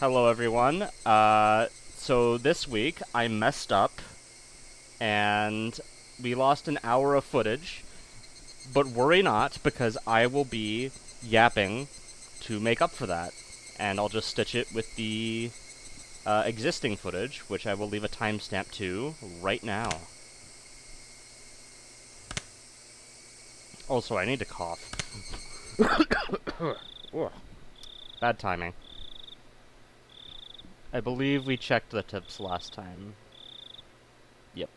Hello, everyone. So this week I messed up and we lost an hour of footage, but worry not because I will be yapping to make up for that, and I'll just stitch it with the existing footage, which I will leave a timestamp to right now. Also, I need to cough. Bad timing. I believe we checked the tips last time. Yep.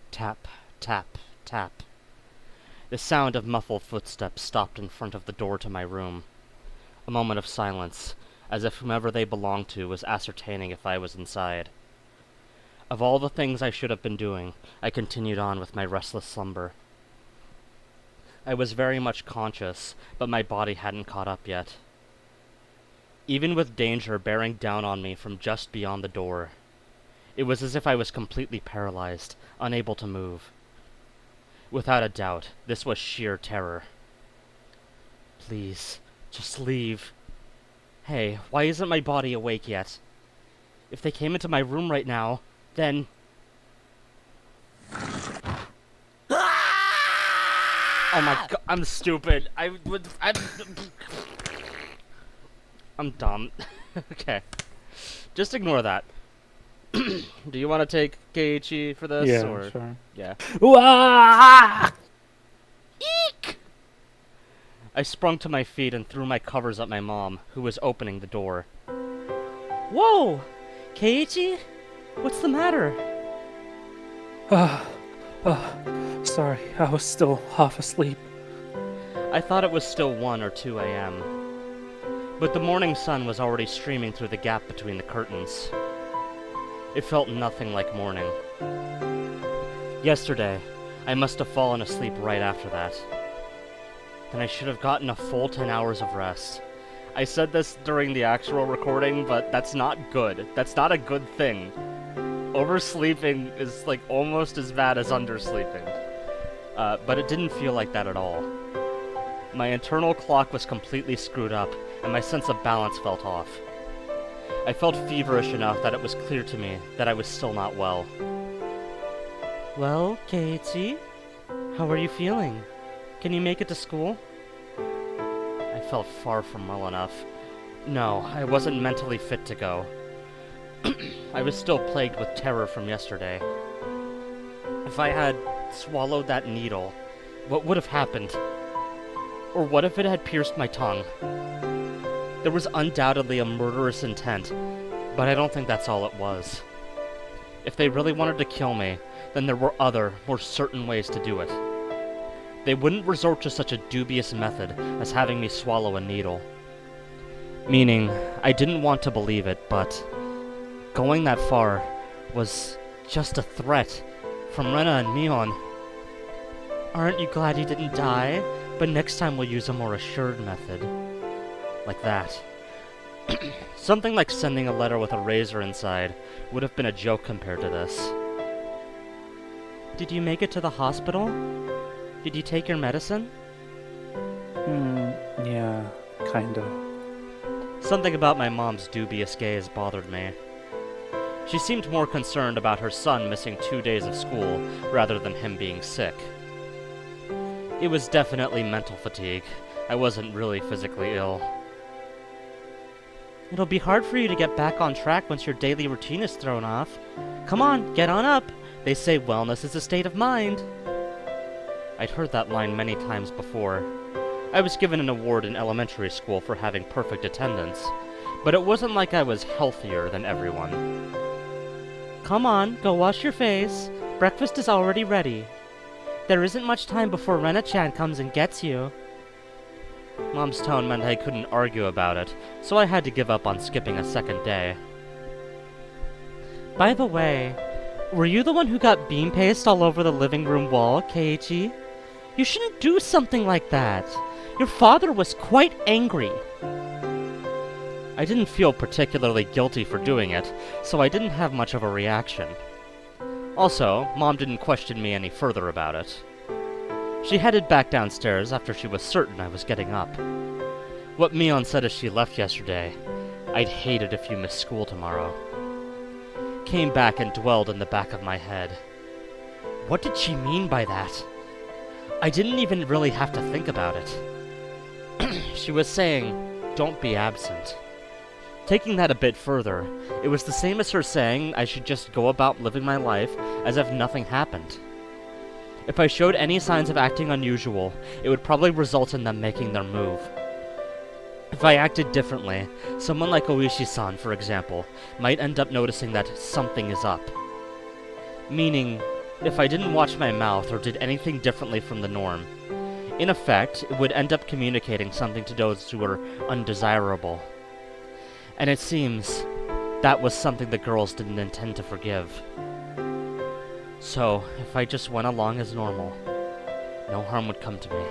Tap, tap, tap. The sound of muffled footsteps stopped in front of the door to my room. A moment of silence, as if whomever they belonged to was ascertaining if I was inside. Of all the things I should have been doing, I continued on with my restless slumber. I was very much conscious, but my body hadn't caught up yet. Even with danger bearing down on me from just beyond the door, it was as if I was completely paralyzed, unable to move. Without a doubt, this was sheer terror. Please, just leave. Hey, why isn't my body awake yet? If they came into my room right now, then... Oh my god, I'm stupid. I'm dumb. Okay. Just ignore that. Do you want to take Keiichi for this? Yeah, or... sure. Yeah. Wah! Eek! I sprung to my feet and threw my covers at my mom, who was opening the door. Whoa! Keiichi? What's the matter? Sorry, I was still half asleep. I thought it was still 1 or 2 a.m. But the morning sun was already streaming through the gap between the curtains. It felt nothing like morning. Yesterday, I must have fallen asleep right after that. Then I should have gotten a full 10 hours of rest. I said this during the actual recording, but that's not good. That's not a good thing. Oversleeping is like almost as bad as undersleeping. But it didn't feel like that at all. My internal clock was completely screwed up, and my sense of balance felt off. I felt feverish enough that it was clear to me that I was still not well. Well, Keiichi, how are you feeling? Can you make it to school? I felt far from well enough. No, I wasn't mentally fit to go. I was still plagued with terror from yesterday. If I had swallowed that needle, what would have happened? Or what if it had pierced my tongue? There was undoubtedly a murderous intent, but I don't think that's all it was. If they really wanted to kill me, then there were other, more certain ways to do it. They wouldn't resort to such a dubious method as having me swallow a needle. Meaning, I didn't want to believe it, but going that far was just a threat from Rena and Mion. Aren't you glad you didn't die? But next time we'll use a more assured method. Like that. Something like sending a letter with a razor inside would have been a joke compared to this. Did you make it to the hospital? Did you take your medicine? Yeah, kinda. Something about my mom's dubious gaze bothered me. She seemed more concerned about her son missing 2 days of school rather than him being sick. It was definitely mental fatigue. I wasn't really physically ill. It'll be hard for you to get back on track once your daily routine is thrown off. Come on, get on up. They say wellness is a state of mind. I'd heard that line many times before. I was given an award in elementary school for having perfect attendance, but it wasn't like I was healthier than everyone. Come on, go wash your face. Breakfast is already ready. There isn't much time before Rena-chan comes and gets you. Mom's tone meant I couldn't argue about it, so I had to give up on skipping a second day. By the way, were you the one who got bean paste all over the living room wall, Keiichi? You shouldn't do something like that. Your father was quite angry. I didn't feel particularly guilty for doing it, so I didn't have much of a reaction. Also, Mom didn't question me any further about it. She She headed back downstairs after she was certain I was getting up. What Mion said as she left yesterday, "I'd hate it if you missed school tomorrow," came back and dwelled in the back of my head. What did she mean by that? I didn't even really have to think about it. She was saying, "Don't be absent." Taking that a bit further, it was the same as her saying I should just go about living my life as if nothing happened. If I showed any signs of acting unusual, it would probably result in them making their move. If I acted differently, someone like Oishi-san, for example, might end up noticing that something is up. Meaning, if I didn't watch my mouth or did anything differently from the norm, in effect, it would end up communicating something to those who were undesirable. And it seems that was something the girls didn't intend to forgive. So, if I just went along as normal, no harm would come to me.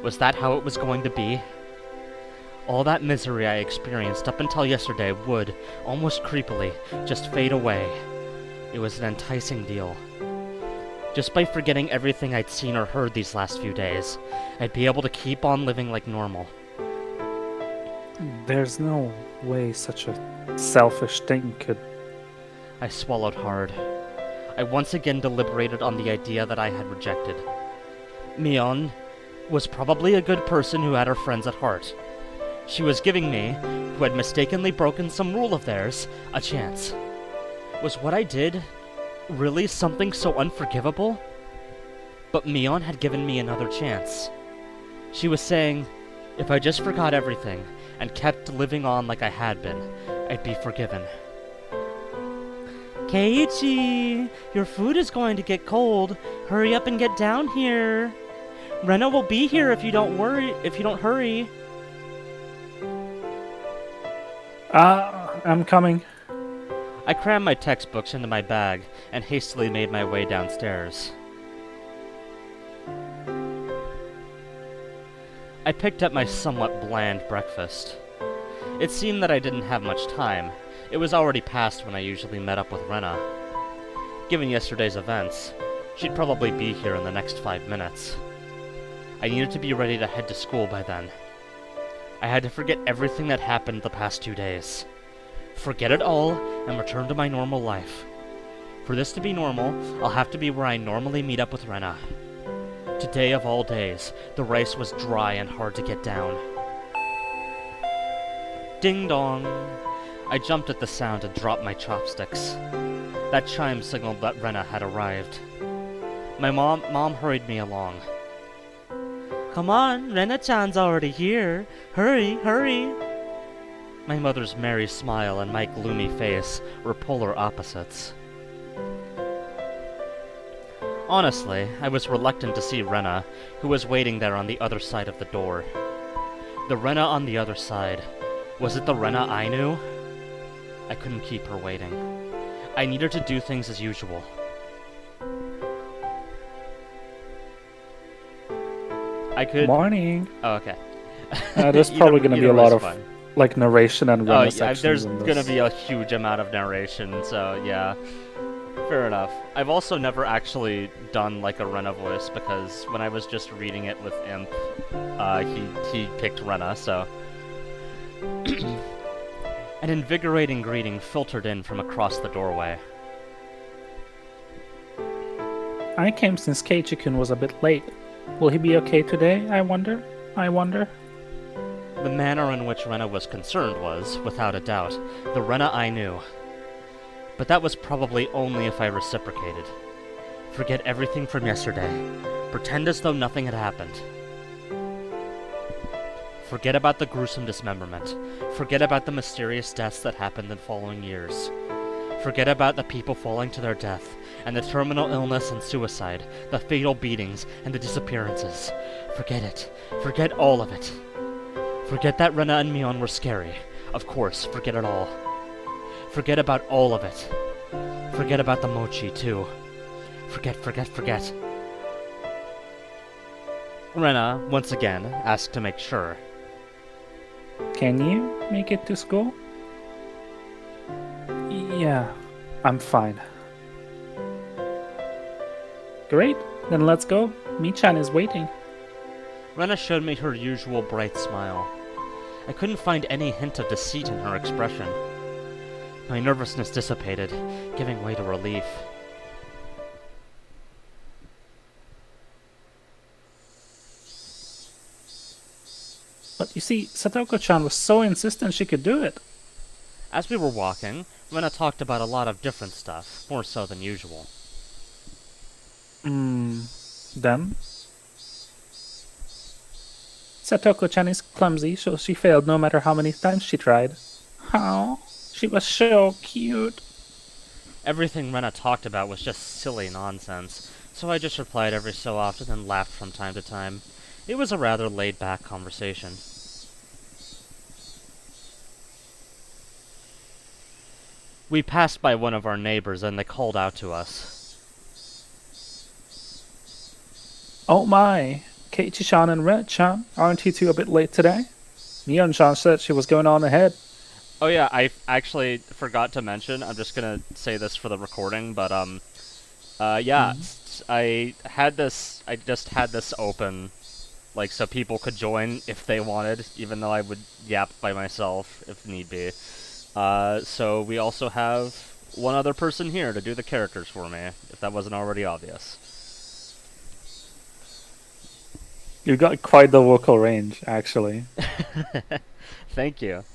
Was that how it was going to be? All that misery I experienced up until yesterday would, almost creepily, just fade away. It was an enticing deal. Just by forgetting everything I'd seen or heard these last few days, I'd be able to keep on living like normal. There's no way such a selfish thing could... I swallowed hard. I once again deliberated on the idea that I had rejected. Mion was probably a good person who had her friends at heart. She was giving me, who had mistakenly broken some rule of theirs, a chance. Was what I did really something so unforgivable? But Mion had given me another chance. She was saying, if I just forgot everything and kept living on like I had been, I'd be forgiven. Keiichi, your food is going to get cold. Hurry up and get down here. Rena will be here if you don't hurry. I'm coming. I crammed my textbooks into my bag and hastily made my way downstairs. I picked up my somewhat bland breakfast. It seemed that I didn't have much time. It was already past when I usually met up with Rena. Given yesterday's events, she'd probably be here in the next 5 minutes. I needed to be ready to head to school by then. I had to forget everything that happened the past 2 days. Forget it all and return to my normal life. For this to be normal, I'll have to be where I normally meet up with Rena. Today of all days, the rice was dry and hard to get down. Ding dong! I jumped at the sound and dropped my chopsticks. That chime signaled that Rena had arrived. My mom hurried me along. Come on, Rena-chan's already here. Hurry, hurry! My mother's merry smile and my gloomy face were polar opposites. Honestly, I was reluctant to see Rena, who was waiting there on the other side of the door. The Rena on the other side. Was it the Rena I knew? I couldn't keep her waiting. I needed to do things as usual. I could... Morning. Oh, okay. There's probably going to be a lot of fine. like narration and Rena Oh, yeah, sections there's in this. gonna be a huge amount of narration, so yeah. Fair enough. I've also never actually done like a Rena voice, because when I was just reading it with Imp, he picked Rena, so... An invigorating greeting filtered in from across the doorway. I came since Keiichi-kun was a bit late. Will he be okay today, I wonder? The manner in which Rena was concerned was, without a doubt, the Rena I knew. But that was probably only if I reciprocated. Forget everything from yesterday. Pretend as though nothing had happened. Forget about the gruesome dismemberment. Forget about the mysterious deaths that happened in following years. Forget about the people falling to their death, and the terminal illness and suicide, the fatal beatings, and the disappearances. Forget it. Forget all of it. Forget that Rena and Mion were scary. Of course, forget it all. Forget about all of it. Forget about the mochi, too. Forget. Rena, once again, asked to make sure. Can you make it to school? Yeah, I'm fine. Great, then let's go. Michan is waiting. Rena showed me her usual bright smile. I couldn't find any hint of deceit in her expression. My nervousness dissipated, giving way to relief. But you see, Satoko-chan was so insistent she could do it. As we were walking, Rena talked about a lot of different stuff, more so than usual. Then? Satoko-chan is clumsy, so she failed no matter how many times she tried. Oh, she was so cute. Everything Rena talked about was just silly nonsense, so I just replied every so often and laughed from time to time. It was a rather laid-back conversation. We passed by one of our neighbors and they called out to us. Oh my, Keiichi-chan and Red-chan, aren't you two a bit late today? Mion-chan said she was going on ahead. Oh yeah, I actually forgot to mention, I'm just gonna say this for the recording, but yeah, I just had this open, like, so people could join if they wanted, even though I would yap by myself if need be. So we also have one other person here to do the characters for me, if that wasn't already obvious. You got quite the vocal range, actually. Thank you.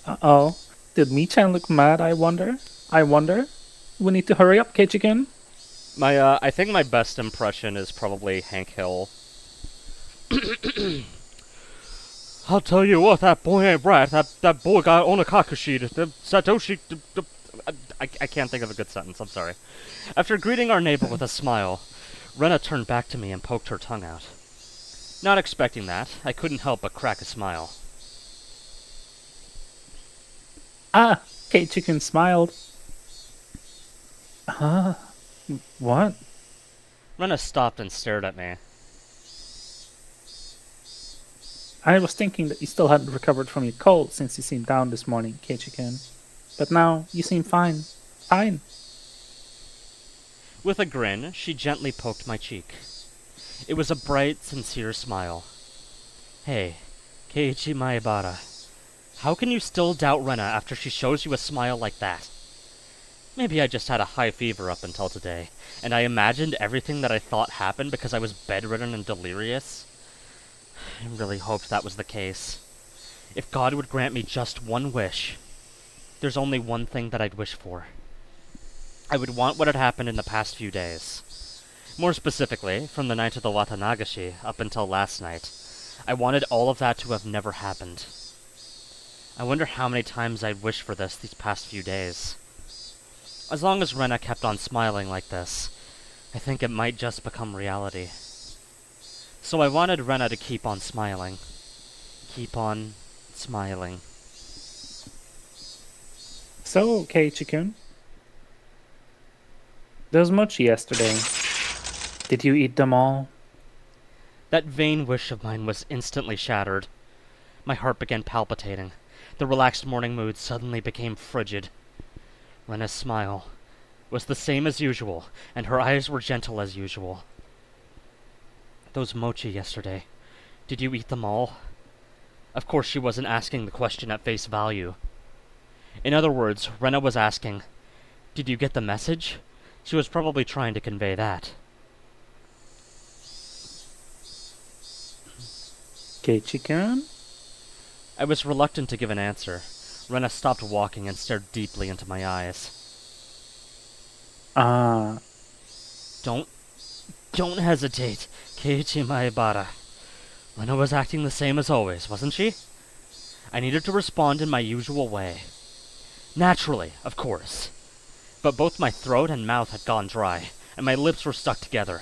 Uh-oh. Did Michan look mad, I wonder? We need to hurry up, Keiichi-kun. I think my best impression is probably Hank Hill. I'll tell you what, that boy ain't right. That boy got Onikakushi. Satoshi. I can't think of a good sentence, I'm sorry. After greeting our neighbor with a smile, Rena turned back to me and poked her tongue out. Not expecting that, I couldn't help but crack a smile. Ah, Keiichi-kun smiled. What? Rena stopped and stared at me. I was thinking that you still hadn't recovered from your cold since you seemed down this morning, Keiichi-kun. But now, you seem fine. Fine. With a grin, she gently poked my cheek. It was a bright, sincere smile. Hey, Keiichi Maebara, how can you still doubt Rena after she shows you a smile like that? Maybe I just had a high fever up until today, and I imagined everything that I thought happened because I was bedridden and delirious. I really hoped that was the case. If God would grant me just one wish, there's only one thing that I'd wish for. I would want what had happened in the past few days. More specifically, from the night of the Watanagashi up until last night. I wanted all of that to have never happened. I wonder how many times I'd wished for this these past few days. As long as Rena kept on smiling like this, I think it might just become reality. So I wanted Rena to keep on smiling. Keep on smiling. So, Keiichi-kun, those mochi yesterday, did you eat them all? That vain wish of mine was instantly shattered. My heart began palpitating. The relaxed morning mood suddenly became frigid. Rena's smile was the same as usual, and her eyes were gentle as usual. Those mochi yesterday, did you eat them all? Of course she wasn't asking the question at face value. In other words, Rena was asking, did you get the message? She was probably trying to convey that. Keiichi-kun? I was reluctant to give an answer. Rena stopped walking and stared deeply into my eyes. Don't hesitate, Keiichi Maebara. Rena was acting the same as always, wasn't she? I needed to respond in my usual way. Naturally, of course. But both my throat and mouth had gone dry, and my lips were stuck together.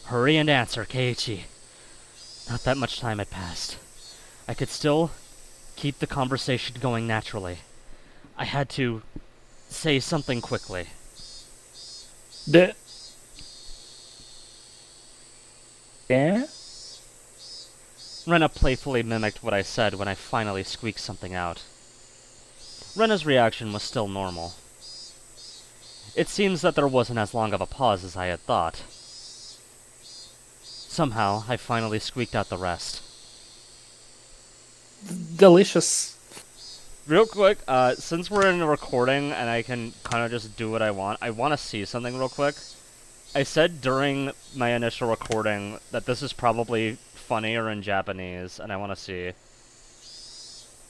Hurry and answer, Keiichi. Not that much time had passed. I could still keep the conversation going naturally. I had to say something quickly. Yeah? Rena playfully mimicked what I said when I finally squeaked something out. Rena's reaction was still normal. It seems that there wasn't as long of a pause as I had thought. Somehow, I finally squeaked out the rest. Delicious. Real quick, since we're in a recording and I can kind of just do what I want to see something real quick. I said during my initial recording that this is probably funnier in Japanese, and I want to see.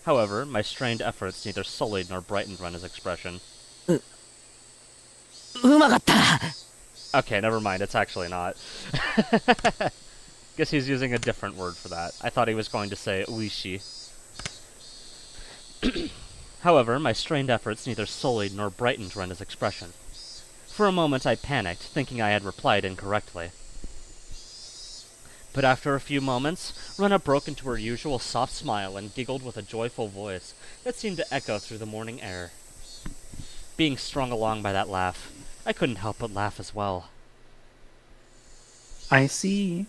However, my strained efforts neither sullied nor brightened Rena's expression. Okay, never mind, it's actually not. Guess he's using a different word for that. I thought he was going to say uishi. However, my strained efforts neither sullied nor brightened Rena's expression. For a moment I panicked, thinking I had replied incorrectly. But after a few moments, Rena broke into her usual soft smile and giggled with a joyful voice that seemed to echo through the morning air. Being strung along by that laugh, I couldn't help but laugh as well. I see.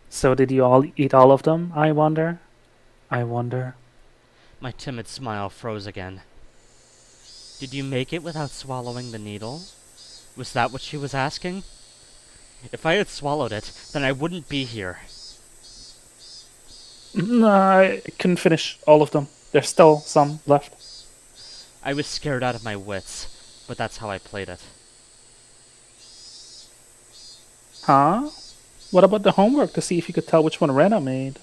So did you all eat all of them, I wonder? My timid smile froze again. Did you make it without swallowing the needle? Was that what she was asking? If I had swallowed it, then I wouldn't be here. No, I couldn't finish all of them. There's still some left. I was scared out of my wits, but that's how I played it. Huh? What about the homework to see if you could tell which one Rena made?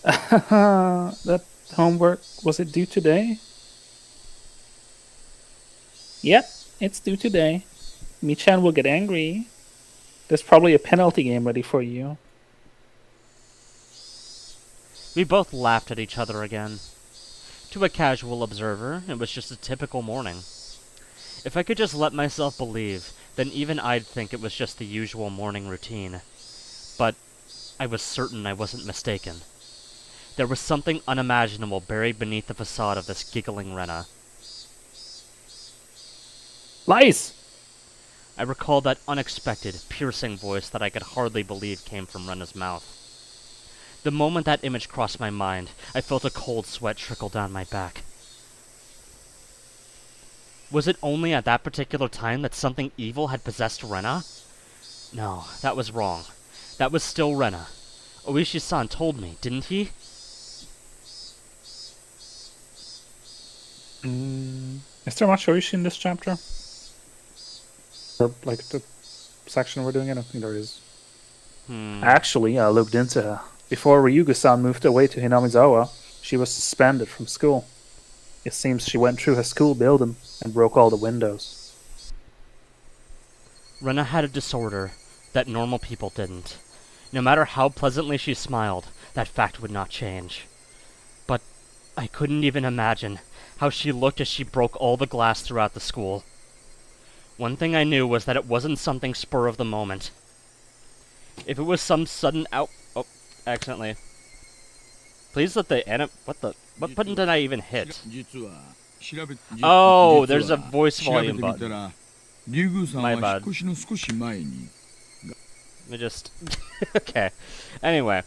That homework, was it due today? Yep, it's due today. Michan will get angry. There's probably a penalty game ready for you. We both laughed at each other again. To a casual observer, it was just a typical morning. If I could just let myself believe, then even I'd think it was just the usual morning routine. But I was certain I wasn't mistaken. There was something unimaginable buried beneath the facade of this giggling Rena. Lies! I recalled that unexpected, piercing voice that I could hardly believe came from Rena's mouth. The moment that image crossed my mind, I felt a cold sweat trickle down my back. Was it only at that particular time that something evil had possessed Rena? No, that was wrong. That was still Rena. Oishi-san told me, didn't he? Is there much Oishi in this chapter? Or, like, the section we're doing? I don't think there is. Actually, I looked into her. Before Ryuugu-san moved away to Hinamizawa, she was suspended from school. It seems she went through her school building and broke all the windows. Rena had a disorder that normal people didn't. No matter how pleasantly she smiled, that fact would not change. But I couldn't even imagine how she looked as she broke all the glass throughout the school. One thing I knew was that it wasn't something spur of the moment. If it was some sudden accidentally. Please let the what button did I even hit? Oh, there's a voice volume button. My bad. Let me just... Okay. Anyway.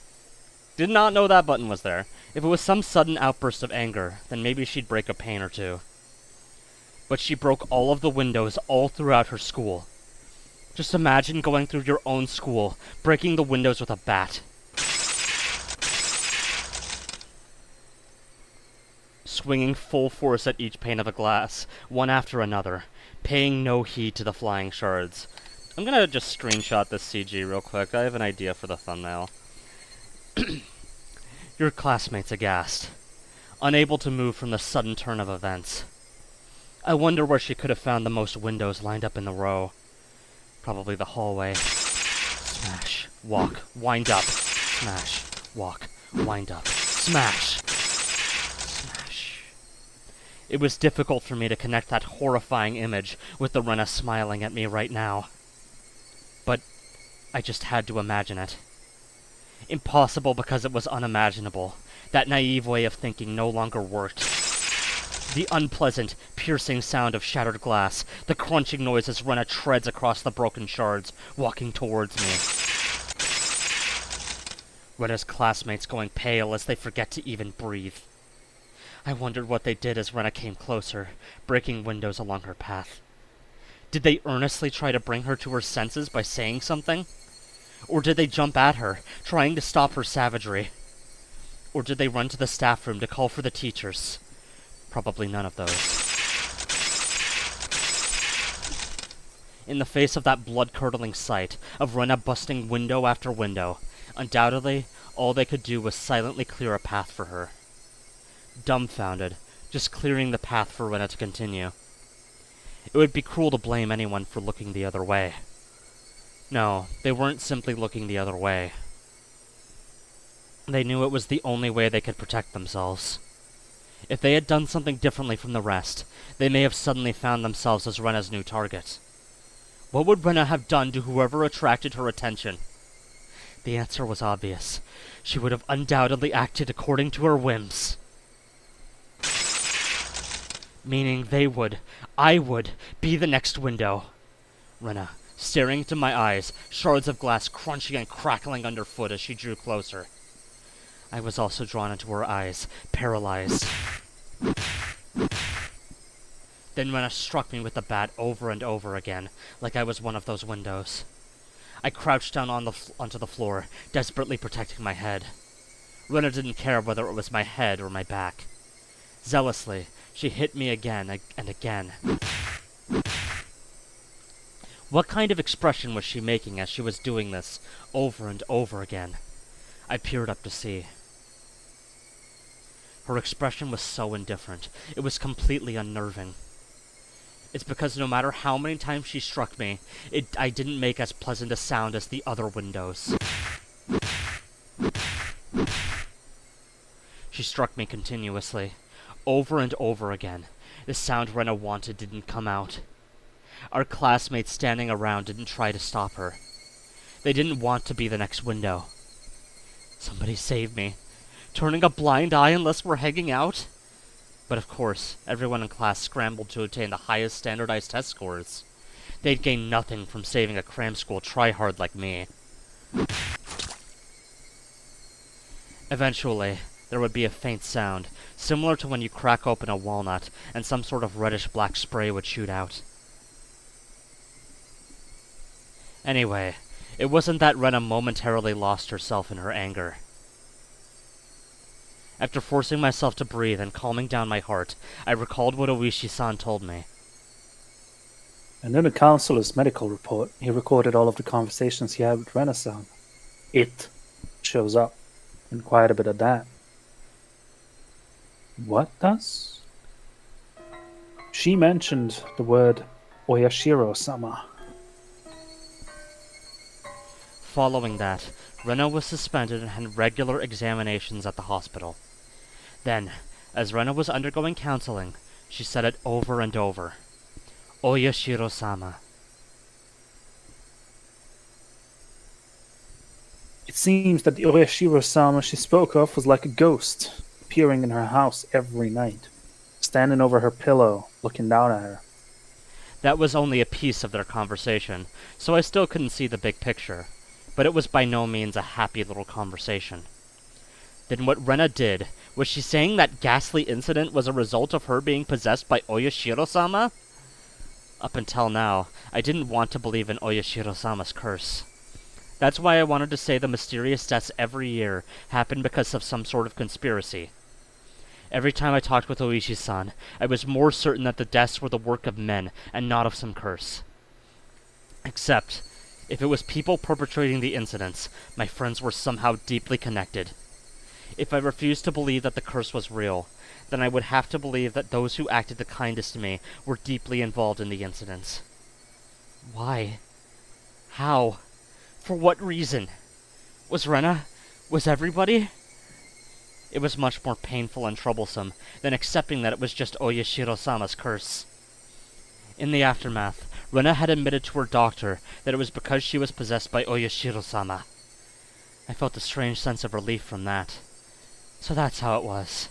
Did not know that button was there. If it was some sudden outburst of anger, then maybe she'd break a pane or two. But she broke all of the windows all throughout her school. Just imagine going through your own school, breaking the windows with a bat. Swinging full force at each pane of the glass, one after another, paying no heed to the flying shards. I'm gonna just screenshot this CG real quick. I have an idea for the thumbnail. Your classmates aghast, unable to move from the sudden turn of events. I wonder where she could have found the most windows lined up in the row. Probably the hallway. Smash, walk, wind up. Smash, walk, wind up. Smash! Smash. It was difficult for me to connect that horrifying image with the Rena smiling at me right now. But I just had to imagine it. Impossible because it was unimaginable. That naive way of thinking no longer worked. The unpleasant, piercing sound of shattered glass, the crunching noise as Rena treads across the broken shards, walking towards me. Rena's classmates going pale as they forget to even breathe. I wondered what they did as Rena came closer, breaking windows along her path. Did they earnestly try to bring her to her senses by saying something? Or did they jump at her, trying to stop her savagery? Or did they run to the staff room to call for the teachers? Probably none of those. In the face of that blood-curdling sight of Rena busting window after window, undoubtedly, all they could do was silently clear a path for her. Dumbfounded, just clearing the path for Rena to continue. It would be cruel to blame anyone for looking the other way. No, they weren't simply looking the other way. They knew it was the only way they could protect themselves. If they had done something differently from the rest, they may have suddenly found themselves as Rena's new target. What would Rena have done to whoever attracted her attention? The answer was obvious. She would have undoubtedly acted according to her whims. Meaning I would, be the next window. Rena, staring into my eyes, shards of glass crunching and crackling underfoot as she drew closer. I was also drawn into her eyes, paralyzed. Then Rena struck me with the bat over and over again, like I was one of those windows. I crouched down onto the floor, desperately protecting my head. Rena didn't care whether it was my head or my back. Zealously, she hit me again and again. What kind of expression was she making as she was doing this, over and over again? I peered up to see. Her expression was so indifferent. It was completely unnerving. It's because no matter how many times she struck me, I didn't make as pleasant a sound as the other windows. She struck me continuously, over and over again. The sound Rena wanted didn't come out. Our classmates standing around didn't try to stop her. They didn't want to be the next window. Somebody save me. Turning a blind eye unless we're hanging out? But of course, everyone in class scrambled to obtain the highest standardized test scores. They'd gain nothing from saving a cram school tryhard like me. Eventually, there would be a faint sound, similar to when you crack open a walnut and some sort of reddish-black spray would shoot out. Anyway, it wasn't that Rena momentarily lost herself in her anger. After forcing myself to breathe and calming down my heart, I recalled what Oishi-san told me. And in the counselor's medical report, he recorded all of the conversations he had with Rena-san. It shows up, and quite a bit of that. What does? She mentioned the word Oyashiro-sama. Following that, Rena was suspended and had regular examinations at the hospital. Then, as Rena was undergoing counseling, she said it over and over. Oyashiro-sama. It seems that the Oyashiro-sama she spoke of was like a ghost, appearing in her house every night, standing over her pillow, looking down at her. That was only a piece of their conversation, so I still couldn't see the big picture, but it was by no means a happy little conversation. Then what Rena did, was she saying that ghastly incident was a result of her being possessed by Oyashiro-sama? Up until now, I didn't want to believe in Oyashiro-sama's curse. That's why I wanted to say the mysterious deaths every year happened because of some sort of conspiracy. Every time I talked with Oishi-san, I was more certain that the deaths were the work of men and not of some curse. Except, if it was people perpetrating the incidents, my friends were somehow deeply connected. If I refused to believe that the curse was real, then I would have to believe that those who acted the kindest to me were deeply involved in the incidents. Why? How? For what reason? Was Rena? Was everybody? It was much more painful and troublesome than accepting that it was just Oyashiro-sama's curse. In the aftermath, Rena had admitted to her doctor that it was because she was possessed by Oyashiro-sama. I felt a strange sense of relief from that. So that's how it was.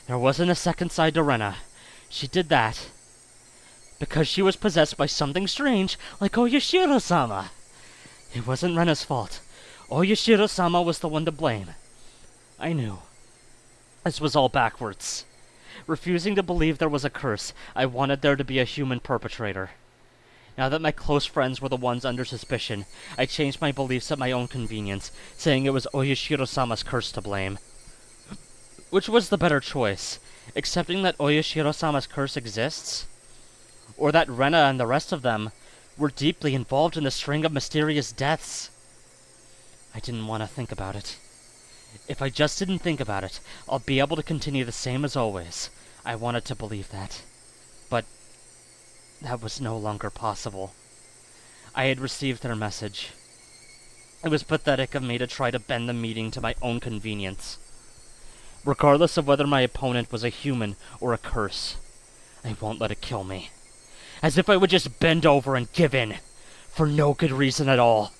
There wasn't a second side to Rena. She did that because she was possessed by something strange like Oyashiro-sama. It wasn't Rena's fault. Oyashiro-sama was the one to blame. I knew. This was all backwards. Refusing to believe there was a curse, I wanted there to be a human perpetrator. Now that my close friends were the ones under suspicion, I changed my beliefs at my own convenience, saying it was Oyashiro-sama's curse to blame. Which was the better choice? Accepting that Oyashiro-sama's curse exists? Or that Rena and the rest of them were deeply involved in the string of mysterious deaths? I didn't want to think about it. If I just didn't think about it, I'll be able to continue the same as always. I wanted to believe that. But that was no longer possible. I had received their message. It was pathetic of me to try to bend the meeting to my own convenience. Regardless of whether my opponent was a human or a curse, I won't let it kill me. As if I would just bend over and give in, for no good reason at all.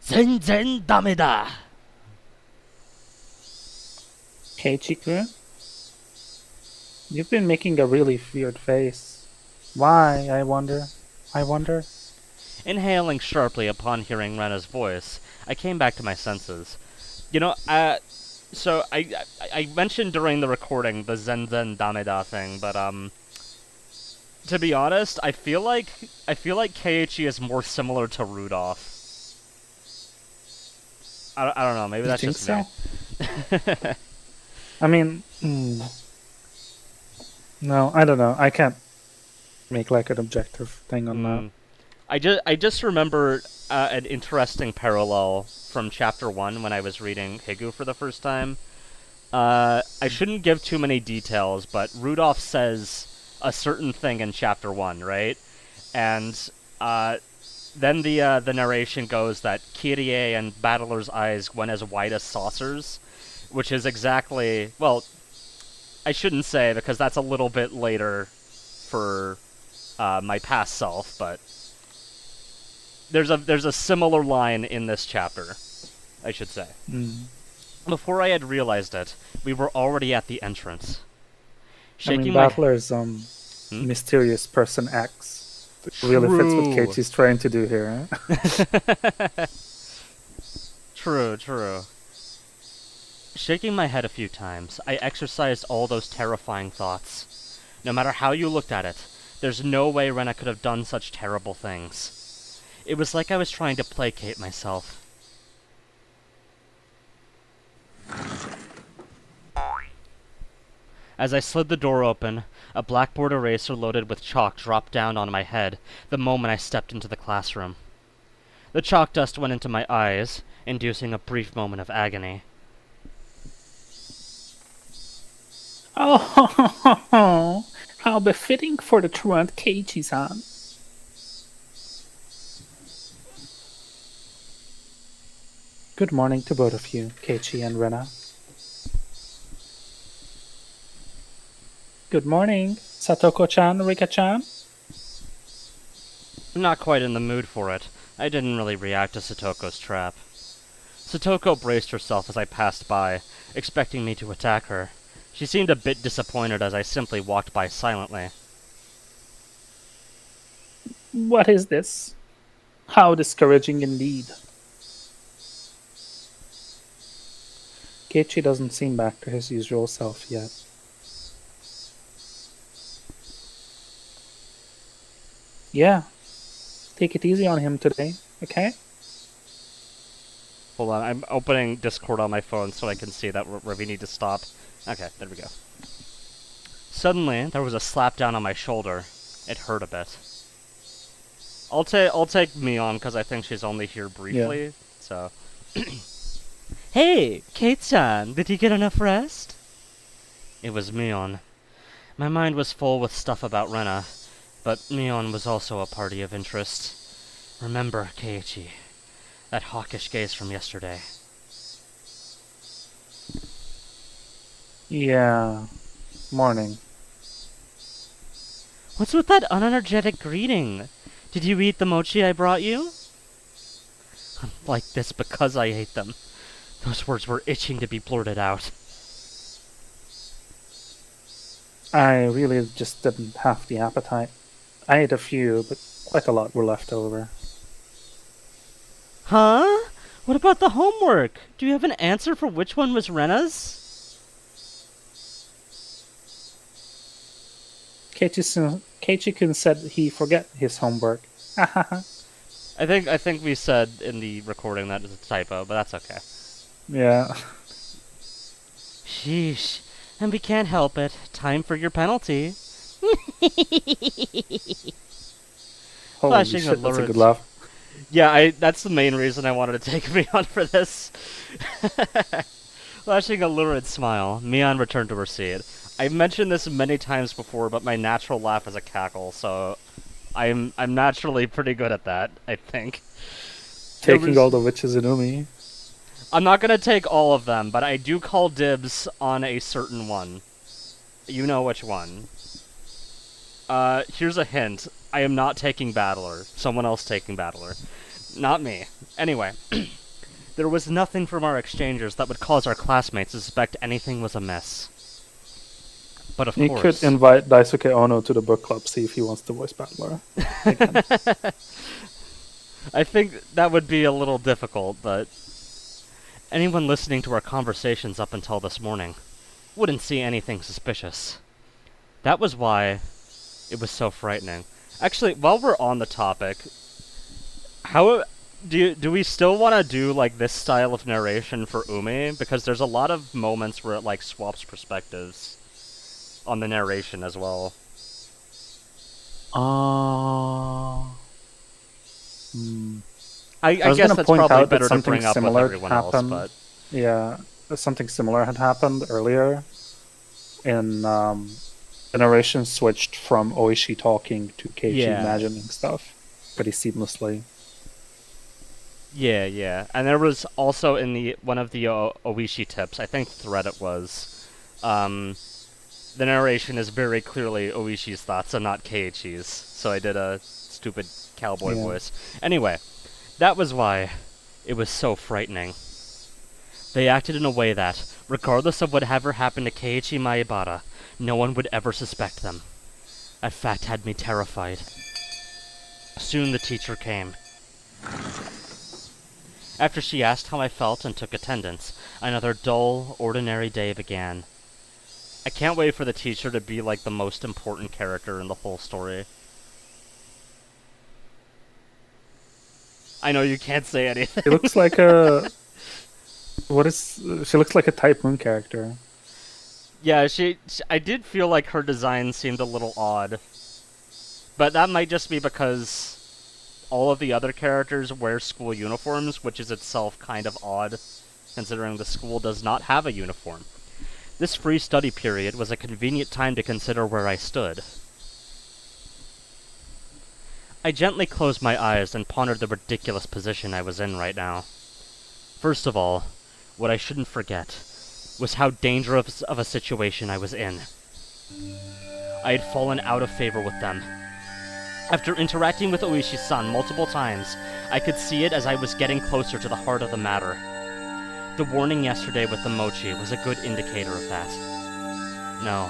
Zenzen dameda! Keiichi-kun? You've been making a really weird face. Why, I wonder? Inhaling sharply upon hearing Rena's voice, I came back to my senses. So I mentioned during the recording the Zenzen Dameda thing, but to be honest, I feel like Keiichi is more similar to Rudolph. I don't know, maybe that's just me. I mean, no, I don't know. I can't make like an objective thing on that. I just remember an interesting parallel from Chapter 1 when I was reading Higurashi for the first time. I shouldn't give too many details, but Rudolph says a certain thing in Chapter 1, right? And then the narration goes that Kyrie and Battler's eyes went as white as saucers, which is exactly... Well, I shouldn't say, because that's a little bit later for my past self, but there's a similar line in this chapter, I should say. Before I had realized it, we were already at the entrance. Battler's mysterious person X really fits what Keiichi's trying to do here. Huh? True. Shaking my head a few times, I exercised all those terrifying thoughts. No matter how you looked at it, there's no way Rena could have done such terrible things. It was like I was trying to placate myself. As I slid the door open, a blackboard eraser loaded with chalk dropped down on my head the moment I stepped into the classroom. The chalk dust went into my eyes, inducing a brief moment of agony. Oh, how befitting for the truant Keiichi-san. Good morning to both of you, Keiichi and Rena. Good morning, Satoko-chan, Rika-chan. I'm not quite in the mood for it. I didn't really react to Satoko's trap. Satoko braced herself as I passed by, expecting me to attack her. She seemed a bit disappointed as I simply walked by silently. What is this? How discouraging indeed. Keiichi doesn't seem back to his usual self yet. Yeah. Take it easy on him today, okay? Hold on, I'm opening Discord on my phone so I can see that where we need to stop. Okay, there we go. Suddenly, there was a slap down on my shoulder. It hurt a bit. I'll take Mion because I think she's only here briefly. Yeah. So. Hey, Kate-chan, did you get enough rest? It was Mion. My mind was full with stuff about Rena, but Mion was also a party of interest. Remember, Keiichi, that hawkish gaze from yesterday. Yeah. Morning. What's with that unenergetic greeting? Did you eat the mochi I brought you? I'm like this because I ate them. Those words were itching to be blurted out. I really just didn't have the appetite. I ate a few, but quite a lot were left over. Huh? What about the homework? Do you have an answer for which one was Rena's? Keiichi-kun said he forgot his homework. I think we said in the recording that is a typo, but that's okay. Yeah. Sheesh. And we can't help it. Time for your penalty. Holy Flashing shit, that's a good lurid- laugh. Yeah, that's the main reason I wanted to take me on for this. Flashing a lurid smile, Mion returned to her seat. I've mentioned this many times before, but my natural laugh is a cackle, so I'm naturally pretty good at that, I think. Taking all the witches in Umi. I'm not gonna take all of them, but I do call dibs on a certain one. You know which one. Here's a hint. I am not taking Battler. Someone else taking Battler. Not me. Anyway. There was nothing from our exchanges that would cause our classmates to suspect anything was amiss. But of You course... could invite Daisuke Ono to the book club, see if he wants to voice Battler. I think that would be a little difficult, but... Anyone listening to our conversations up until this morning wouldn't see anything suspicious. That was why it was so frightening. Actually, while we're on the topic, how do we still want to do like this style of narration for Umi? Because there's a lot of moments where it like swaps perspectives on the narration as well. I guess that's probably better to bring up with everyone else, but... Yeah, something similar had happened earlier. In the narration switched from Oishi talking to Keiichi imagining stuff pretty seamlessly. Yeah. And there was also in one of the Oishi tips, I think thread it was, the narration is very clearly Oishi's thoughts and not Keiichi's, so I did a stupid cowboy voice. Anyway, that was why it was so frightening. They acted in a way that, regardless of whatever happened to Keiichi Maebara, no one would ever suspect them. That fact had me terrified. Soon the teacher came. After she asked how I felt and took attendance, another dull, ordinary day began. I can't wait for the teacher to be like the most important character in the whole story. I know you can't say anything. She looks like a... She looks like a Type Moon character. Yeah, I did feel like her design seemed a little odd. But that might just be because all of the other characters wear school uniforms, which is itself kind of odd, considering the school does not have a uniform. This free study period was a convenient time to consider where I stood. I gently closed my eyes and pondered the ridiculous position I was in right now. First of all, what I shouldn't forget was how dangerous of a situation I was in. I had fallen out of favor with them. After interacting with Oishi-san multiple times, I could see it as I was getting closer to the heart of the matter. The warning yesterday with the mochi was a good indicator of that. No,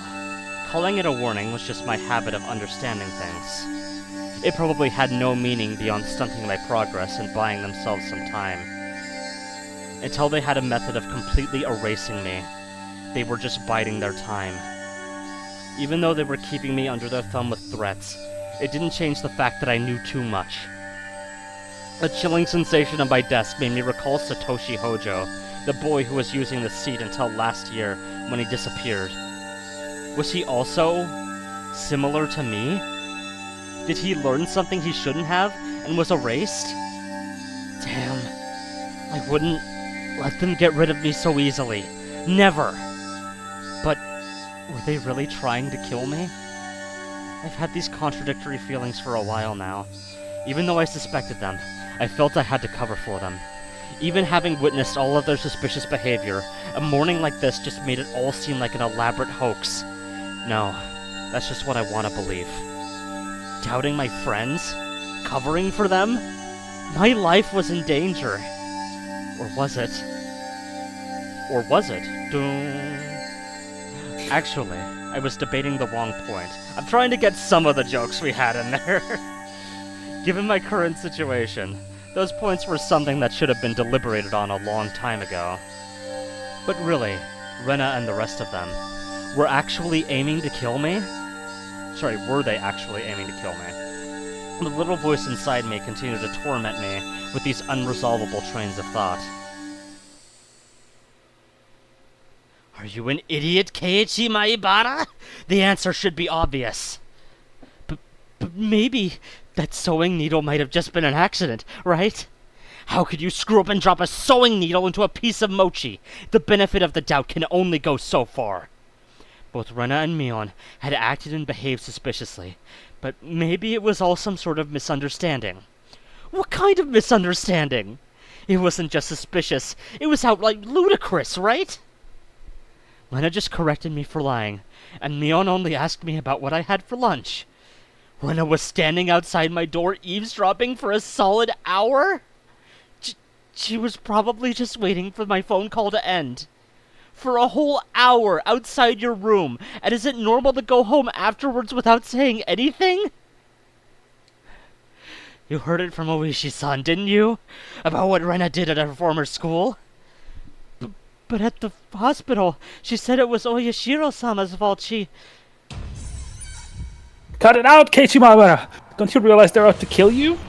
calling it a warning was just my habit of understanding things. It probably had no meaning beyond stunting my progress and buying themselves some time. Until they had a method of completely erasing me, they were just biding their time. Even though they were keeping me under their thumb with threats, it didn't change the fact that I knew too much. A chilling sensation on my desk made me recall Satoshi Hojo, the boy who was using the seat until last year when he disappeared. Was he also similar to me? Did he learn something he shouldn't have and was erased? Damn, I wouldn't let them get rid of me so easily. Never! But were they really trying to kill me? I've had these contradictory feelings for a while now. Even though I suspected them, I felt I had to cover for them. Even having witnessed all of their suspicious behavior, a morning like this just made it all seem like an elaborate hoax. No, that's just what I want to believe. Doubting my friends? Covering for them? My life was in danger. Or was it? Or was it? Actually, I was debating the wrong point. I'm trying to get some of the jokes we had in there. Given my current situation, those points were something that should have been deliberated on a long time ago. But really, Rena and the rest of them were actually aiming to kill me? Sorry, were they actually aiming to kill me? The little voice inside me continued to torment me with these unresolvable trains of thought. Are you an idiot, Keiichi Maibara? The answer should be obvious. But maybe that sewing needle might have just been an accident, right? How could you screw up and drop a sewing needle into a piece of mochi? The benefit of the doubt can only go so far. Both Rena and Mion had acted and behaved suspiciously, but maybe it was all some sort of misunderstanding. What kind of misunderstanding? It wasn't just suspicious, it was outright ludicrous, right? Rena just corrected me for lying, and Mion only asked me about what I had for lunch. Rena was standing outside my door eavesdropping for a solid hour? She was probably just waiting for my phone call to end. For a whole hour outside your room, and is it normal to go home afterwards without saying anything? You heard it from Oishi-san, didn't you? About what Rena did at her former school? But at the hospital, she said it was Oyashiro-sama's fault. Cut it out, Keiichi Maibara! Don't you realize they're out to kill you?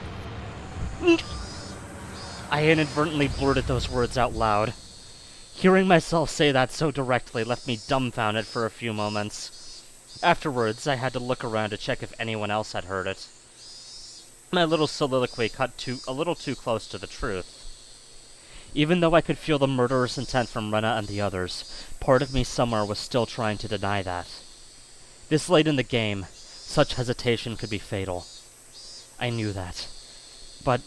I inadvertently blurted those words out loud. Hearing myself say that so directly left me dumbfounded for a few moments. Afterwards, I had to look around to check if anyone else had heard it. My little soliloquy cut a little too close to the truth. Even though I could feel the murderous intent from Rena and the others, part of me somewhere was still trying to deny that. This late in the game, such hesitation could be fatal. I knew that. But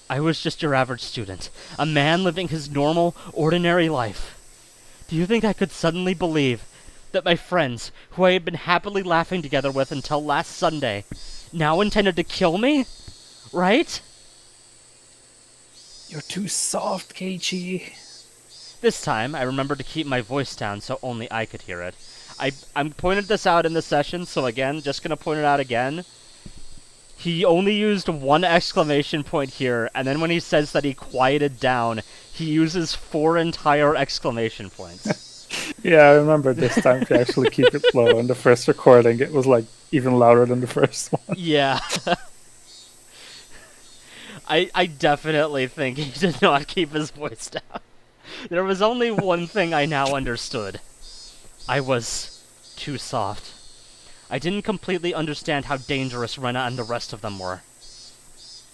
I was just your average student, a man living his normal, ordinary life. Do you think I could suddenly believe that my friends, who I had been happily laughing together with until last Sunday, now intended to kill me? Right? You're too soft, Keiichi. This time, I remembered to keep my voice down so only I could hear it. I pointed this out in the session, so again, just gonna point it out again. He only used one exclamation point here, and then when he says that he quieted down, he uses 4 entire exclamation points. Yeah, I remember this time to actually keep it low. In the first recording, it was like even louder than the first one. Yeah. I definitely think he did not keep his voice down. There was only one thing I now understood. I was too soft. I didn't completely understand how dangerous Rena and the rest of them were.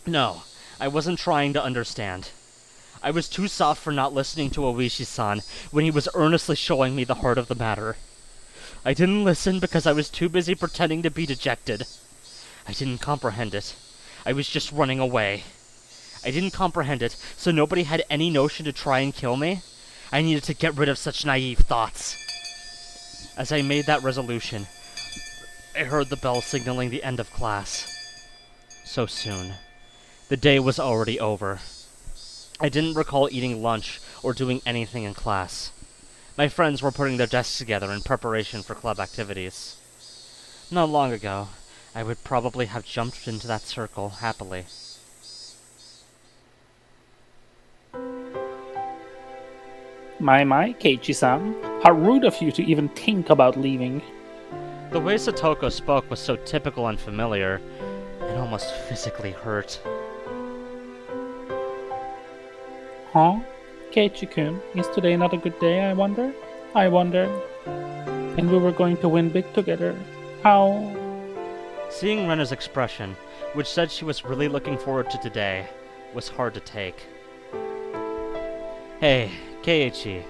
No, I wasn't trying to understand. I was too soft for not listening to Oishi-san when he was earnestly showing me the heart of the matter. I didn't listen because I was too busy pretending to be dejected. I didn't comprehend it. I was just running away. I didn't comprehend it, so nobody had any notion to try and kill me. I needed to get rid of such naive thoughts. As I made that resolution, I heard the bell signaling the end of class. So soon. The day was already over. I didn't recall eating lunch or doing anything in class. My friends were putting their desks together in preparation for club activities. Not long ago, I would probably have jumped into that circle happily. My, Keiichi-san. How rude of you to even think about leaving. The way Satoko spoke was so typical and familiar, it almost physically hurt. Huh? Keiichi-kun, is today not a good day, I wonder? I wonder. And we were going to win big together. How? Seeing Rena's expression, which said she was really looking forward to today, was hard to take. Hey, Keiichi,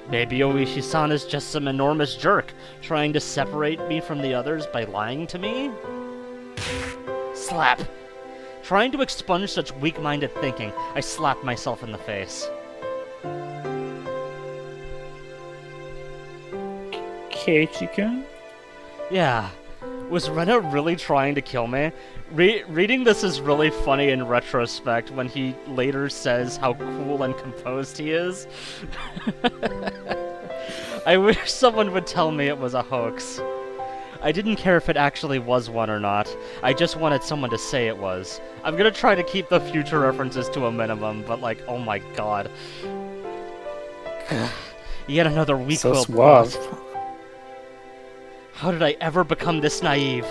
maybe Oishi-san is just some enormous jerk trying to separate me from the others by lying to me? Slap! Trying to expunge such weak-minded thinking, I slapped myself in the face. Keiichi-kun? Yeah. Was Rena really trying to kill me? Reading this is really funny in retrospect when he later says how cool and composed he is. I wish someone would tell me it was a hoax. I didn't care if it actually was one or not. I just wanted someone to say it was. I'm gonna try to keep the future references to a minimum, but like, oh my god. Yet another weak-willed suave. plot. How did I ever become this naive?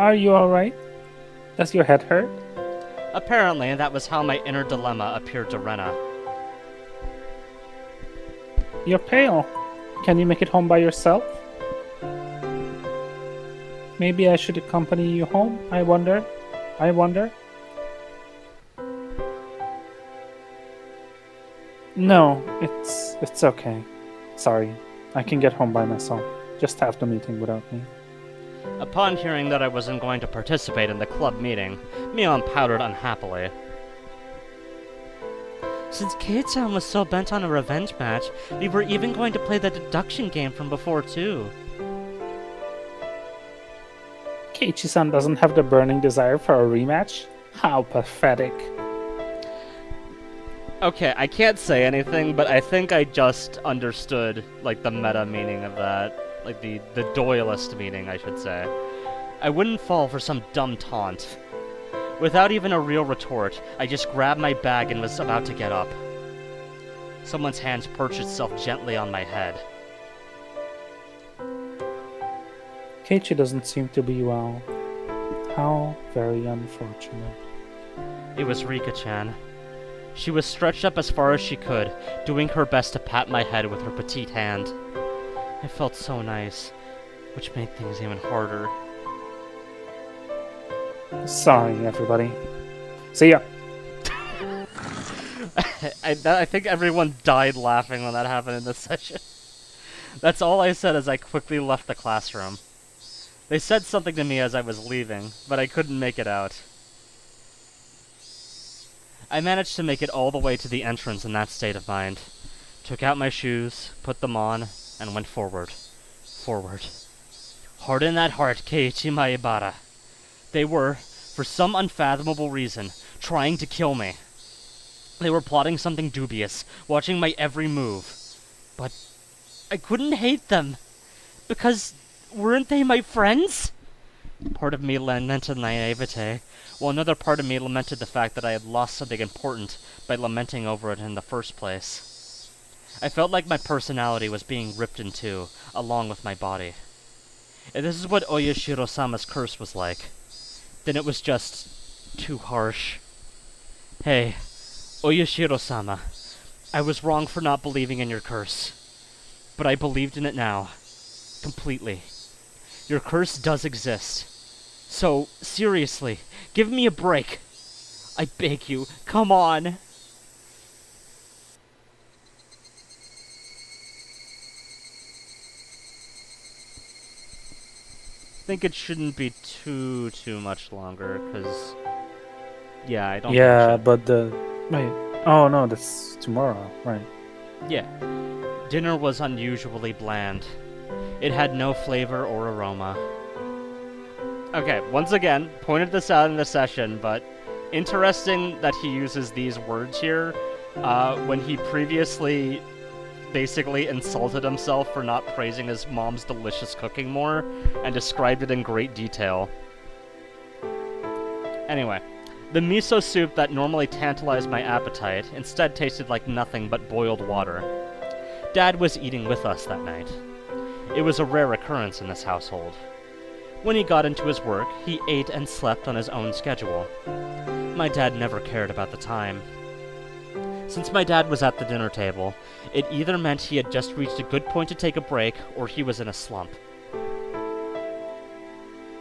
Are you alright? Does your head hurt? Apparently, that was how my inner dilemma appeared to Rena. You're pale. Can you make it home by yourself? Maybe I should accompany you home, I wonder. No, it's okay. Sorry, I can get home by myself. Just have the meeting without me. Upon hearing that I wasn't going to participate in the club meeting, Mion pouted unhappily. Since Kate-san was so bent on a revenge match, we were even going to play the deduction game from before too. Keiichi-san doesn't have the burning desire for a rematch? How pathetic. Okay, I can't say anything, but I think I just understood, like, the meta meaning of that. Like, the Doyleist meaning, I should say. I wouldn't fall for some dumb taunt. Without even a real retort, I just grabbed my bag and was about to get up. Someone's hand perched itself gently on my head. Keiichi doesn't seem to be well. How very unfortunate. It was Rika-chan. She was stretched up as far as she could, doing her best to pat my head with her petite hand. I felt so nice, which made things even harder. Sorry, everybody. See ya. I think everyone died laughing when that happened in this session. That's all I said as I quickly left the classroom. They said something to me as I was leaving, but I couldn't make it out. I managed to make it all the way to the entrance in that state of mind. Took out my shoes, put them on, and went forward. Heart in that heart, Keiichi Maibara. They were, for some unfathomable reason, trying to kill me. They were plotting something dubious, watching my every move. But I couldn't hate them, because weren't they my friends? Part of me lamented naivete, while another part of me lamented the fact that I had lost something important by lamenting over it in the first place. I felt like my personality was being ripped in two, along with my body. If this is what Oyashiro-sama's curse was like, then it was just too harsh. Hey, Oyashiro-sama, I was wrong for not believing in your curse, but I believed in it now, completely. Your curse does exist. So, seriously, give me a break. I beg you, come on. I think it shouldn't be too much longer, because... Yeah, I don't think it should. But wait. Oh no, that's tomorrow, right. Yeah. Dinner was unusually bland. It had no flavor or aroma. Okay, once again, pointed this out in the session, but interesting that he uses these words here, when he previously basically insulted himself for not praising his mom's delicious cooking more, and described it in great detail. Anyway, the miso soup that normally tantalized my appetite instead tasted like nothing but boiled water. Dad was eating with us that night. It was a rare occurrence in this household. When he got into his work, he ate and slept on his own schedule. My dad never cared about the time. Since my dad was at the dinner table, it either meant he had just reached a good point to take a break, or he was in a slump.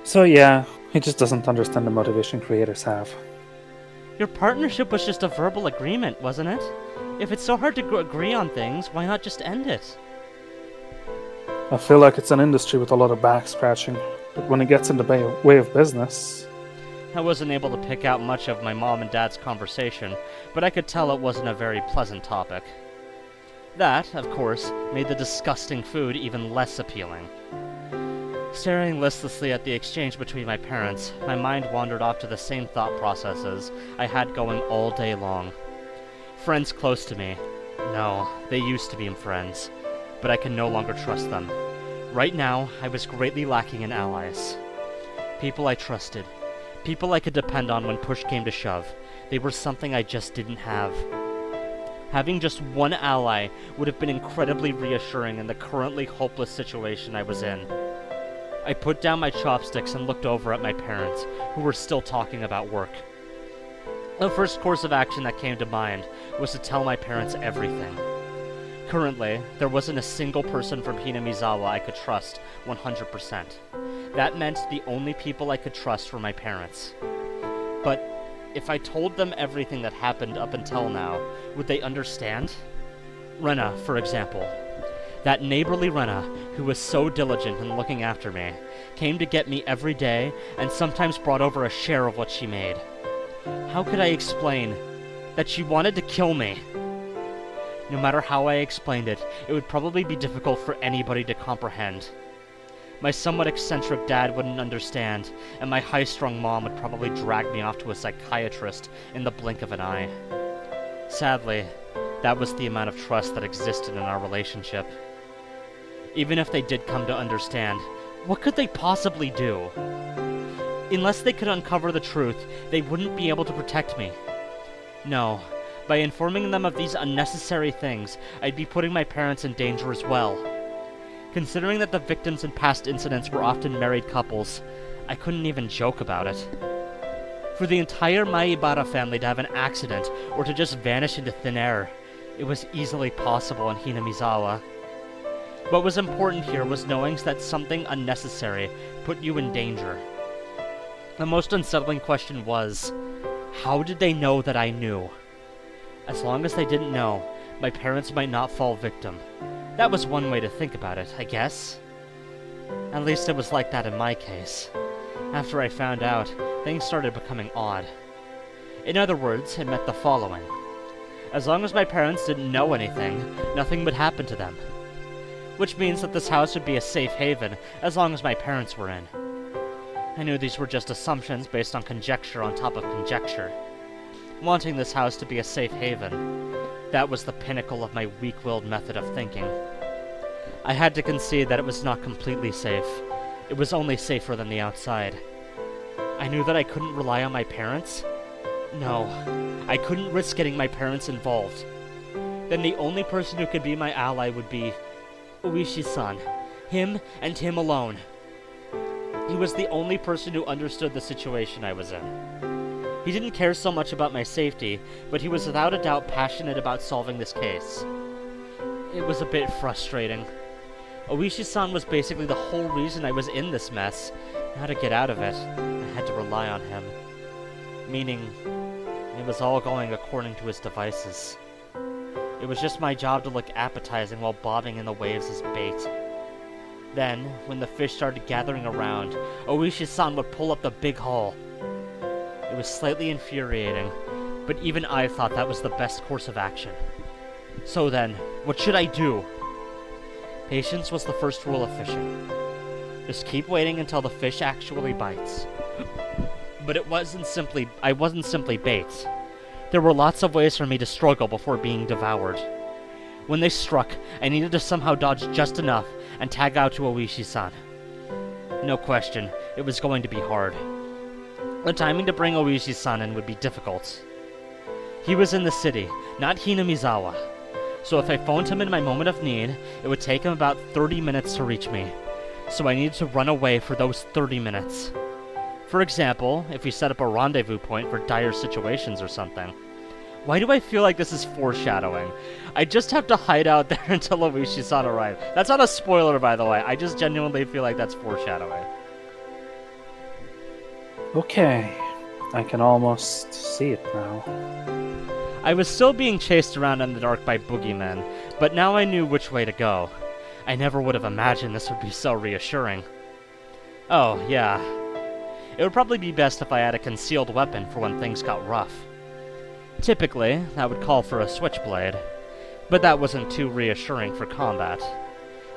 So yeah, he just doesn't understand the motivation creators have. Your partnership was just a verbal agreement, wasn't it? If it's so hard to agree on things, why not just end it? I feel like it's an industry with a lot of back scratching, but when it gets in the way of business... I wasn't able to pick out much of my mom and dad's conversation, but I could tell it wasn't a very pleasant topic. That, of course, made the disgusting food even less appealing. Staring listlessly at the exchange between my parents, my mind wandered off to the same thought processes I had going all day long. Friends close to me. No, they used to be friends, but I can no longer trust them. Right now, I was greatly lacking in allies. People I trusted. People I could depend on when push came to shove. They were something I just didn't have. Having just one ally would have been incredibly reassuring in the currently hopeless situation I was in. I put down my chopsticks and looked over at my parents, who were still talking about work. The first course of action that came to mind was to tell my parents everything. Currently, there wasn't a single person from Hinamizawa I could trust 100%. That meant the only people I could trust were my parents. But if I told them everything that happened up until now, would they understand? Rena, for example. That neighborly Rena, who was so diligent in looking after me, came to get me every day and sometimes brought over a share of what she made. How could I explain that she wanted to kill me? No matter how I explained it, it would probably be difficult for anybody to comprehend. My somewhat eccentric dad wouldn't understand, and my high-strung mom would probably drag me off to a psychiatrist in the blink of an eye. Sadly, that was the amount of trust that existed in our relationship. Even if they did come to understand, what could they possibly do? Unless they could uncover the truth, they wouldn't be able to protect me. No, by informing them of these unnecessary things, I'd be putting my parents in danger as well. Considering that the victims in past incidents were often married couples, I couldn't even joke about it. For the entire Maibara family to have an accident or to just vanish into thin air, it was easily possible in Hinamizawa. What was important here was knowing that something unnecessary put you in danger. The most unsettling question was, how did they know that I knew? As long as they didn't know, my parents might not fall victim. That was one way to think about it, I guess. At least it was like that in my case. After I found out, things started becoming odd. In other words, it meant the following. As long as my parents didn't know anything, nothing would happen to them. Which means that this house would be a safe haven as long as my parents were in. I knew these were just assumptions based on conjecture on top of conjecture. Wanting this house to be a safe haven, that was the pinnacle of my weak-willed method of thinking. I had to concede that it was not completely safe. It was only safer than the outside. I knew that I couldn't rely on my parents. No, I couldn't risk getting my parents involved. Then the only person who could be my ally would be Oishi-san. Him and him alone. He was the only person who understood the situation I was in. He didn't care so much about my safety, but he was without a doubt passionate about solving this case. It was a bit frustrating. Oishi-san was basically the whole reason I was in this mess. Now to get out of it, I had to rely on him. Meaning, it was all going according to his devices. It was just my job to look appetizing while bobbing in the waves as bait. Then, when the fish started gathering around, Oishi-san would pull up the big haul. It was slightly infuriating, but even I thought that was the best course of action. So then, what should I do? Patience was the first rule of fishing. Just keep waiting until the fish actually bites. But I wasn't simply bait. There were lots of ways for me to struggle before being devoured. When they struck, I needed to somehow dodge just enough and tag out to Oishi-san. No question, it was going to be hard. The timing to bring Oishi-san in would be difficult. He was in the city, not Hinamizawa, so if I phoned him in my moment of need, it would take him about 30 minutes to reach me, so I needed to run away for those 30 minutes. For example, if we set up a rendezvous point for dire situations or something. Why do I feel like this is foreshadowing? I just have to hide out there until Oishi-san arrives. That's not a spoiler, by the way. I just genuinely feel like that's foreshadowing. Okay, I can almost see it now. I was still being chased around in the dark by boogeymen, but now I knew which way to go. I never would have imagined this would be so reassuring. Oh, yeah. It would probably be best if I had a concealed weapon for when things got rough. Typically, that would call for a switchblade, but that wasn't too reassuring for combat.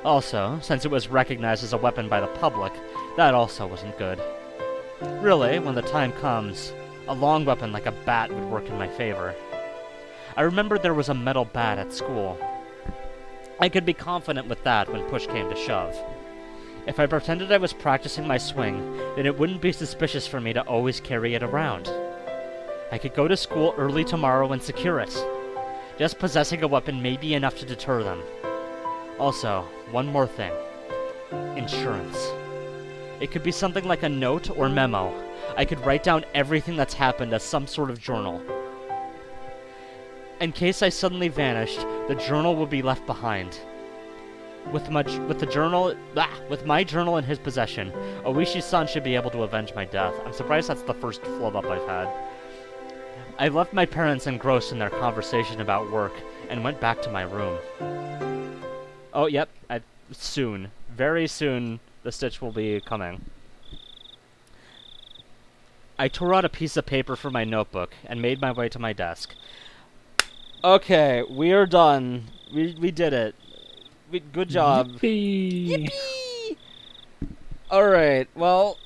Also, since it was recognized as a weapon by the public, that also wasn't good. Really, when the time comes, a long weapon like a bat would work in my favor. I remembered there was a metal bat at school. I could be confident with that when push came to shove. If I pretended I was practicing my swing, then it wouldn't be suspicious for me to always carry it around. I could go to school early tomorrow and secure it. Just possessing a weapon may be enough to deter them. Also, one more thing. Insurance. It could be something like a note or memo. I could write down everything that's happened as some sort of journal. In case I suddenly vanished, the journal would be left behind. With my journal in his possession, Oishi-san should be able to avenge my death. I'm surprised that's the first flub-up I've had. I left my parents engrossed in their conversation about work and went back to my room. Oh, yep, soon. Very soon, the stitch will be coming. I tore out a piece of paper from my notebook and made my way to my desk. Okay, we are done. We did it. Good job. Yippee! Yippee! Alright, well,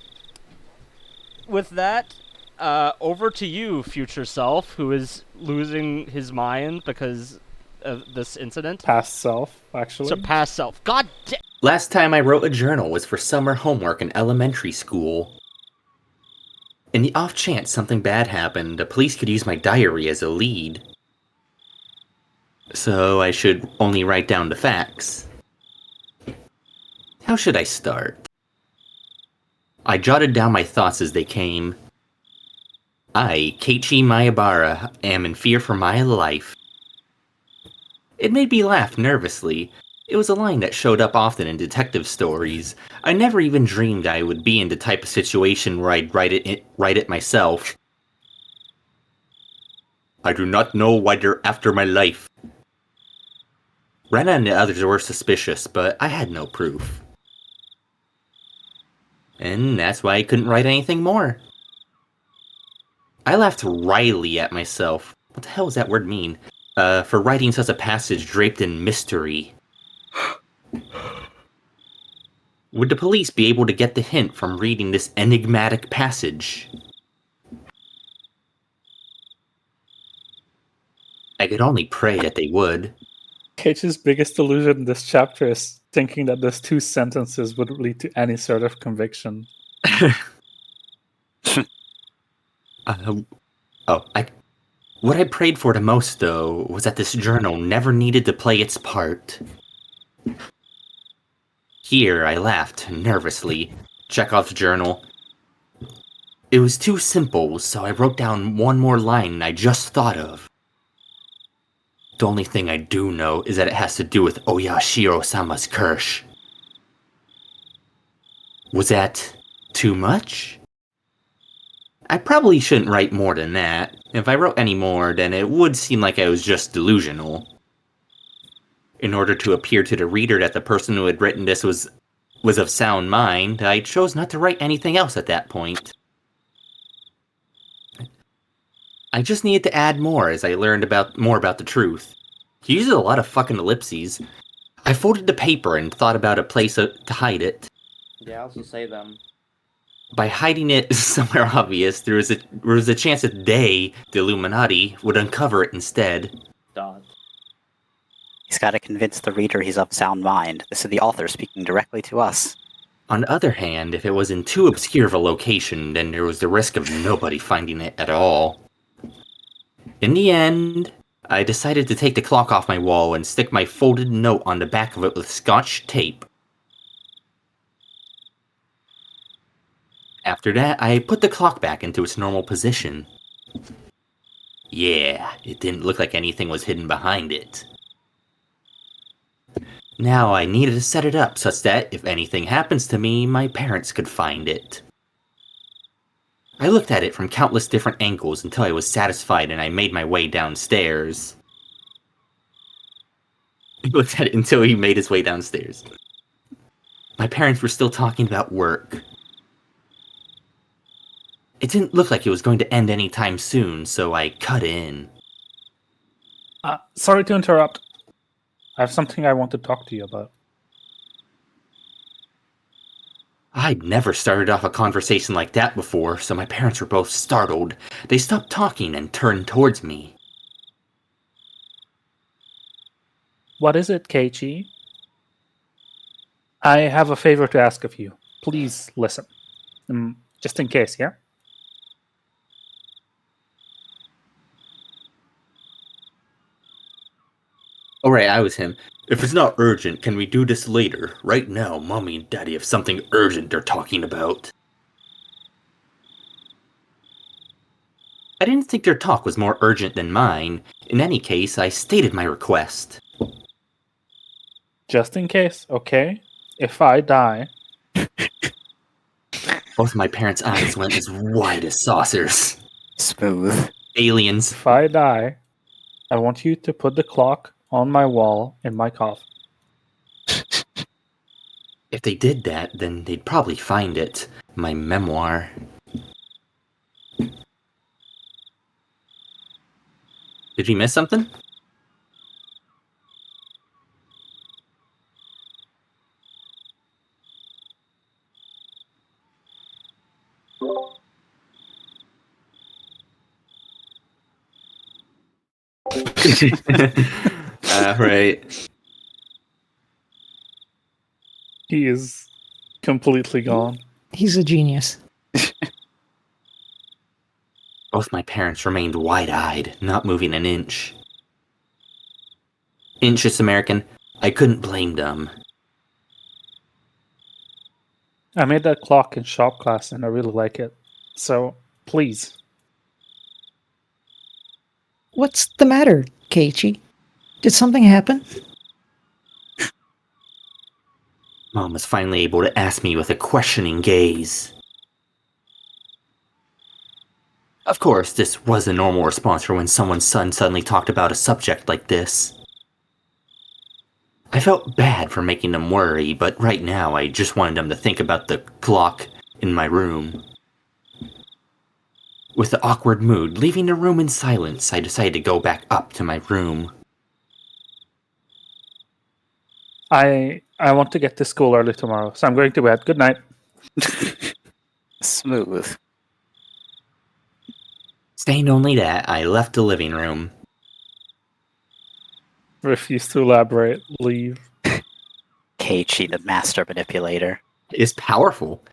with that, over to you, future self, who is losing his mind because of this incident. Past self, actually. So past self. God damn! Last time I wrote a journal was for summer homework in elementary school. In the off chance something bad happened, the police could use my diary as a lead. So I should only write down the facts. How should I start? I jotted down my thoughts as they came. I, Keiichi Maebara, am in fear for my life. It made me laugh nervously. It was a line that showed up often in detective stories. I never even dreamed I would be in the type of situation where I'd write it myself. I do not know why they're after my life. Rena and the others were suspicious, but I had no proof. And that's why I couldn't write anything more. I laughed wryly at myself. What the hell does that word mean? For writing such a passage draped in mystery. Would the police be able to get the hint from reading this enigmatic passage? I could only pray that they would. Keiichi's biggest illusion in this chapter is thinking that those two sentences would lead to any sort of conviction. What I prayed for the most, though, was that this journal never needed to play its part. Here, I laughed nervously. Chekhov's journal. It was too simple, so I wrote down one more line I just thought of. The only thing I do know is that it has to do with Oyashiro-sama's curse. Was that too much? I probably shouldn't write more than that. If I wrote any more, then it would seem like I was just delusional. In order to appear to the reader that the person who had written this was of sound mind, I chose not to write anything else at that point. I just needed to add more as I learned more about the truth. He uses a lot of fucking ellipses. I folded the paper and thought about a place to hide it. Yeah, I also say them. By hiding it somewhere obvious, there was a chance that they, the Illuminati, would uncover it instead. Dot. He's got to convince the reader he's of sound mind. This is the author speaking directly to us. On the other hand, if it was in too obscure of a location, then there was the risk of nobody finding it at all. In the end, I decided to take the clock off my wall and stick my folded note on the back of it with Scotch tape. After that, I put the clock back into its normal position. Yeah, it didn't look like anything was hidden behind it. Now I needed to set it up such that, if anything happens to me, my parents could find it. I looked at it from countless different angles until I was satisfied and I made my way downstairs. I looked at it until he made his way downstairs. My parents were still talking about work. It didn't look like it was going to end anytime soon, so I cut in. Sorry to interrupt. I have something I want to talk to you about. I'd never started off a conversation like that before, so my parents were both startled. They stopped talking and turned towards me. What is it, Keiichi? I have a favor to ask of you. Please listen. Just in case, yeah? Oh right, I was him. If it's not urgent, can we do this later? Right now, Mommy and Daddy have something urgent they're talking about. I didn't think their talk was more urgent than mine. In any case, I stated my request. Just in case, okay? If I die, Both my parents' eyes went as wide as saucers. Smooth. Aliens. if I die, I want you to put the clock on my wall in my coffin. If they did that, then they'd probably find it. My memoir. Did you miss something? Right. He is completely gone. He's a genius. Both my parents remained wide-eyed, not moving an inch. Inches American, I couldn't blame them. I made that clock in shop class and I really like it. So, please. What's the matter, Keiichi? Did something happen? Mom was finally able to ask me with a questioning gaze. Of course, this was a normal response for when someone's son suddenly talked about a subject like this. I felt bad for making them worry, but right now I just wanted them to think about the clock in my room. With the awkward mood leaving the room in silence, I decided to go back up to my room. I want to get to school early tomorrow, so I'm going to bed. Good night. Smooth. Saying only that, I left the living room. Refuse to elaborate. Leave. Keiichi, the master manipulator. It is powerful.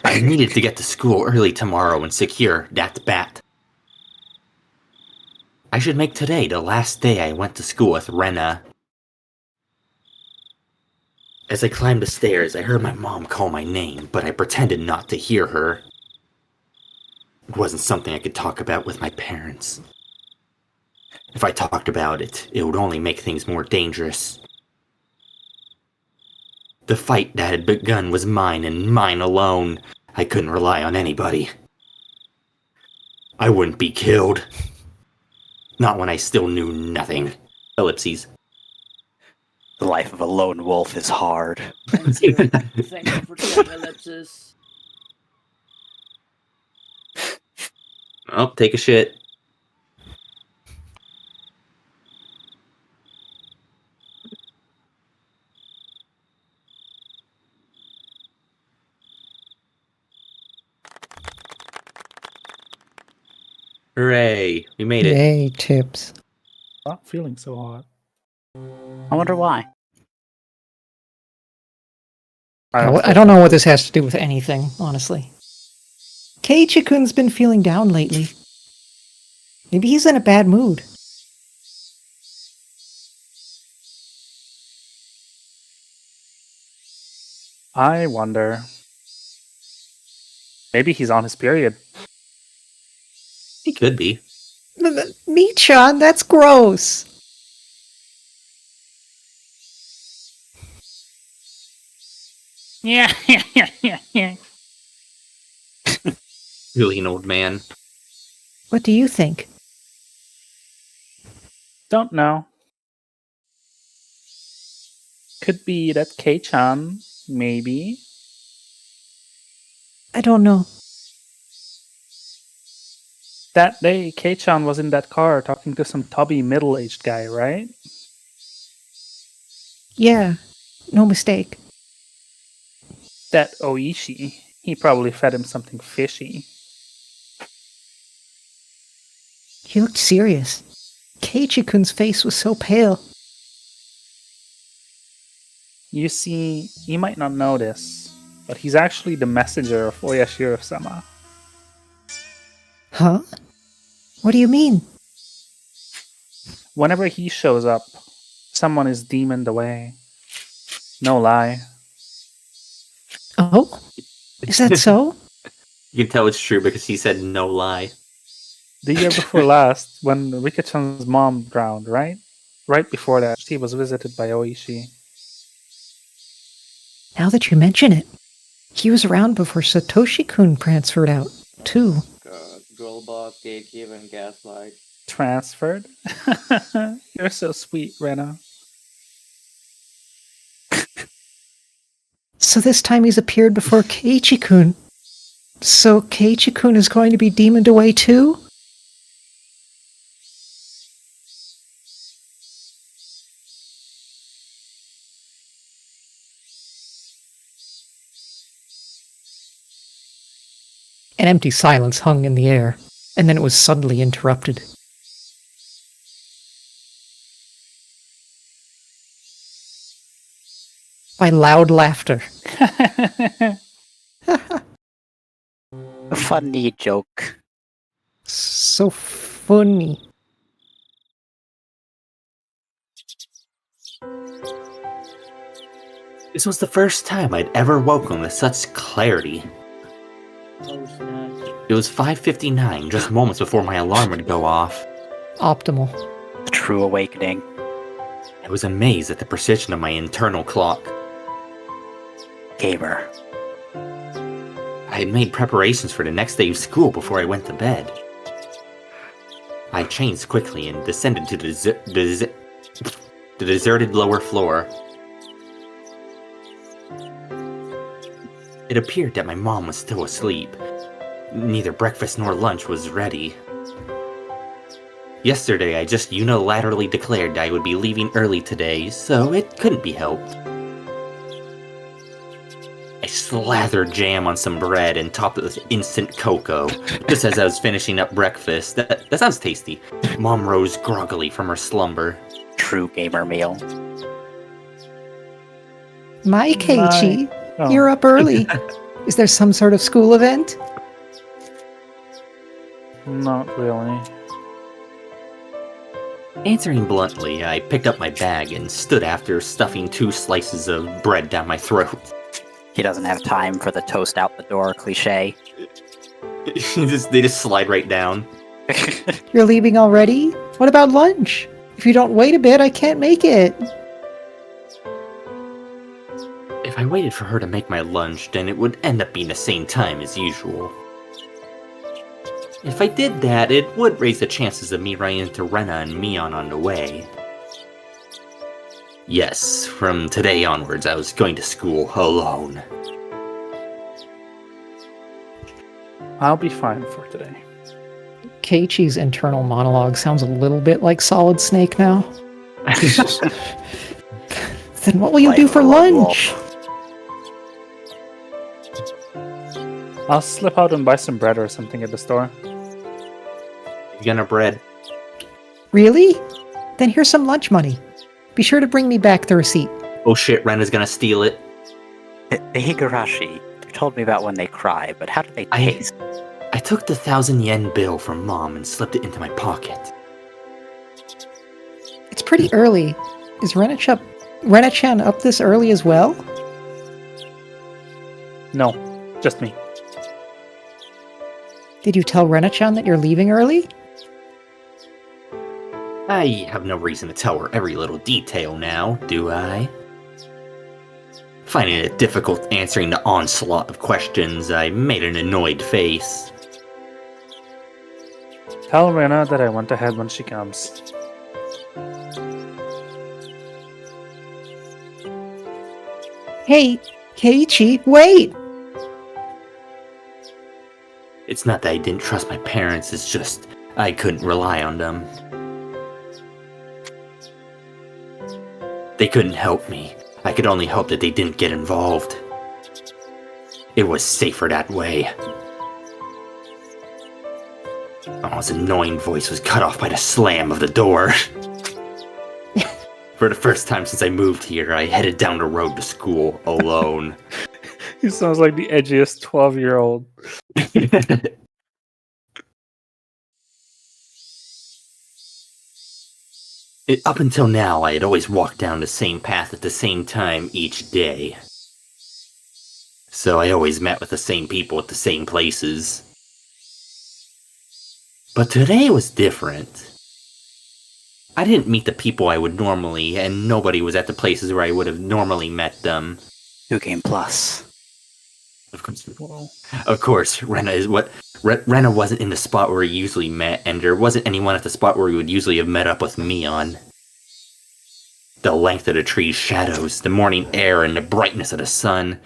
I needed to get to school early tomorrow and secure that bat. I should make today the last day I went to school with Rena. As I climbed the stairs, I heard my mom call my name, but I pretended not to hear her. It wasn't something I could talk about with my parents. If I talked about it, it would only make things more dangerous. The fight that had begun was mine and mine alone. I couldn't rely on anybody. I wouldn't be killed. Not when I still knew nothing. Ellipses. The life of a lone wolf is hard. Thank you. Thank you for the ellipsis. Oh, take a shit. Hooray, we made it. Yay, tips. Not feeling so hot. I wonder why. I don't know what this has to do with anything, honestly. Keiichi-kun's been feeling down lately. Maybe he's in a bad mood. I wonder. Maybe he's on his period. He could be. Michan, that's gross. Yeah. Really an old man. What do you think? Don't know. Could be that Kei-chan, maybe. I don't know. That day, Kei-chan was in that car talking to some tubby middle-aged guy, right? Yeah, no mistake. That Oishi, he probably fed him something fishy. He looked serious. Keiichi-kun's face was so pale. You see, you might not know this, but he's actually the messenger of Oyashiro-sama. Huh? What do you mean? Whenever he shows up, someone is demoned away. No lie. Oh, is that so? You can tell it's true because he said no lie. The year before last, when Rika-chan's mom drowned, right? Right before that, she was visited by Oishi. Now that you mention it, he was around before Satoshi-kun transferred out, too. God, Girlbot, Gatekeeper, and Gaslight. Transferred? You're so sweet, Rena. So this time he's appeared before Keiichi-kun. So Keiichi-kun is going to be demoned away too? An empty silence hung in the air, and then it was suddenly interrupted. By loud laughter. A funny joke. So funny. This was the first time I'd ever woken with such clarity. Oh, snap. It was 5:59, just moments before my alarm would go off. Optimal. The true awakening. I was amazed at the precision of my internal clock. Gamer. I had made preparations for the next day of school before I went to bed. I changed quickly and descended to the deserted lower floor. It appeared that my mom was still asleep. Neither breakfast nor lunch was ready. Yesterday, I just unilaterally declared I would be leaving early today, so it couldn't be helped. I slathered jam on some bread and topped it with instant cocoa, just as I was finishing up breakfast. That sounds tasty. Mom rose groggily from her slumber. True gamer meal. My Keiichi, Oh. you're up early. Is there some sort of school event? Not really. Answering bluntly, I picked up my bag and stood after stuffing 2 slices of bread down my throat. He doesn't have time for the toast out the door cliche. They just slide right down. You're leaving already? What about lunch? If you don't wait a bit, I can't make it. If I waited for her to make my lunch, then it would end up being the same time as usual. If I did that, it would raise the chances of me running into Rena and Mion on the way. Yes, from today onwards, I was going to school alone. I'll be fine for today. Keiichi's internal monologue sounds a little bit like Solid Snake now. Then what will you Like do for Lord lunch? Wolf. I'll slip out and buy some bread or something at the store. You gonna bread? Really? Then here's some lunch money. Be sure to bring me back the receipt. Oh shit, Rena's gonna steal it. The Higurashi. You told me about when they cry, but how do they taste? I took the 1,000 yen bill from Mom and slipped it into my pocket. It's pretty early. Is Rena-chan up this early as well? No, just me. Did you tell Rena-chan that you're leaving early? I have no reason to tell her every little detail now, do I? Finding it difficult answering the onslaught of questions, I made an annoyed face. Tell Rena that I went ahead when she comes. Hey, Keiichi, wait! It's not that I didn't trust my parents, it's just I couldn't rely on them. They couldn't help me. I could only hope that they didn't get involved. It was safer that way. Mama's annoying voice was cut off by the slam of the door. For the first time since I moved here, I headed down the road to school alone. He sounds like the edgiest 12-year-old. Up until now, I had always walked down the same path at the same time each day. So I always met with the same people at the same places. But today was different. I didn't meet the people I would normally, and nobody was at the places where I would have normally met them. New Game Plus. Of course, Rena wasn't in the spot where we usually met, and there wasn't anyone at the spot where we would usually have met up with me on. The length of the tree's shadows, the morning air, and the brightness of the sun.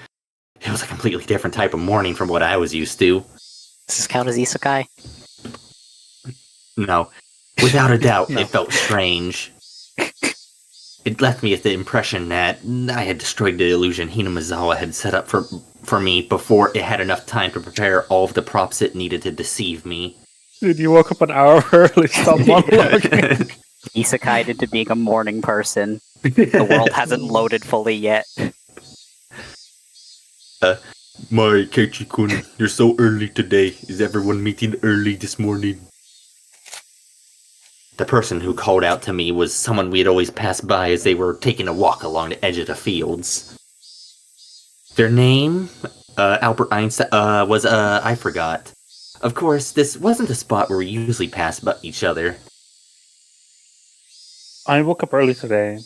It was a completely different type of morning from what I was used to. Does this count as isekai? No. Without a doubt, It felt strange. It left me with the impression that I had destroyed the illusion Hinamizawa had set up for me before it had enough time to prepare all of the props it needed to deceive me. Dude, you woke up an hour early, stop monologuing. Isekai'd into being a morning person. The world hasn't loaded fully yet. My Keiichi-kun, you're so early today. Is everyone meeting early this morning? The person who called out to me was someone we had always passed by as they were taking a walk along the edge of the fields. Their name, Albert Einstein, I forgot. Of course, this wasn't a spot where we usually pass by each other. I woke up early today,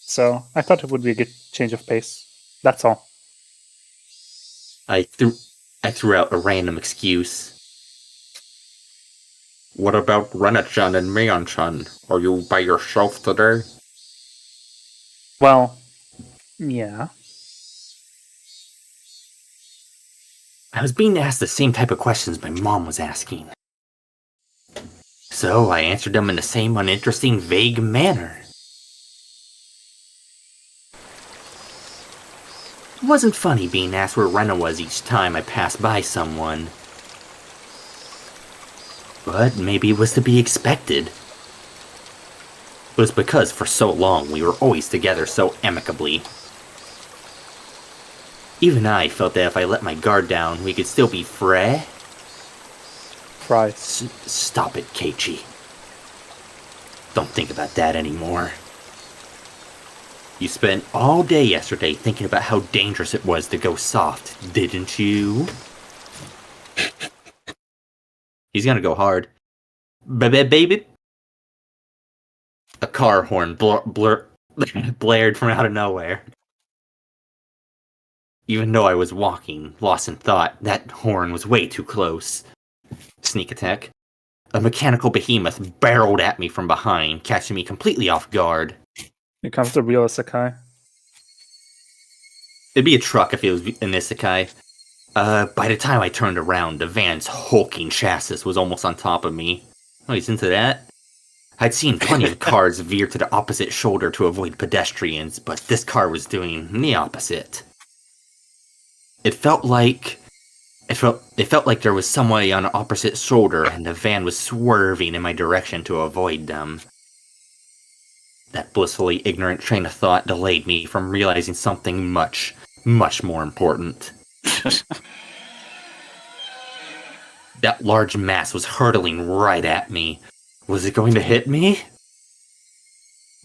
so I thought it would be a good change of pace. That's all. I threw out a random excuse. What about Rena-chan and Mion-chan? Are you by yourself today? Well, yeah. I was being asked the same type of questions my mom was asking. So I answered them in the same uninteresting, vague manner. It wasn't funny being asked where Rena was each time I passed by someone. But maybe it was to be expected. It was because for so long we were always together so amicably. Even I felt that if I let my guard down, we could still be Fries. Stop it, Keiichi. Don't think about that anymore. You spent all day yesterday thinking about how dangerous it was to go soft, didn't you? He's gonna go hard. Baby. A car horn blared from out of nowhere. Even though I was walking, lost in thought, that horn was way too close. Sneak attack. A mechanical behemoth barreled at me from behind, catching me completely off guard. Here comes the real Isekai. It'd be a truck if it was an Isekai. By the time I turned around, the van's hulking chassis was almost on top of me. Oh, he's into that? I'd seen plenty of cars veer to the opposite shoulder to avoid pedestrians, but this car was doing the opposite. It felt like there was somebody on the opposite shoulder, and the van was swerving in my direction to avoid them. That blissfully ignorant train of thought delayed me from realizing something much, much more important. That large mass was hurtling right at me. Was it going to hit me?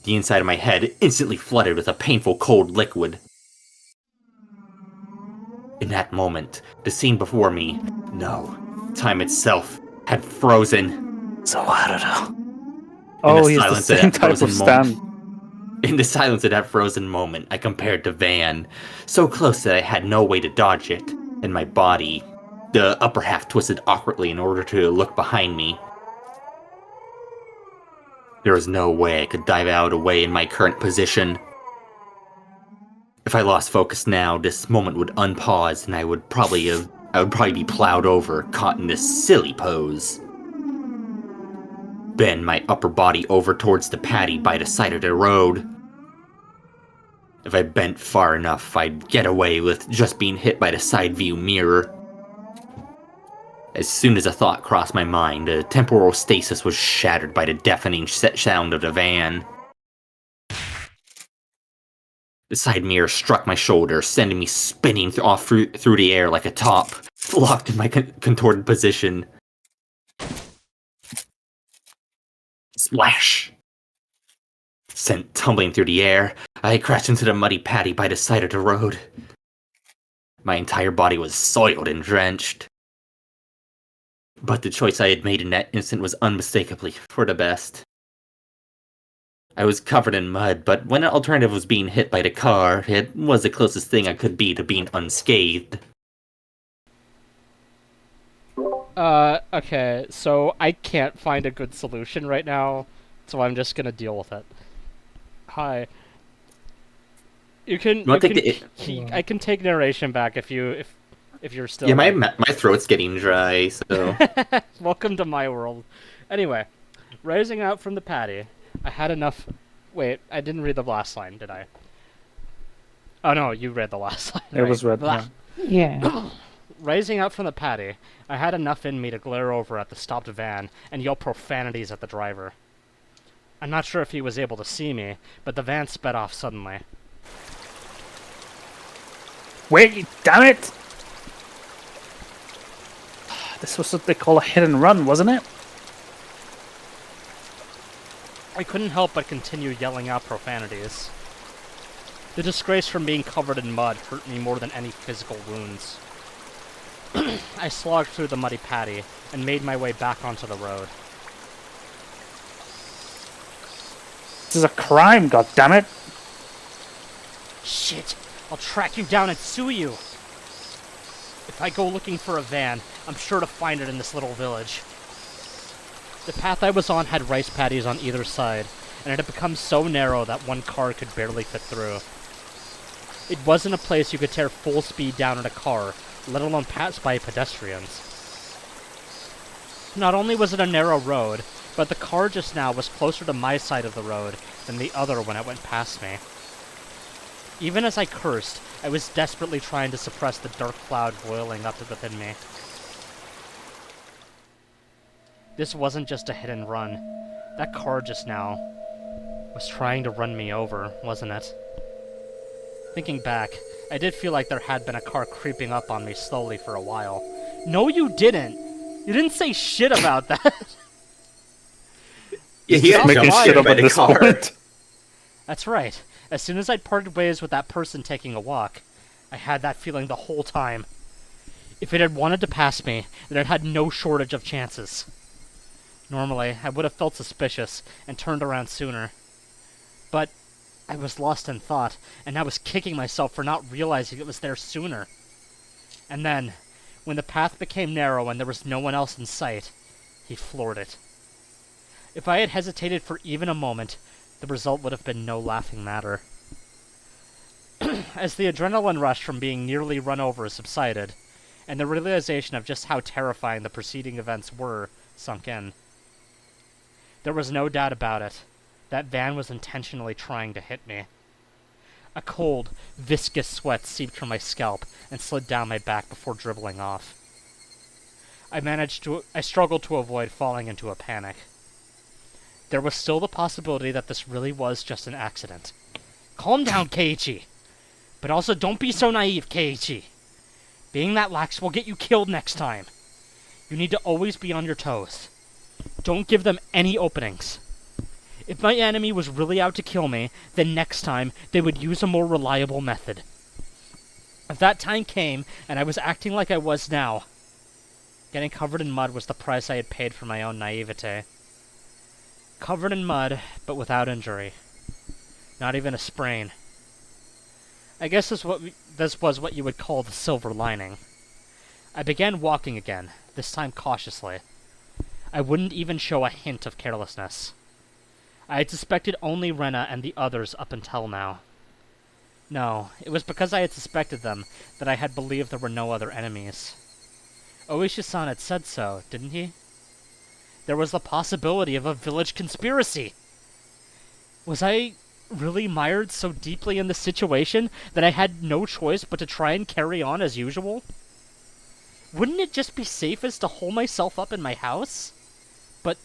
The inside of my head instantly flooded with a painful cold liquid. In that moment, the scene before me, no, time itself, had frozen. Zawardo. Oh, he's the same type of stand. In the silence of that frozen moment, I compared to Van, so close that I had no way to dodge it, and my body, the upper half twisted awkwardly in order to look behind me. There was no way I could dive out away in my current position. If I lost focus now, this moment would unpause, and I would probably be plowed over, caught in this silly pose. Bend my upper body over towards the paddy by the side of the road. If I bent far enough, I'd get away with just being hit by the side view mirror. As soon as a thought crossed my mind, the temporal stasis was shattered by the deafening sound of the van. The side mirror struck my shoulder, sending me spinning off through the air like a top, locked in my contorted position. Splash! Sent tumbling through the air, I crashed into the muddy paddy by the side of the road. My entire body was soiled and drenched. But the choice I had made in that instant was unmistakably for the best. I was covered in mud, but when an alternative was being hit by the car, it was the closest thing I could be to being unscathed. Okay, so I can't find a good solution right now, so I'm just gonna deal with it. Hi. You can. I can take narration back if you're still. Yeah, my throat's getting dry, so. Welcome to my world. Anyway, rising out from the paddy, I had enough. Wait, I didn't read the last line, did I? Oh no, you read the last line. It was read. Yeah. Rising out from the paddy, I had enough in me to glare over at the stopped van and yell profanities at the driver. I'm not sure if he was able to see me, but the van sped off suddenly. Wait, damn it! This was what they call a hit and run, wasn't it? I couldn't help but continue yelling out profanities. The disgrace from being covered in mud hurt me more than any physical wounds. I slogged through the muddy paddy and made my way back onto the road. This is a crime, goddammit! Shit! I'll track you down and sue you! If I go looking for a van, I'm sure to find it in this little village. The path I was on had rice paddies on either side, and it had become so narrow that one car could barely fit through. It wasn't a place you could tear full speed down in a car, let alone pass by pedestrians. Not only was it a narrow road, but the car just now was closer to my side of the road than the other when it went past me. Even as I cursed, I was desperately trying to suppress the dark cloud boiling up within me. This wasn't just a hit and run. That car just now was trying to run me over, wasn't it? Thinking back, I did feel like there had been a car creeping up on me slowly for a while. No, you didn't! You didn't say shit about that! Yeah, he's making shit up at this point. That's right. As soon as I'd parted ways with that person taking a walk, I had that feeling the whole time. If it had wanted to pass me, then it had no shortage of chances. Normally, I would have felt suspicious and turned around sooner. But I was lost in thought, and I was kicking myself for not realizing it was there sooner. And then, when the path became narrow and there was no one else in sight, he floored it. If I had hesitated for even a moment, the result would have been no laughing matter. As the adrenaline rush from being nearly run over subsided, and the realization of just how terrifying the preceding events were sunk in, there was no doubt about it. That van was intentionally trying to hit me. A cold, viscous sweat seeped from my scalp and slid down my back before dribbling off. I struggled to avoid falling into a panic. There was still the possibility that this really was just an accident. Calm down, Keiichi! But also don't be so naive, Keiichi! Being that lax will get you killed next time. You need to always be on your toes. Don't give them any openings. If my enemy was really out to kill me, then next time they would use a more reliable method. If that time came, and I was acting like I was now, getting covered in mud was the price I had paid for my own naivete. Covered in mud, but without injury. Not even a sprain. I guess this was what you would call the silver lining. I began walking again, this time cautiously. I wouldn't even show a hint of carelessness. I had suspected only Rena and the others up until now. No, it was because I had suspected them that I had believed there were no other enemies. Oishi-san had said so, didn't he? There was the possibility of a village conspiracy! Was I really mired so deeply in the situation that I had no choice but to try and carry on as usual? Wouldn't it just be safest to hole myself up in my house? But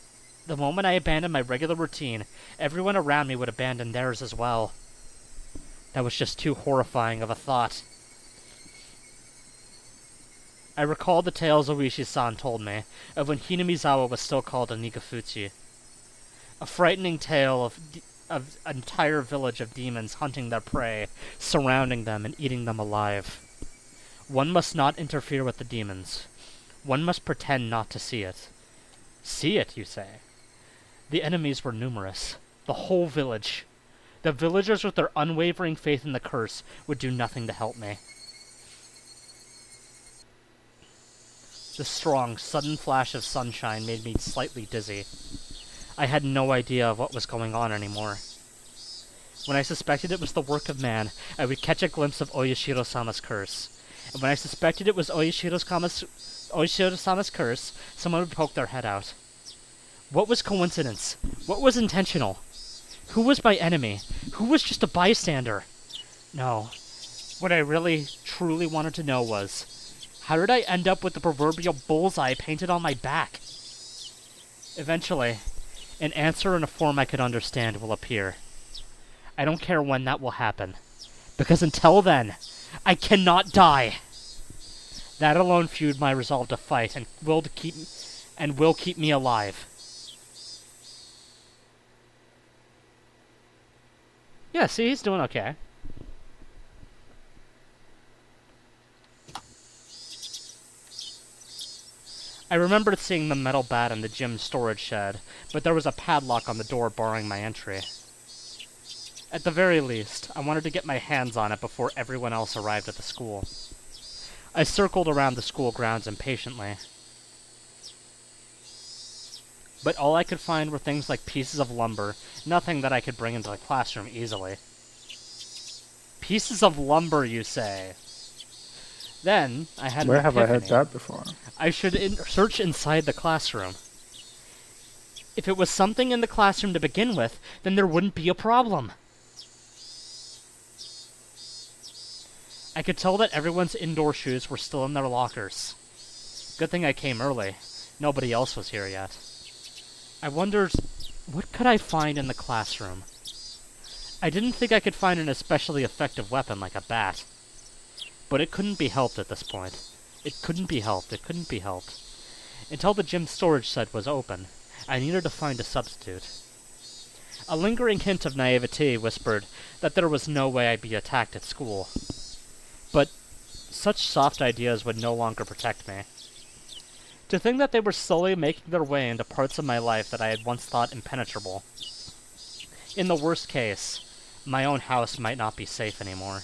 the moment I abandoned my regular routine, everyone around me would abandon theirs as well. That was just too horrifying of a thought. I recalled the tales Oishi-san told me of when Hinamizawa was still called Onikakushi. A frightening tale of an entire village of demons hunting their prey, surrounding them and eating them alive. One must not interfere with the demons. One must pretend not to see it. See it, you say? The enemies were numerous. The whole village. The villagers with their unwavering faith in the curse would do nothing to help me. The strong, sudden flash of sunshine made me slightly dizzy. I had no idea of what was going on anymore. When I suspected it was the work of man, I would catch a glimpse of Oyashiro-sama's curse. And when I suspected it was Oyashiro-sama's curse, someone would poke their head out. What was coincidence? What was intentional? Who was my enemy? Who was just a bystander? No. What I really, truly wanted to know was, how did I end up with the proverbial bullseye painted on my back? Eventually, an answer in a form I could understand will appear. I don't care when that will happen, because until then, I cannot die. That alone fueled my resolve to fight and will keep me alive. Yeah, see, he's doing okay. I remembered seeing the metal bat in the gym storage shed, but there was a padlock on the door barring my entry. At the very least, I wanted to get my hands on it before everyone else arrived at the school. I circled around the school grounds impatiently. But all I could find were things like pieces of lumber, nothing that I could bring into the classroom easily. Pieces of lumber, you say? Then, I had an epiphany. Where have I heard that before? I should search inside the classroom. If it was something in the classroom to begin with, then there wouldn't be a problem. I could tell that everyone's indoor shoes were still in their lockers. Good thing I came early. Nobody else was here yet. I wondered, what could I find in the classroom? I didn't think I could find an especially effective weapon like a bat. But it couldn't be helped at this point. It couldn't be helped. Until the gym storage shed was open, I needed to find a substitute. A lingering hint of naivete whispered that there was no way I'd be attacked at school. But such soft ideas would no longer protect me. To think that they were slowly making their way into parts of my life that I had once thought impenetrable. In the worst case, my own house might not be safe anymore.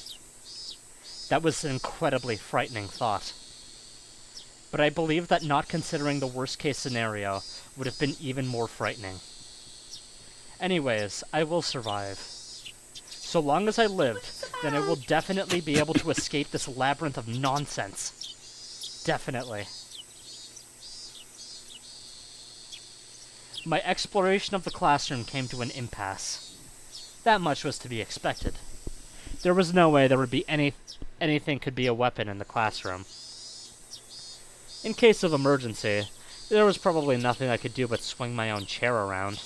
That was an incredibly frightening thought. But I believe that not considering the worst-case scenario would have been even more frightening. Anyways, I will survive. So long as I lived, then I will definitely be able to escape this labyrinth of nonsense. Definitely. My exploration of the classroom came to an impasse. That much was to be expected. There was no way there would be anything could be a weapon in the classroom. In case of emergency, there was probably nothing I could do but swing my own chair around.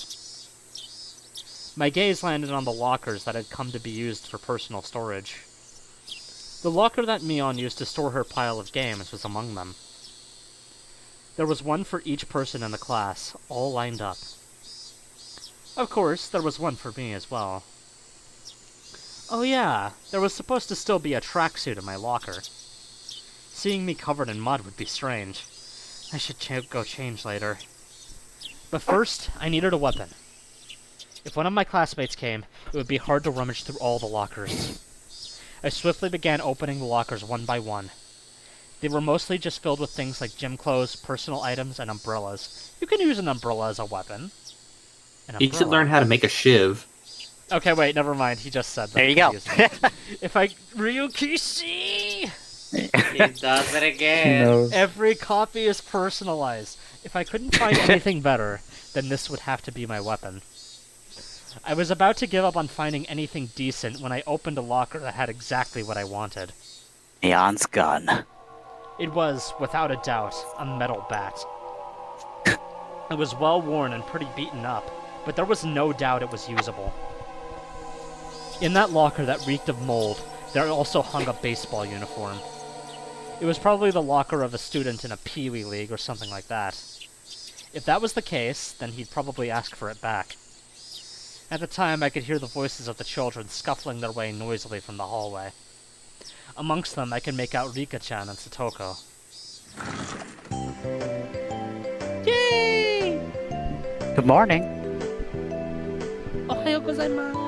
My gaze landed on the lockers that had come to be used for personal storage. The locker that Mion used to store her pile of games was among them. There was one for each person in the class, all lined up. Of course, there was one for me as well. Oh yeah, there was supposed to still be a tracksuit in my locker. Seeing me covered in mud would be strange. I should go change later. But first, I needed a weapon. If one of my classmates came, it would be hard to rummage through all the lockers. I swiftly began opening the lockers one by one. They were mostly just filled with things like gym clothes, personal items, and umbrellas. You can use an umbrella as a weapon. You should learn how to make a shiv. Okay, wait, never mind. He just said that. There you go. If I... Ryuugu! He does it again. He knows. Every copy is personalized. If I couldn't find anything better, then this would have to be my weapon. I was about to give up on finding anything decent when I opened a locker that had exactly what I wanted. Neon's gun. It was, without a doubt, a metal bat. It was well worn and pretty beaten up, but there was no doubt it was usable. In that locker that reeked of mold, there also hung a baseball uniform. It was probably the locker of a student in a Pee-wee league or something like that. If that was the case, then he'd probably ask for it back. At the time, I could hear the voices of the children scuffling their way noisily from the hallway. Amongst them, I could make out Rika-chan and Satoko. Yay! Good morning. Ohayou gozaimasu!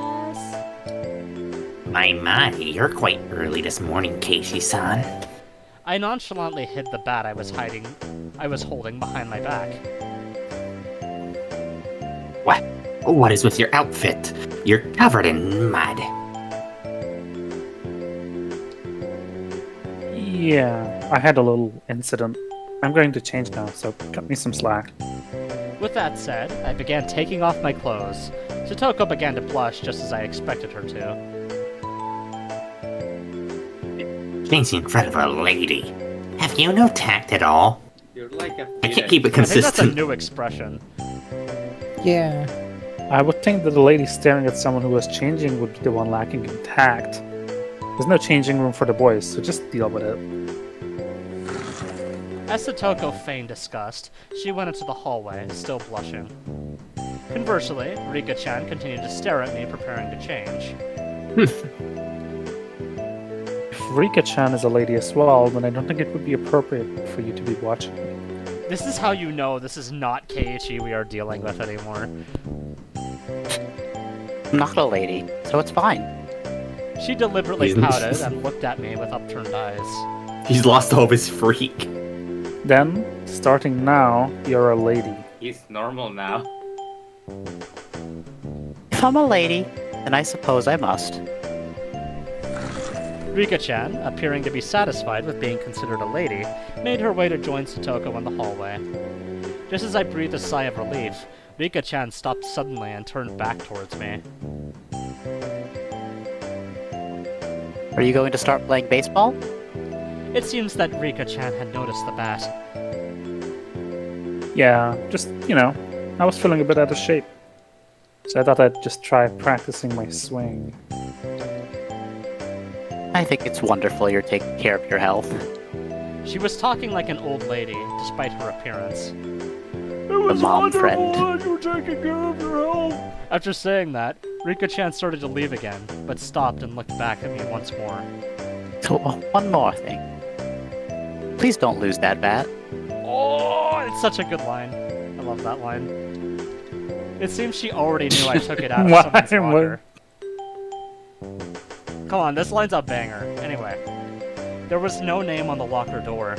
My, you're quite early this morning, Keishi-san. I nonchalantly hid the bat I was holding behind my back. What is with your outfit? You're covered in mud. Yeah, I had a little incident. I'm going to change now, so cut me some slack. With that said, I began taking off my clothes. Satoko began to blush just as I expected her to. Changing in front of a lady. Have you no tact at all? You're like a I can't keep it I think that's a consistent. new expression. Yeah. I would think that the lady staring at someone who was changing would be the one lacking in tact. There's no changing room for the boys, so just deal with it. As Satoko feigned disgust, she went into the hallway, still blushing. Conversely, Rika-chan continued to stare at me, preparing to change. If Rika-chan is a lady as well, then I don't think it would be appropriate for you to be watching me. This is how you know this is not Keiichi we are dealing with anymore. I'm not a lady, so it's fine. She deliberately He's- pouted and looked at me with upturned eyes. He's lost all of his freak. Then, starting now, you're a lady. He's normal now. If I'm a lady, then I suppose I must. Rika-chan, appearing to be satisfied with being considered a lady, made her way to join Satoko in the hallway. Just as I breathed a sigh of relief, Rika-chan stopped suddenly and turned back towards me. Are you going to start playing baseball? It seems that Rika-chan had noticed the bat. Yeah, just, I was feeling a bit out of shape. So I thought I'd just try practicing my swing. I think it's wonderful you're taking care of your health. She was talking like an old lady, despite her appearance. The mom friend. You're taking care of your health. After saying that, Rika-chan started to leave again, but stopped and looked back at me once more. So, one more thing. Please don't lose that bat. Oh, it's such a good line. I love that line. It seems she already knew I took it out of Why someone's would- locker. Come on, this line's a banger. Anyway, there was no name on the locker door.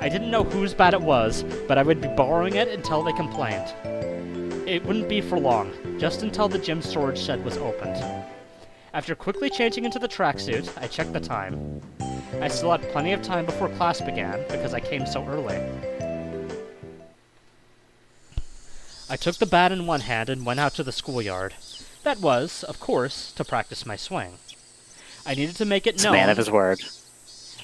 I didn't know whose bat it was, but I would be borrowing it until they complained. It wouldn't be for long, just until the gym storage shed was opened. After quickly changing into the tracksuit, I checked the time. I still had plenty of time before class began, because I came so early. I took the bat in one hand and went out to the schoolyard. That was, of course, to practice my swing. I needed to make it It's a known. man of his word.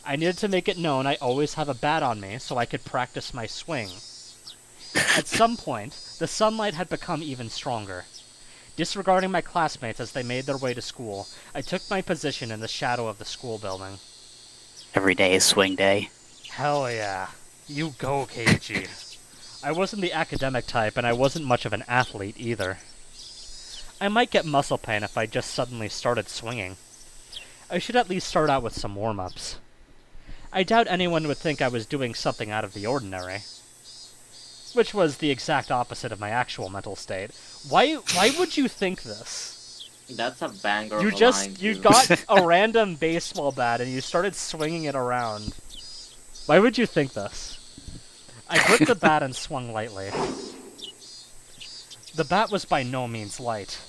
I needed to make it known I always have a bat on me so I could practice my swing. At some point, the sunlight had become even stronger. Disregarding my classmates as they made their way to school, I took my position in the shadow of the school building. Every day is swing day. Hell yeah. You go, Keiichi. I wasn't the academic type, and I wasn't much of an athlete either. I might get muscle pain if I just suddenly started swinging. I should at least start out with some warm-ups. I doubt anyone would think I was doing something out of the ordinary. Which was the exact opposite of my actual mental state. Why would you think this? That's a banger. You of a just, line, you too. got a random baseball bat and you started swinging it around. Why would you think this? I gripped the bat and swung lightly. The bat was by no means light.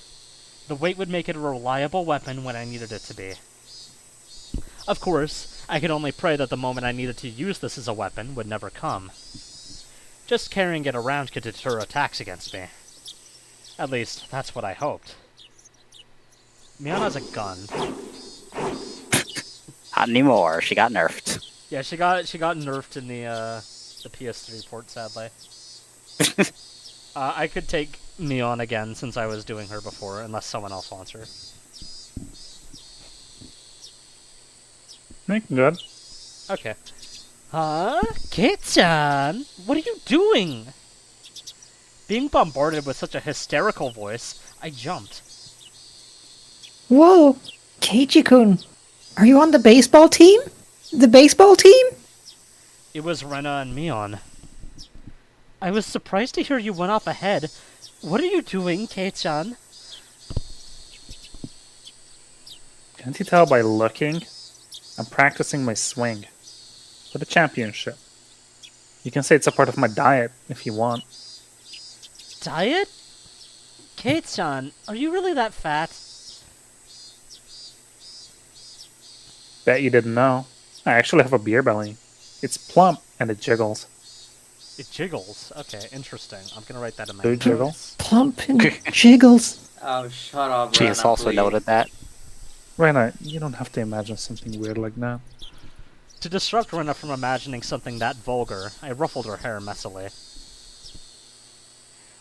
The weight would make it a reliable weapon when I needed it to be. Of course, I could only pray that the moment I needed to use this as a weapon would never come. Just carrying it around could deter attacks against me. At least, that's what I hoped. Miona's a gun. Not anymore. She got nerfed. Yeah, she got nerfed in the PS3 port, sadly. I could take Mion again since I was doing her before, unless someone else wants her. Good. Okay. Huh? Kit-chan? What are you doing? Being bombarded with such a hysterical voice, I jumped. Whoa, Keiichi-kun, are you on the baseball team? The baseball team? It was Rena and Mion. I was surprised to hear you went off ahead. What are you doing, Kei-chan? Can't you tell by looking? I'm practicing my swing. For the championship. You can say it's a part of my diet, if you want. Diet? Kei-chan, are you really that fat? Bet you didn't know. I actually have a beer belly. It's plump, and it jiggles. It jiggles. Okay, interesting. I'm gonna write that in my Do it jiggle? notes. Plump and jiggles. Oh, shut up, She has Rena, also please. noted that. Rena, you don't have to imagine something weird like that. To disrupt Rena from imagining something that vulgar, I ruffled her hair messily.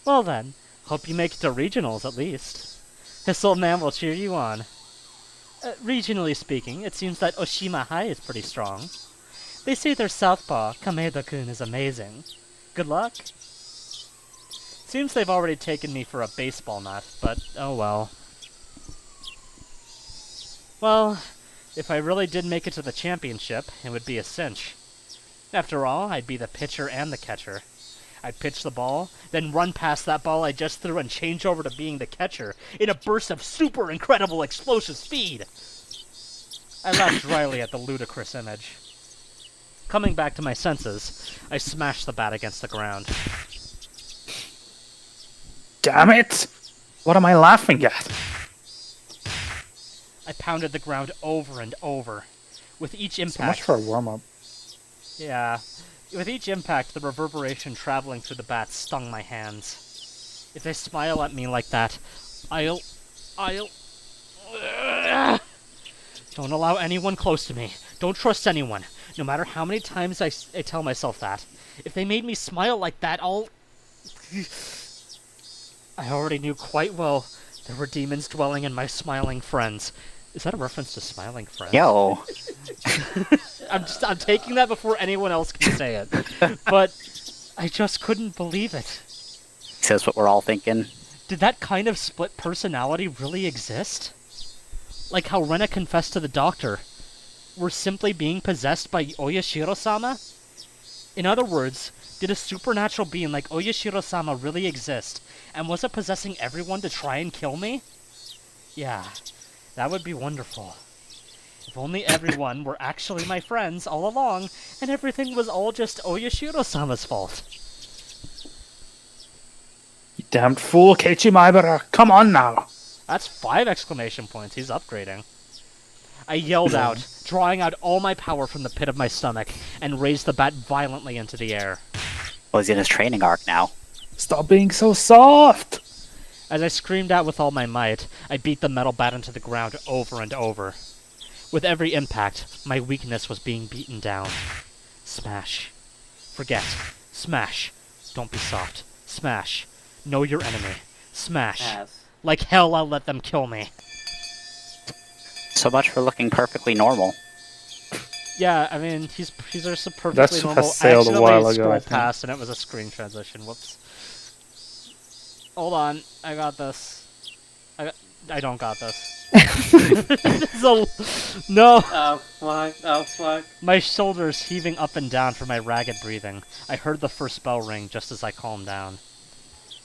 Well then, hope you make it to regionals at least. This old man will cheer you on. Regionally speaking, it seems that Oshima High is pretty strong. They say their southpaw, Kameda-kun, is amazing. Good luck. Seems they've already taken me for a baseball nut, but oh well. Well, if I really did make it to the championship, it would be a cinch. After all, I'd be the pitcher and the catcher. I'd pitch the ball, then run past that ball I just threw and change over to being the catcher in a burst of super incredible explosive speed. I laughed dryly at the ludicrous image. Coming back to my senses, I smashed the bat against the ground. Damn it! What am I laughing at? I pounded the ground over and over. With each So much impact... for a warm-up. Yeah. With each impact, the reverberation traveling through the bat stung my hands. If they smile at me like that, I'll... Don't allow anyone close to me. Don't trust anyone. No matter how many times I tell myself that. If they made me smile like that, I'll... I already knew quite well there were demons dwelling in my smiling friends. Is that a reference to Smiling Friends? Yo, I'm taking that before anyone else can say it. But I just couldn't believe it. says what we're all thinking. Did that kind of split personality really exist? Like how Rena confessed to the doctor. We're simply being possessed by Oyashiro-sama? In other words, did a supernatural being like Oyashiro-sama really exist? And was it possessing everyone to try and kill me? Yeah, that would be wonderful. If only everyone were actually my friends all along, and everything was all just Oyashiro-sama's fault. You damned fool, Keiichi Maibara! Come on now! That's 5 exclamation points. He's upgrading. I yelled out, drawing out all my power from the pit of my stomach, and raised the bat violently into the air. Well, he's in his training arc now. Stop being so soft! As I screamed out with all my might, I beat the metal bat into the ground over and over. With every impact, my weakness was being beaten down. Smash. Forget. Smash. Don't be soft. Smash. Know your enemy. Smash. Ass. Like hell, I'll let them kill me. So much for looking perfectly normal. Yeah, I mean, he's just a That perfectly ship normal. has sailed a while ago, I scrolled think. past, and it was a screen transition. Whoops. Hold on, I got this. I don't got this. No! Oh, fuck. Oh, fuck. My shoulders heaving up and down from my ragged breathing. I heard the first bell ring just as I calmed down.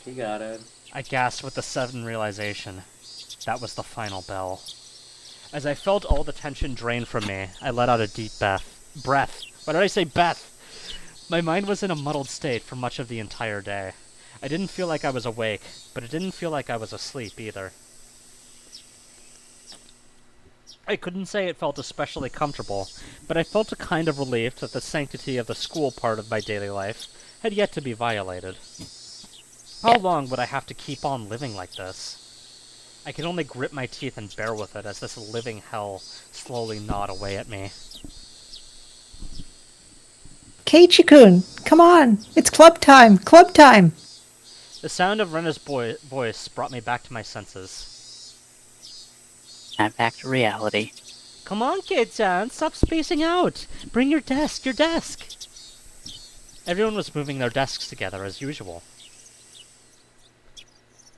He got it. I gasped with the sudden realization. That was the final bell. As I felt all the tension drain from me, I let out a deep breath. Why did I say Beth? My mind was in a muddled state for much of the entire day. I didn't feel like I was awake, but it didn't feel like I was asleep either. I couldn't say it felt especially comfortable, but I felt a kind of relief that the sanctity of the school part of my daily life had yet to be violated. How long would I have to keep on living like this? I could only grit my teeth and bear with it as this living hell slowly gnawed away at me. Keiichi-kun, come on! It's club time! Club time! The sound of Rena's voice brought me back to my senses. And back to reality. Come on, kid-chan, stop spacing out! Bring your desk, your desk! Everyone was moving their desks together as usual.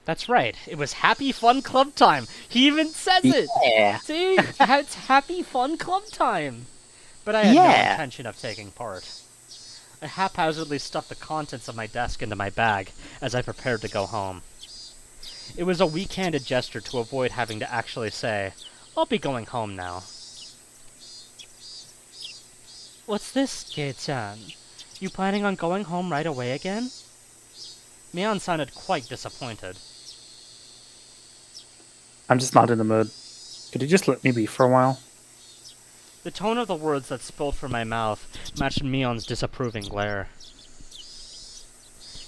That's right. It was happy fun club time. He even says it. Yeah. See? It's happy fun club time. But I had no Yeah. intention of taking part. I haphazardly stuffed the contents of my desk into my bag as I prepared to go home. It was a weak-handed gesture to avoid having to actually say, "I'll be going home now." What's this, Kei-chan? You planning on going home right away again? Mion sounded quite disappointed. I'm just not in the mood. Could you just let me be for a while? The tone of the words that spilled from my mouth matched Mion's disapproving glare.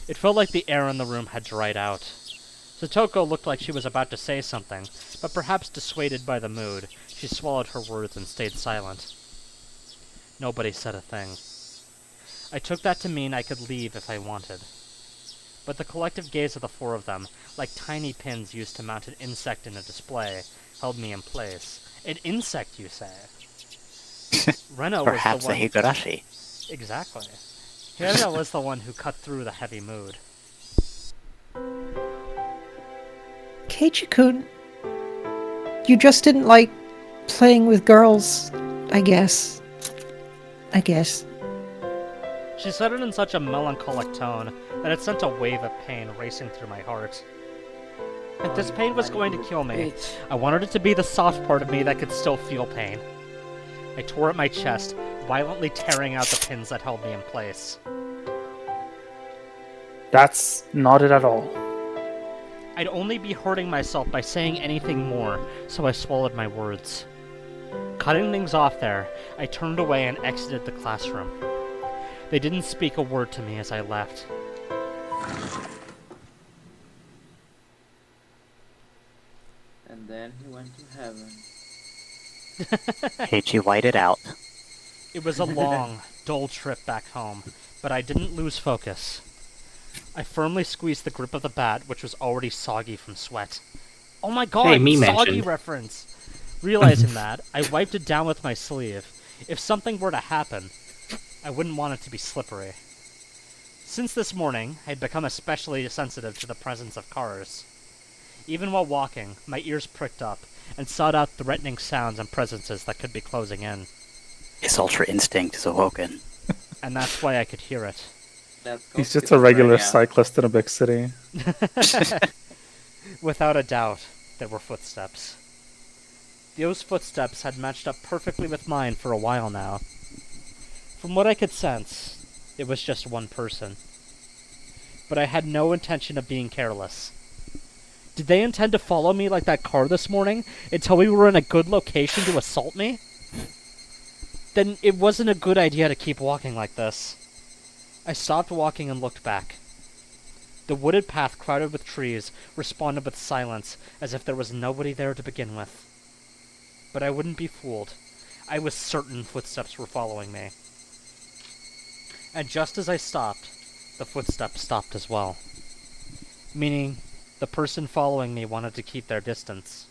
It felt like the air in the room had dried out. Satoko looked like she was about to say something, but perhaps dissuaded by the mood, she swallowed her words and stayed silent. Nobody said a thing. I took that to mean I could leave if I wanted. But the collective gaze of the four of them, like tiny pins used to mount an insect in a display, held me in place. An insect, you say? Rena was Perhaps the a one... Higurashi. Exactly. Rena was the one who cut through the heavy mood. Keiichi-kun, you just didn't like playing with girls, I guess. She said it in such a melancholic tone that it sent a wave of pain racing through my heart. If this pain was going to kill me, I wanted it to be the soft part of me that could still feel pain. I tore at my chest, violently tearing out the pins that held me in place. That's not it at all. I'd only be hurting myself by saying anything more, so I swallowed my words. Cutting things off there, I turned away and exited the classroom. They didn't speak a word to me as I left. And then he went to heaven. Keiichi whited out. It was a long, dull trip back home, but I didn't lose focus. I firmly squeezed the grip of the bat, which was already soggy from sweat. Oh my god, Hey, me soggy mentioned. reference! Realizing that, I wiped it down with my sleeve. If something were to happen, I wouldn't want it to be slippery. Since this morning, I'd become especially sensitive to the presence of cars. Even while walking, my ears pricked up and sought out threatening sounds and presences that could be closing in. His ultra instinct is awoken. And that's why I could hear it. He's just a regular cyclist in a big city. Without a doubt, there were footsteps. Those footsteps had matched up perfectly with mine for a while now. From what I could sense, it was just one person. But I had no intention of being careless. Did they intend to follow me like that car this morning until we were in a good location to assault me? Then it wasn't a good idea to keep walking like this. I stopped walking and looked back. The wooded path crowded with trees responded with silence, as if there was nobody there to begin with. But I wouldn't be fooled. I was certain footsteps were following me. And just as I stopped, the footsteps stopped as well. Meaning, the person following me wanted to keep their distance.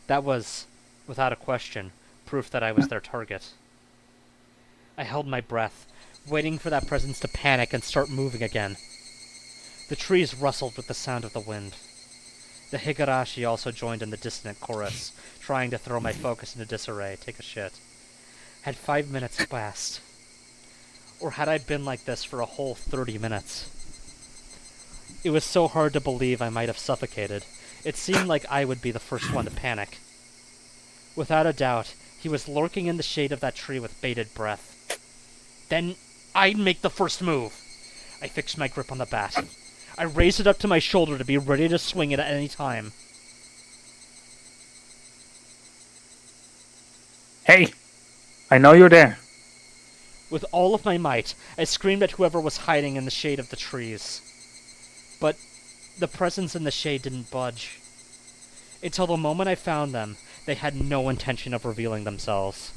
That was, without a question, proof that I was their target. I held my breath, waiting for that presence to panic and start moving again. The trees rustled with the sound of the wind. The Higurashi also joined in the dissonant chorus, trying to throw my focus into disarray. Take a shit. Had 5 minutes passed? Or had I been like this for a whole 30 minutes? It was so hard to believe I might have suffocated. It seemed like I would be the first one to panic. Without a doubt, he was lurking in the shade of that tree with bated breath. Then I'd make the first move. I fixed my grip on the bat. I raised it up to my shoulder to be ready to swing it at any time. Hey! I know you're there. With all of my might, I screamed at whoever was hiding in the shade of the trees. But the presence in the shade didn't budge. Until the moment I found them, they had no intention of revealing themselves.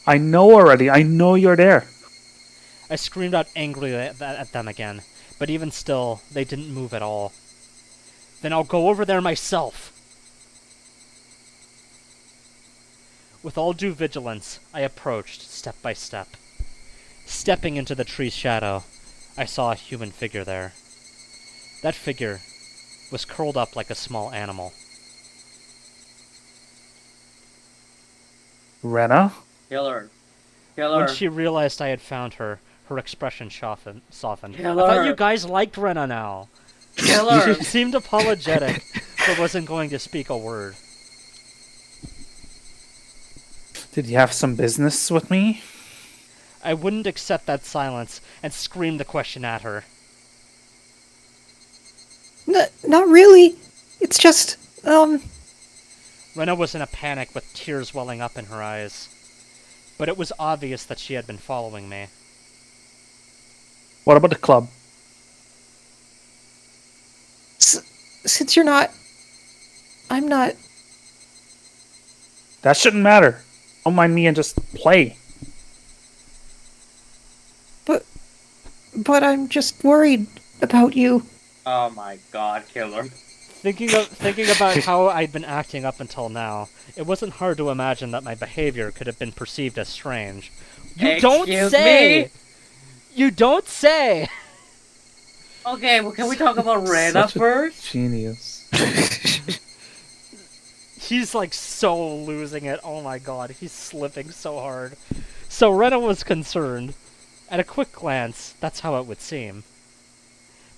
I know already. I know you're there. I screamed out angrily at them again, but even still, they didn't move at all. Then I'll go over there myself. With all due vigilance, I approached, step by step. Stepping into the tree's shadow, I saw a human figure there. That figure was curled up like a small animal. Rena? Kill When her. she realized I had found her, her expression softened. Kill I thought her. you guys liked Rena now. Kill her. She seemed apologetic, but wasn't going to speak a word. Did you have some business with me? I wouldn't accept that silence and screamed the question at her. Not really. It's just, Rena was in a panic with tears welling up in her eyes. But it was obvious that she had been following me. What about the club? since you're not... I'm not... That shouldn't matter. Don't mind me and just play. But I'm just worried about you. Oh my god, kill her. Thinking about how I'd been acting up until now, it wasn't hard to imagine that my behavior could have been perceived as strange. You don't say! You don't say! Okay, well, can we talk about Rena Such a first? Genius. He's like so losing it. Oh my god, he's slipping so hard. So Rena was concerned. At a quick glance, that's how it would seem.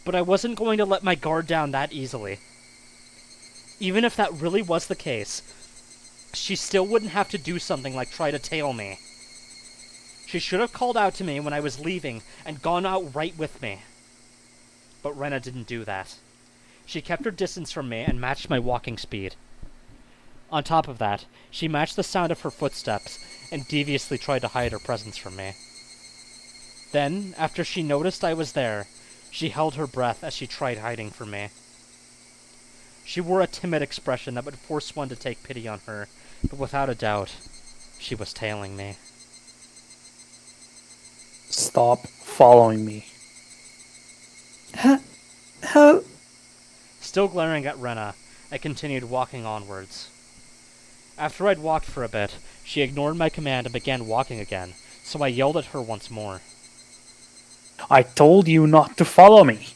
But I wasn't going to let my guard down that easily. Even if that really was the case, she still wouldn't have to do something like try to tail me. She should have called out to me when I was leaving and gone out right with me. But Rena didn't do that. She kept her distance from me and matched my walking speed. On top of that, she matched the sound of her footsteps and deviously tried to hide her presence from me. Then, after she noticed I was there, she held her breath as she tried hiding from me. She wore a timid expression that would force one to take pity on her, but without a doubt, she was tailing me. Stop following me. How... Still glaring at Rena, I continued walking onwards. After I'd walked for a bit, she ignored my command and began walking again, so I yelled at her once more. I told you not to follow me.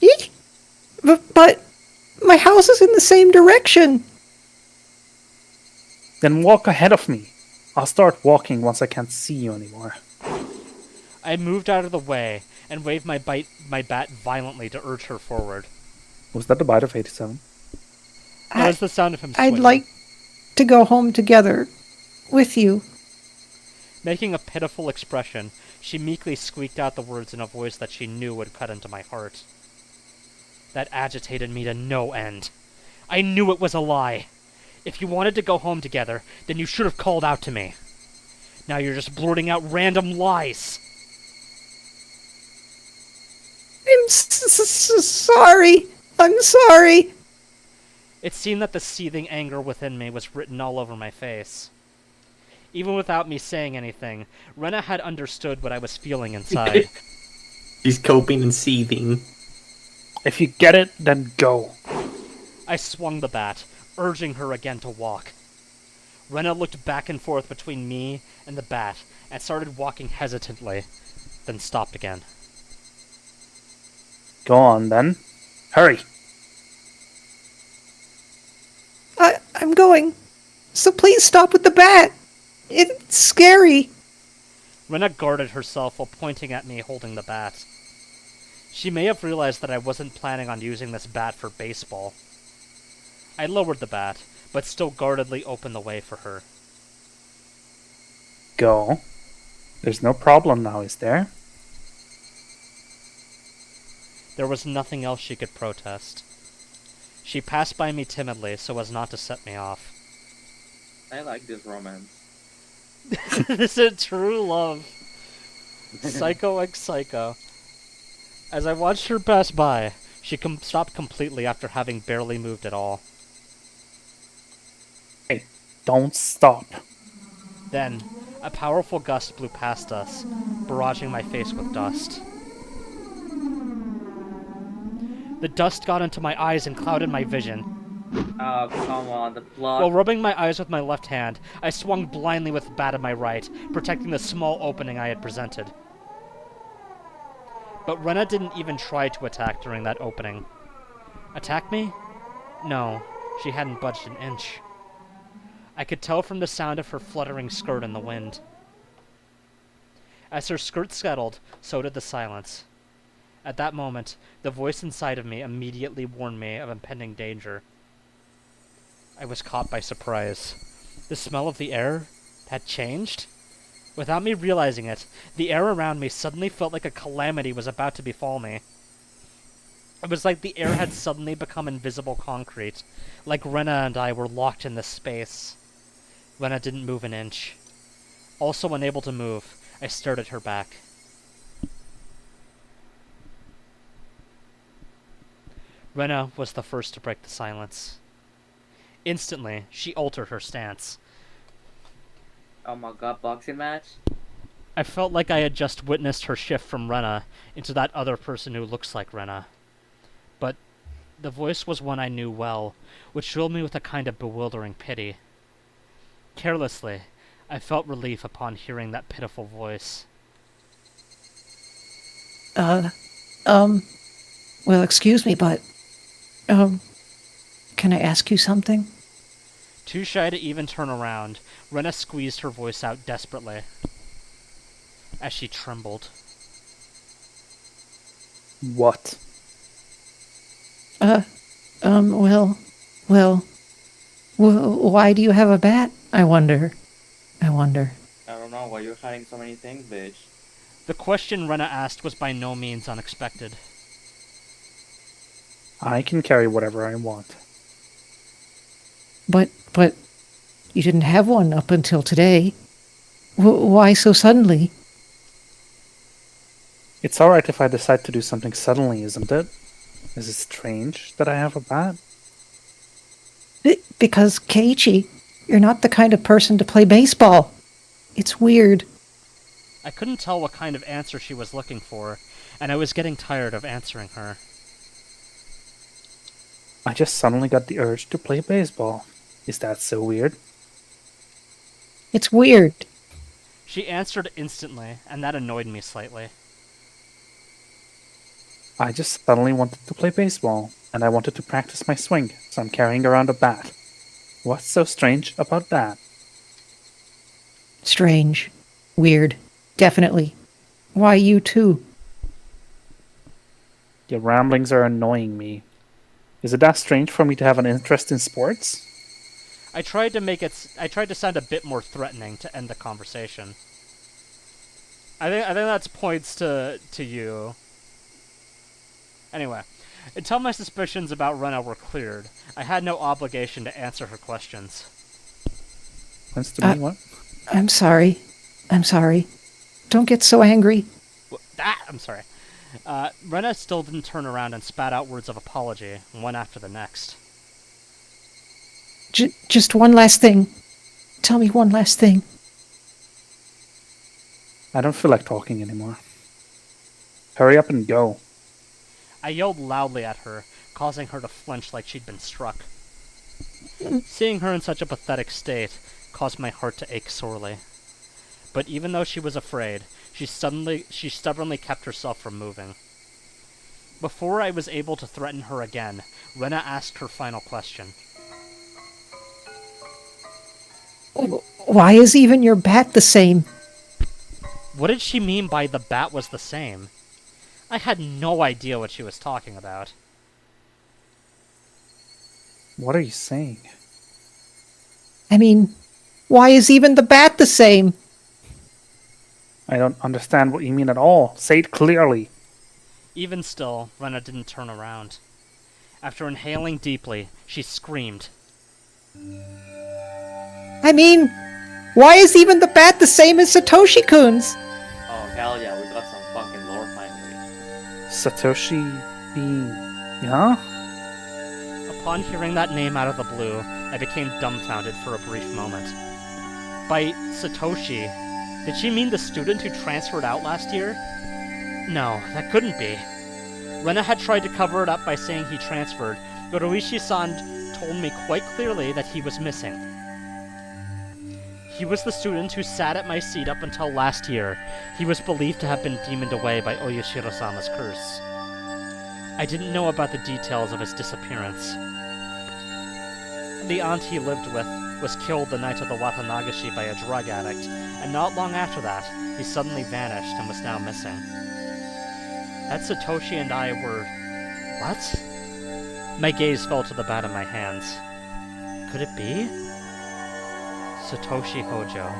Eek! But my house is in the same direction. Then walk ahead of me. I'll start walking once I can't see you anymore. I moved out of the way and waved my bat violently to urge her forward. Was that the bite of 87? That was the sound of him swinging. I'd like to go home together with you. Making a pitiful expression, she meekly squeaked out the words in a voice that she knew would cut into my heart. That agitated me to no end. I knew it was a lie. If you wanted to go home together, then you should have called out to me. Now you're just blurting out random lies. I'm sorry. I'm sorry. It seemed that the seething anger within me was written all over my face. Even without me saying anything, Rena had understood what I was feeling inside. She's coping and seething. If you get it, then go. I swung the bat, urging her again to walk. Rena looked back and forth between me and the bat and started walking hesitantly, then stopped again. Go on, then. Hurry. I'm going. So please stop with the bat. It's scary. Rena guarded herself while pointing at me holding the bat. She may have realized that I wasn't planning on using this bat for baseball. I lowered the bat, but still guardedly opened the way for her. Go. There's no problem now, is there? There was nothing else she could protest. She passed by me timidly so as not to set me off. I like this romance. This is true love. Psycho ex psycho. As I watched her pass by, she stopped completely after having barely moved at all. Hey, don't stop. Then, a powerful gust blew past us, barraging my face with dust. The dust got into my eyes and clouded my vision. Oh, come on, the blood. While rubbing my eyes with my left hand, I swung blindly with the bat in my right, protecting the small opening I had presented. But Rena didn't even try to attack during that opening. Attack me? No, she hadn't budged an inch. I could tell from the sound of her fluttering skirt in the wind. As her skirt scuttled, so did the silence. At that moment, the voice inside of me immediately warned me of impending danger. I was caught by surprise. The smell of the air had changed? Without me realizing it, the air around me suddenly felt like a calamity was about to befall me. It was like the air had suddenly become invisible concrete, like Rena and I were locked in this space. Rena didn't move an inch. Also unable to move, I stared at her back. Rena was the first to break the silence. Instantly, she altered her stance. Oh my god, boxing match? I felt like I had just witnessed her shift from Rena into that other person who looks like Rena. But the voice was one I knew well, which filled me with a kind of bewildering pity. Carelessly, I felt relief upon hearing that pitiful voice. Well, excuse me, but, can I ask you something? Too shy to even turn around, Rena squeezed her voice out desperately. As she trembled. What? Why do you have a bat? I wonder. I don't know why you're hiding so many things, bitch. The question Rena asked was by no means unexpected. I can carry whatever I want. But you didn't have one up until today. Why so suddenly? It's alright if I decide to do something suddenly, isn't it? Is it strange that I have a bat? Because, Keiichi, you're not the kind of person to play baseball. It's weird. I couldn't tell what kind of answer she was looking for, and I was getting tired of answering her. I just suddenly got the urge to play baseball. Is that so weird? It's weird. She answered instantly, and that annoyed me slightly. I just suddenly wanted to play baseball, and I wanted to practice my swing, so I'm carrying around a bat. What's so strange about that? Strange. Weird. Definitely. Why you too? Your ramblings are annoying me. Is it that strange for me to have an interest in sports? I tried to sound a bit more threatening to end the conversation. I think that's points to you. Anyway, until my suspicions about Rena were cleared, I had no obligation to answer her questions. Points to me, what? I'm sorry. Don't get so angry. I'm sorry. Rena still didn't turn around and spat out words of apology, one after the next. Just one last thing. Tell me one last thing. I don't feel like talking anymore. Hurry up and go. I yelled loudly at her, causing her to flinch like she'd been struck. Seeing her in such a pathetic state caused my heart to ache sorely. But even though she was afraid, she stubbornly kept herself from moving. Before I was able to threaten her again, Rena asked her final question. Why is even your bat the same? What did she mean by the bat was the same? I had no idea what she was talking about. What are you saying? I mean, why is even the bat the same? I don't understand what you mean at all. Say it clearly. Even still, Rena didn't turn around. After inhaling deeply, she screamed. I mean, why is even the bat the same as Satoshi-kun's? Oh hell yeah, we got some fucking lore finally. Satoshi being... Huh? Upon hearing that name out of the blue, I became dumbfounded for a brief moment. By Satoshi, did she mean the student who transferred out last year? No, that couldn't be. Rena had tried to cover it up by saying he transferred, but Oishi-san told me quite clearly that he was missing. He was the student who sat at my seat up until last year. He was believed to have been demoned away by Oyashiro-sama's curse. I didn't know about the details of his disappearance. The aunt he lived with was killed the night of the Watanagashi by a drug addict, and not long after that, he suddenly vanished and was now missing. That Satoshi and I were... What? My gaze fell to the bat of my hands. Could it be? Satoshi Hojo.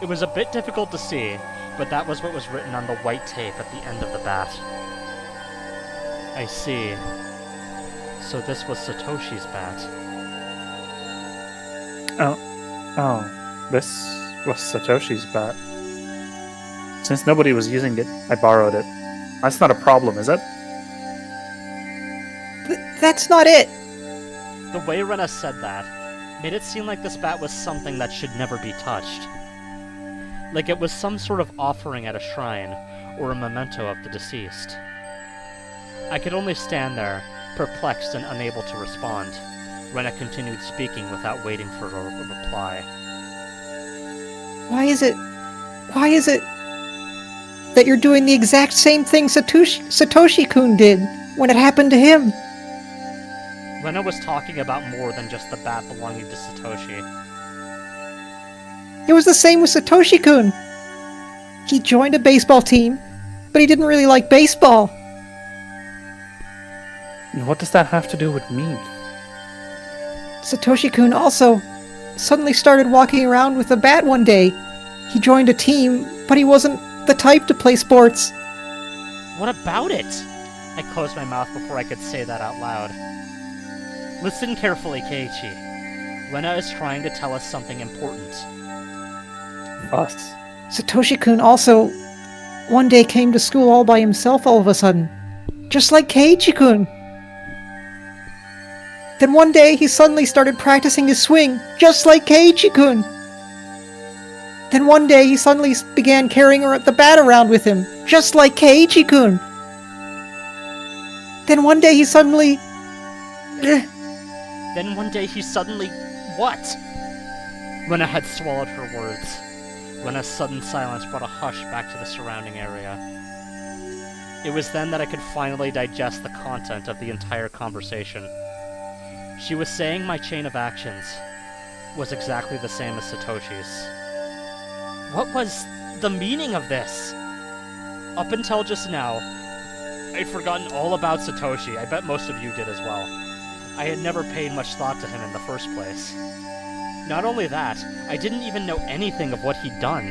It was a bit difficult to see, but that was what was written on the white tape at the end of the bat. I see. So this was Satoshi's bat. Oh, this was Satoshi's bat. Since nobody was using it, I borrowed it. That's not a problem, is it? That's not it. The way Rena said that made it seem like this bat was something that should never be touched. Like it was some sort of offering at a shrine, or a memento of the deceased. I could only stand there, perplexed and unable to respond. Rena continued speaking without waiting for a reply. Why is it that you're doing the exact same thing Satoshi-kun did when it happened to him? Rena was talking about more than just the bat belonging to Satoshi. It was the same with Satoshi-kun. He joined a baseball team, but he didn't really like baseball. What does that have to do with me? Satoshi-kun also suddenly started walking around with a bat one day. He joined a team, but he wasn't the type to play sports. What about it? I closed my mouth before I could say that out loud. Listen carefully, Keiichi. Rena is trying to tell us something important. Us? Satoshi-kun also one day came to school all by himself all of a sudden. Just like Keiichi-kun. Then one day he suddenly started practicing his swing, just like Keiichi-kun. Then one day he suddenly began carrying the bat around with him, just like Keiichi-kun. Then one day he suddenly... Then one day he suddenly... What? Rena had swallowed her words. Rena's sudden silence brought a hush back to the surrounding area. It was then that I could finally digest the content of the entire conversation. She was saying my chain of actions was exactly the same as Satoshi's. What was the meaning of this? Up until just now, I'd forgotten all about Satoshi. I bet most of you did as well. I had never paid much thought to him in the first place. Not only that, I didn't even know anything of what he'd done.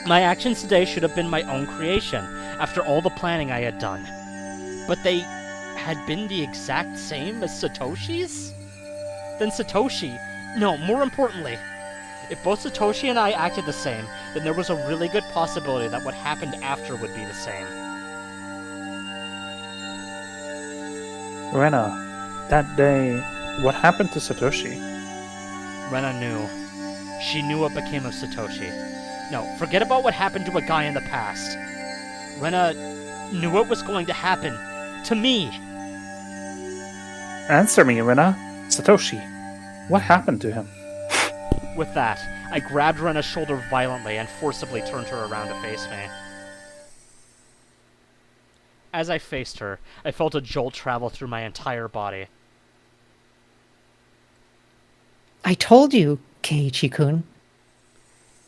My actions today should have been my own creation, after all the planning I had done. But they had been the exact same as Satoshi's? Then Satoshi... No, more importantly, if both Satoshi and I acted the same, then there was a really good possibility that what happened after would be the same. Rena, that day, what happened to Satoshi? Rena knew. She knew what became of Satoshi. No, forget about what happened to a guy in the past. Rena knew what was going to happen to me. Answer me, Rena. Satoshi, what happened to him? With that, I grabbed Rena's shoulder violently and forcibly turned her around to face me. As I faced her, I felt a jolt travel through my entire body. I told you, Keiichi-kun.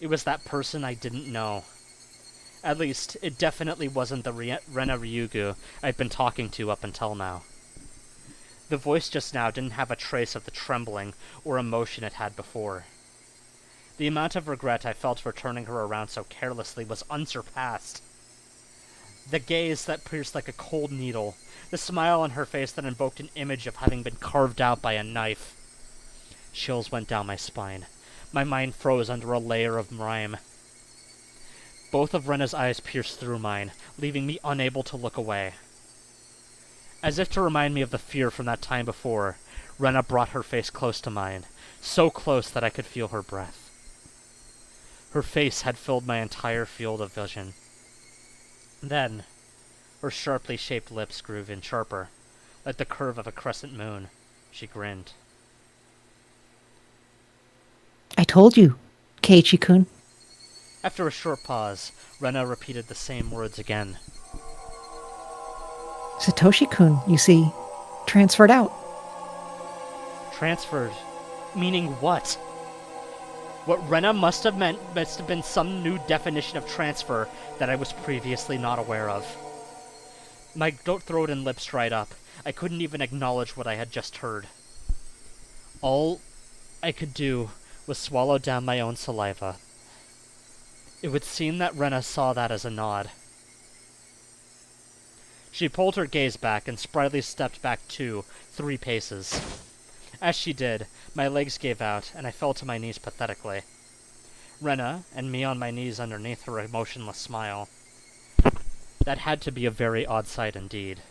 It was that person I didn't know. At least, it definitely wasn't the Rena Ryuugu I'd been talking to up until now. The voice just now didn't have a trace of the trembling or emotion it had before. The amount of regret I felt for turning her around so carelessly was unsurpassed. The gaze that pierced like a cold needle, the smile on her face that invoked an image of having been carved out by a knife. Chills went down my spine. My mind froze under a layer of rime. Both of Rena's eyes pierced through mine, leaving me unable to look away. As if to remind me of the fear from that time before, Rena brought her face close to mine, so close that I could feel her breath. Her face had filled my entire field of vision. Then, her sharply shaped lips grew even sharper, like the curve of a crescent moon. She grinned. told you, Keiichi-kun. After a short pause, Rena repeated the same words again. Satoshi-kun, you see, transferred out. Transferred? Meaning what? What Rena must have been some new definition of transfer that I was previously not aware of. My throat and lips dried up. I couldn't even acknowledge what I had just heard. All I could do was swallow down my own saliva. It would seem that Rena saw that as a nod. She pulled her gaze back and sprightly stepped back 3 paces. As she did, my legs gave out, and I fell to my knees pathetically. Rena, and me on my knees underneath her emotionless smile. That had to be a very odd sight indeed.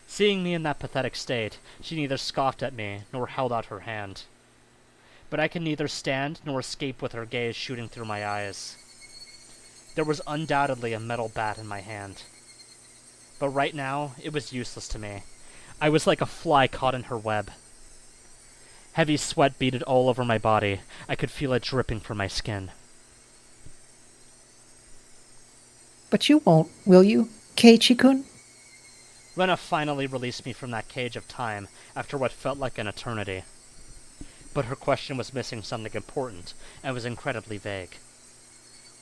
Seeing me in that pathetic state, she neither scoffed at me, nor held out her hand. But I could neither stand nor escape with her gaze shooting through my eyes. There was undoubtedly a metal bat in my hand. But right now, it was useless to me. I was like a fly caught in her web. Heavy sweat beaded all over my body. I could feel it dripping from my skin. But you won't, will you, Keiichi-kun? Rena finally released me from that cage of time after what felt like an eternity. But her question was missing something important, and was incredibly vague.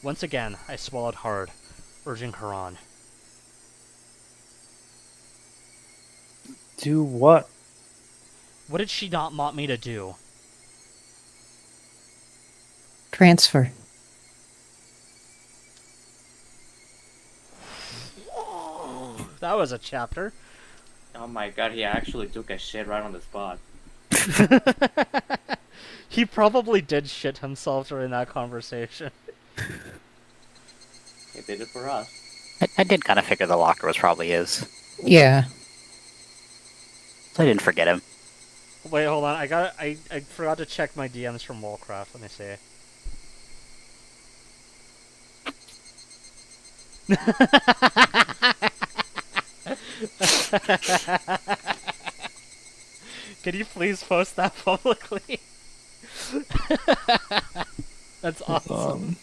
Once again, I swallowed hard, urging her on. Do what? What did she not want me to do? Transfer. That was a chapter. Oh my god, he actually took a shit right on the spot. He probably did shit himself during that conversation. He did it for us. I did kind of figure the locker was probably his. Yeah. So I didn't forget him. Wait, hold on. I forgot to check my DMs from Wallcraft. Let me see. Can you please post that publicly? That's awesome.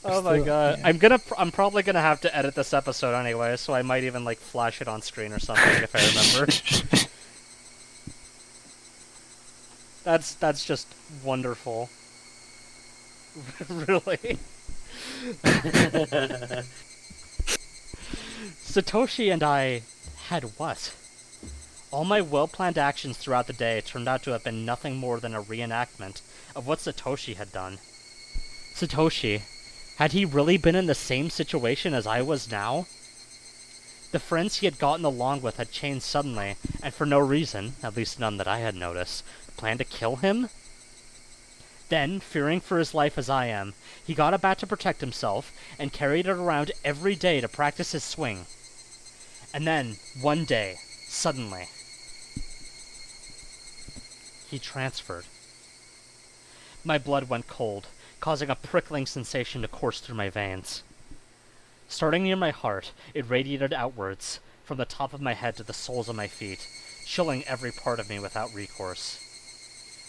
Oh my god. Yeah. I'm probably gonna have to edit this episode anyway, so I might even like flash it on screen or something if I remember. That's just wonderful. Really. Satoshi and I had what? All my well-planned actions throughout the day turned out to have been nothing more than a reenactment of what Satoshi had done. Satoshi, had he really been in the same situation as I was now? The friends he had gotten along with had changed suddenly, and for no reason, at least none that I had noticed, planned to kill him? Then, fearing for his life as I am, he got a bat to protect himself, and carried it around every day to practice his swing. And then, one day, suddenly, he transferred. My blood went cold, causing a prickling sensation to course through my veins. Starting near my heart, it radiated outwards, from the top of my head to the soles of my feet, chilling every part of me without recourse.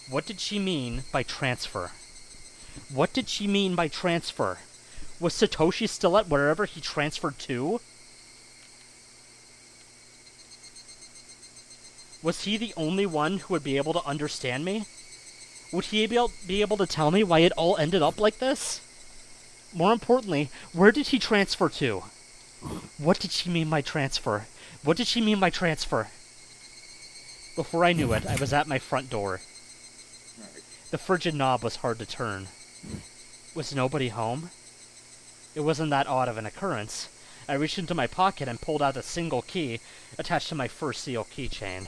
What did she mean by transfer? What did she mean by transfer? Was Satoshi still at wherever he transferred to? Was he the only one who would be able to understand me? Would he be able to tell me why it all ended up like this? More importantly, where did he transfer to? What did she mean by transfer? What did she mean by transfer? Before I knew it, I was at my front door. The frigid knob was hard to turn. Was nobody home? It wasn't that odd of an occurrence. I reached into my pocket and pulled out a single key attached to my first seal keychain.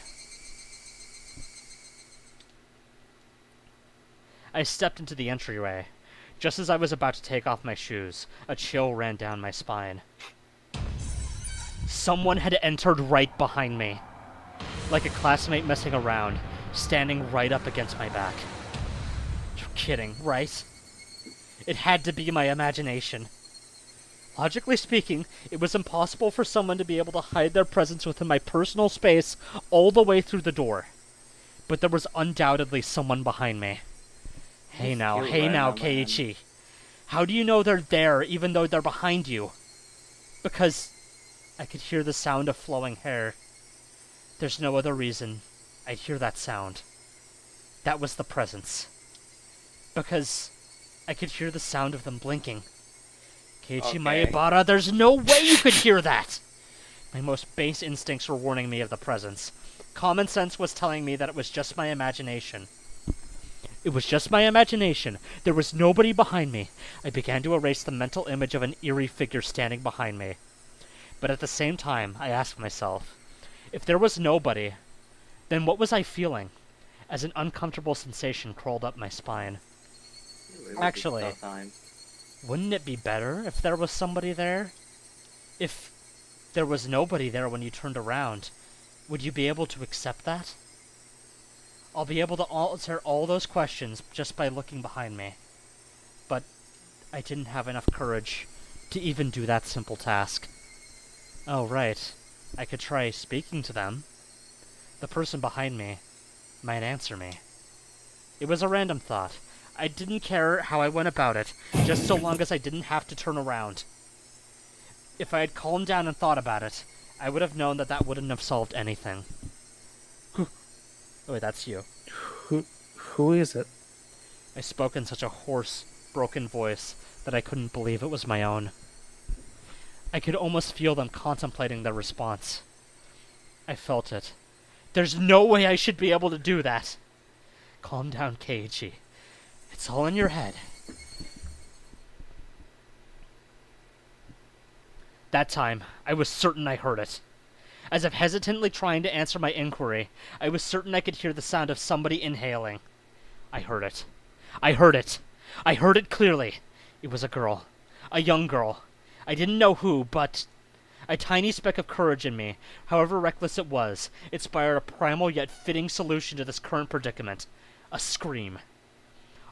I stepped into the entryway. Just as I was about to take off my shoes, a chill ran down my spine. Someone had entered right behind me. Like a classmate messing around, standing right up against my back. You're kidding, right? It had to be my imagination. Logically speaking, it was impossible for someone to be able to hide their presence within my personal space all the way through the door. but there was undoubtedly someone behind me. Hey now, Keiichi. How do you know they're there even though they're behind you? Because I could hear the sound of flowing hair. There's no other reason I'd hear that sound. That was the presence. Because I could hear the sound of them blinking. Keiichi Maebara, there's no way you could hear that! My most base instincts were warning me of the presence. Common sense was telling me that it was just my imagination. It was just my imagination. There was nobody behind me. I began to erase the mental image of an eerie figure standing behind me. But at the same time, I asked myself, if there was nobody, then what was I feeling? As an uncomfortable sensation crawled up my spine. Actually, wouldn't it be better if there was somebody there? If there was nobody there when you turned around, would you be able to accept that? I'll be able to answer all those questions just by looking behind me. But I didn't have enough courage to even do that simple task. Oh, right. I could try speaking to them. The person behind me might answer me. It was a random thought. I didn't care how I went about it, just so long as I didn't have to turn around. If I had calmed down and thought about it, I would have known that that wouldn't have solved anything. Oh, wait, that's you. Who is it? I spoke in such a hoarse, broken voice that I couldn't believe it was my own. I could almost feel them contemplating their response. I felt it. There's no way I should be able to do that. Calm down, Keiichi. It's all in your head. That time, I was certain I heard it. As if hesitantly trying to answer my inquiry, I was certain I could hear the sound of somebody inhaling. I heard it. I heard it. I heard it clearly. It was a girl. A young girl. I didn't know who, but a tiny speck of courage in me, however reckless it was, inspired a primal yet fitting solution to this current predicament. A scream.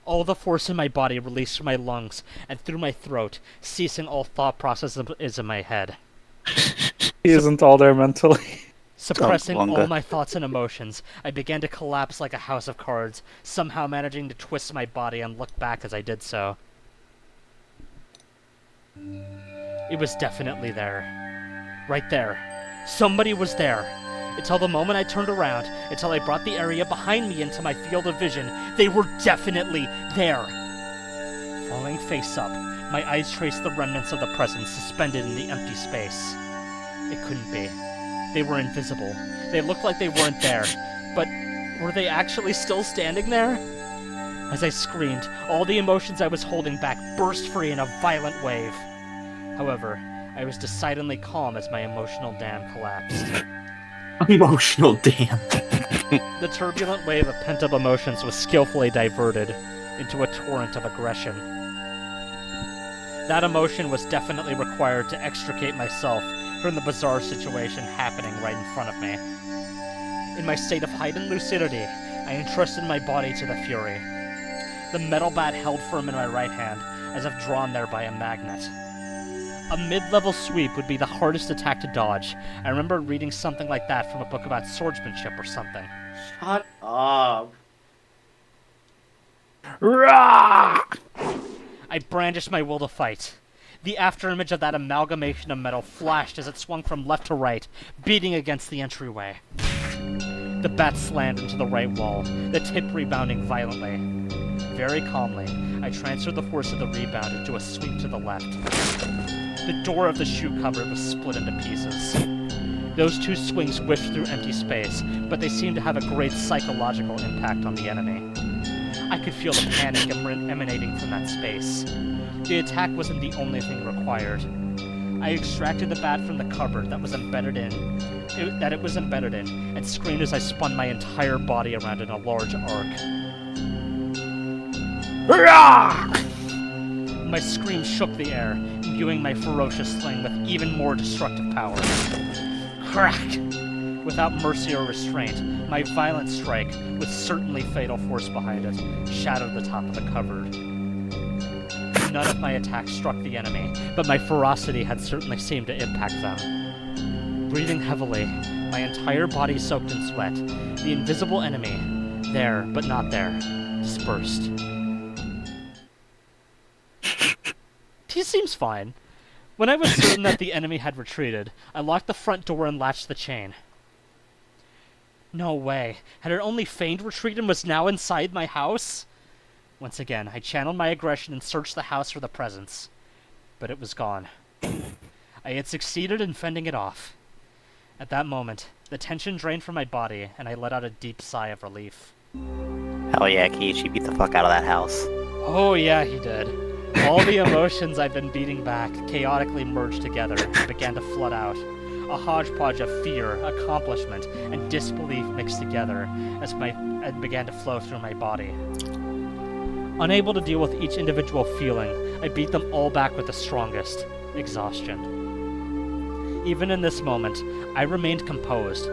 All the force in my body released from my lungs and through my throat, ceasing all thought processes in my head. He isn't all there mentally. Suppressing all my thoughts and emotions, I began to collapse like a house of cards, somehow managing to twist my body and look back as I did so. It was definitely there. Right there. Somebody was there. Until the moment I turned around, until I brought the area behind me into my field of vision, they were definitely there. Falling face up, my eyes traced the remnants of the presence suspended in the empty space. It couldn't be. They were invisible. They looked like they weren't there. But were they actually still standing there? As I screamed, all the emotions I was holding back burst free in a violent wave. However, I was decidedly calm as my emotional dam collapsed. Emotional dam. The turbulent wave of pent-up emotions was skillfully diverted into a torrent of aggression. That emotion was definitely required to extricate myself from the bizarre situation happening right in front of me. In my state of heightened lucidity, I entrusted my body to the fury. The metal bat held firm in my right hand, as if drawn there by a magnet. A mid-level sweep would be the hardest attack to dodge. I remember reading something like that from a book about swordsmanship or something. Shut up. I brandished my will to fight. The afterimage of that amalgamation of metal flashed as it swung from left to right, beating against the entryway. The bat slammed into the right wall, the tip rebounding violently. Very calmly, I transferred the force of the rebound into a sweep to the left. The door of the shoe cupboard was split into pieces. Those two swings whiffed through empty space, but they seemed to have a great psychological impact on the enemy. I could feel the panic emanating from that space. The attack wasn't the only thing required. I extracted the bat from the cupboard that was embedded in, and screamed as I spun my entire body around in a large arc. My scream shook the air, imbuing my ferocious sling with even more destructive power. Crack! Without mercy or restraint, my violent strike, with certainly fatal force behind it, shattered the top of the cupboard. None of my attacks struck the enemy, but my ferocity had certainly seemed to impact them. Breathing heavily, my entire body soaked in sweat, the invisible enemy, There, but not there. Dispersed. He seems fine. When I was certain that the enemy had retreated, I locked the front door and latched the chain. No way. Had it only feigned retreat and was now inside my house? Once again, I channeled my aggression and searched the house for the presence. But it was gone. I had succeeded in fending it off. At that moment, the tension drained from my body, and I let out a deep sigh of relief. Hell yeah, Kiichi beat the fuck out of that house. Oh yeah, he did. All the emotions I've been beating back chaotically merged together and began to flood out. A hodgepodge of fear, accomplishment, and disbelief mixed together as it began to flow through my body. Unable to deal with each individual feeling, I beat them all back with the strongest, exhaustion. Even in this moment, I remained composed.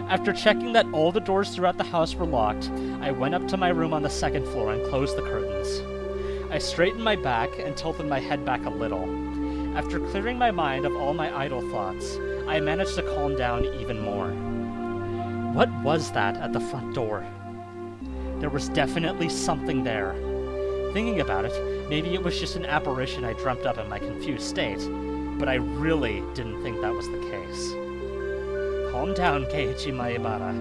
After checking that all the doors throughout the house were locked, I went up to my room on the second floor and closed the curtains. I straightened my back and tilted my head back a little. After clearing my mind of all my idle thoughts, I managed to calm down even more. What was that at the front door? There was definitely something there. Thinking about it, maybe it was just an apparition I dreamt up in my confused state, but I really didn't think that was the case. Calm down, Keiichi Maebara.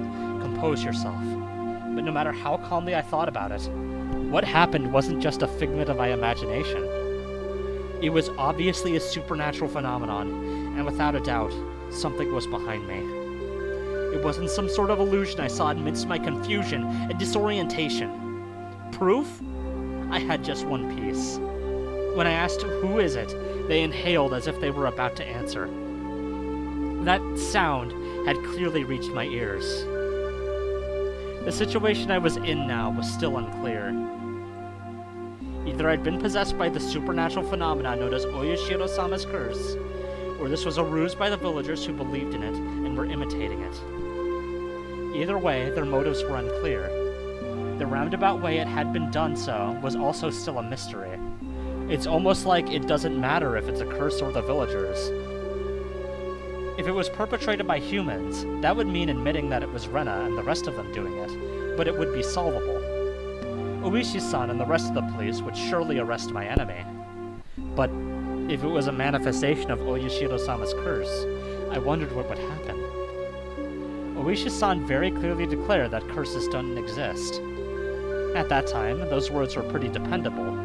Compose yourself. But no matter how calmly I thought about it, what happened wasn't just a figment of my imagination. It was obviously a supernatural phenomenon, and without a doubt, something was behind me. It wasn't some sort of illusion I saw amidst my confusion and disorientation. Proof? I had just one piece. When I asked who is it, they inhaled as if they were about to answer. That sound had clearly reached my ears. The situation I was in now was still unclear. Either I'd been possessed by the supernatural phenomenon known as Oyashiro-sama's curse, or this was a ruse by the villagers who believed in it and were imitating it. Either way, their motives were unclear. The roundabout way it had been done so was also still a mystery. It's almost like it doesn't matter if it's a curse or the villagers. If it was perpetrated by humans, that would mean admitting that it was Rena and the rest of them doing it, but it would be solvable. Oishi-san and the rest of the police would surely arrest my enemy. But if it was a manifestation of Oyashiro-sama's curse, I wondered what would happen. Oishi-san very clearly declared that curses don't exist. At that time, those words were pretty dependable,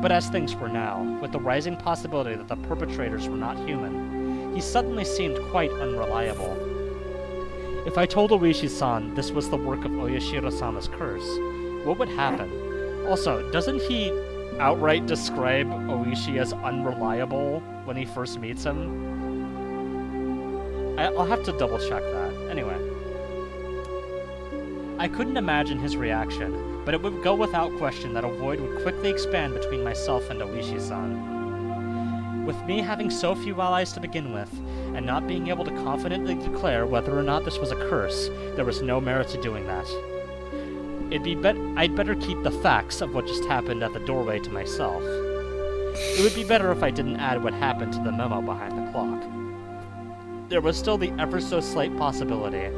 but as things were now, with the rising possibility that the perpetrators were not human, he suddenly seemed quite unreliable. If I told Oishi-san this was the work of Oyashiro-sama's curse, what would happen? Also, doesn't he outright describe Oishi as unreliable when he first meets him? I'll have to double check that. Anyway. I couldn't imagine his reaction, but it would go without question that a void would quickly expand between myself and Oishi-san. With me having so few allies to begin with, and not being able to confidently declare whether or not this was a curse, there was no merit to doing that. I'd better keep the facts of what just happened at the doorway to myself. It would be better if I didn't add what happened to the memo behind the clock. There was still the ever so slight possibility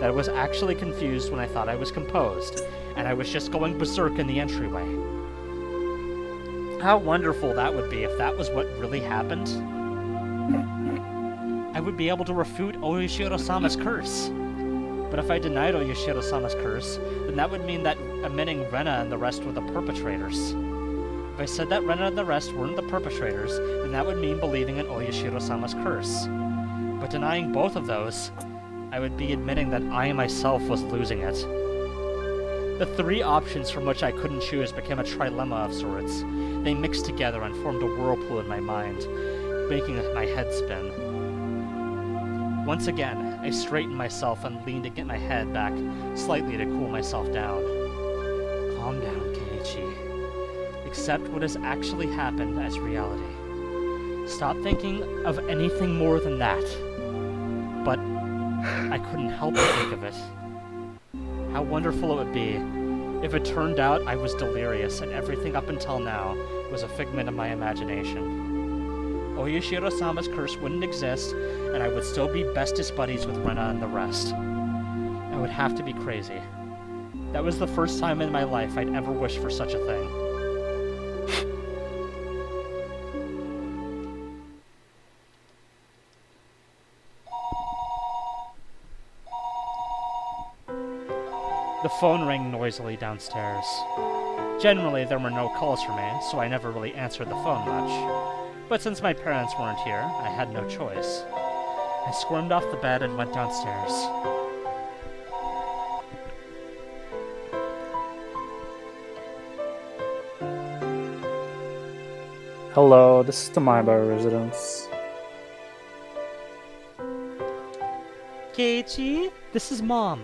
that I was actually confused when I thought I was composed, and I was just going berserk in the entryway. How wonderful that would be if that was what really happened. I would be able to refute Oyashiro-sama's curse. But if I denied Oyashiro-sama's curse, then that would mean that admitting Rena and the rest were the perpetrators. If I said that Rena and the rest weren't the perpetrators, then that would mean believing in Oyashiro-sama's curse. But denying both of those, I would be admitting that I myself was losing it. The three options from which I couldn't choose became a trilemma of sorts. They mixed together and formed a whirlpool in my mind, making my head spin. Once again, I straightened myself and leaned to get my head back slightly to cool myself down. Calm down, Keiichi. Accept what has actually happened as reality. Stop thinking of anything more than that. But I couldn't help but think of it. How wonderful it would be if it turned out I was delirious and everything up until now was a figment of my imagination. Oyashiro-sama's curse wouldn't exist, and I would still be bestest buddies with Rena and the rest. I would have to be crazy. That was the first time in my life I'd ever wished for such a thing. The phone rang noisily downstairs. Generally, there were no calls for me, so I never really answered the phone much. But since my parents weren't here, I had no choice. I squirmed off the bed and went downstairs. Hello, this is the Maibara residence. Keiichi, this is Mom.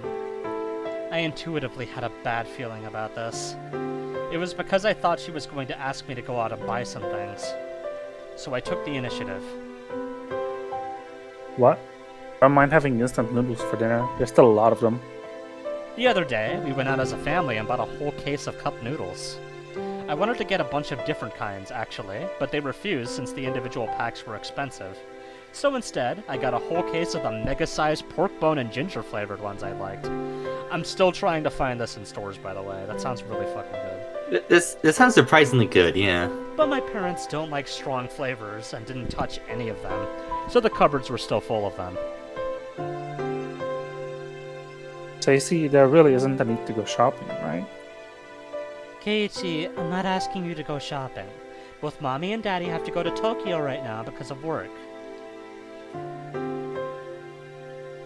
I intuitively had a bad feeling about this. It was because I thought she was going to ask me to go out and buy some things. So I took the initiative. What? I don't mind having instant noodles for dinner. There's still a lot of them. The other day, we went out as a family and bought a whole case of cup noodles. I wanted to get a bunch of different kinds, actually, but they refused since the individual packs were expensive. So instead, I got a whole case of the mega-sized pork bone and ginger flavored ones I liked. I'm still trying to find this in stores, by the way. That sounds really fucking good. This sounds surprisingly good, yeah. But my parents don't like strong flavors and didn't touch any of them, so the cupboards were still full of them. So you see, there really isn't a need to go shopping, right? Keiichi, I'm not asking you to go shopping. Both Mommy and Daddy have to go to Tokyo right now because of work.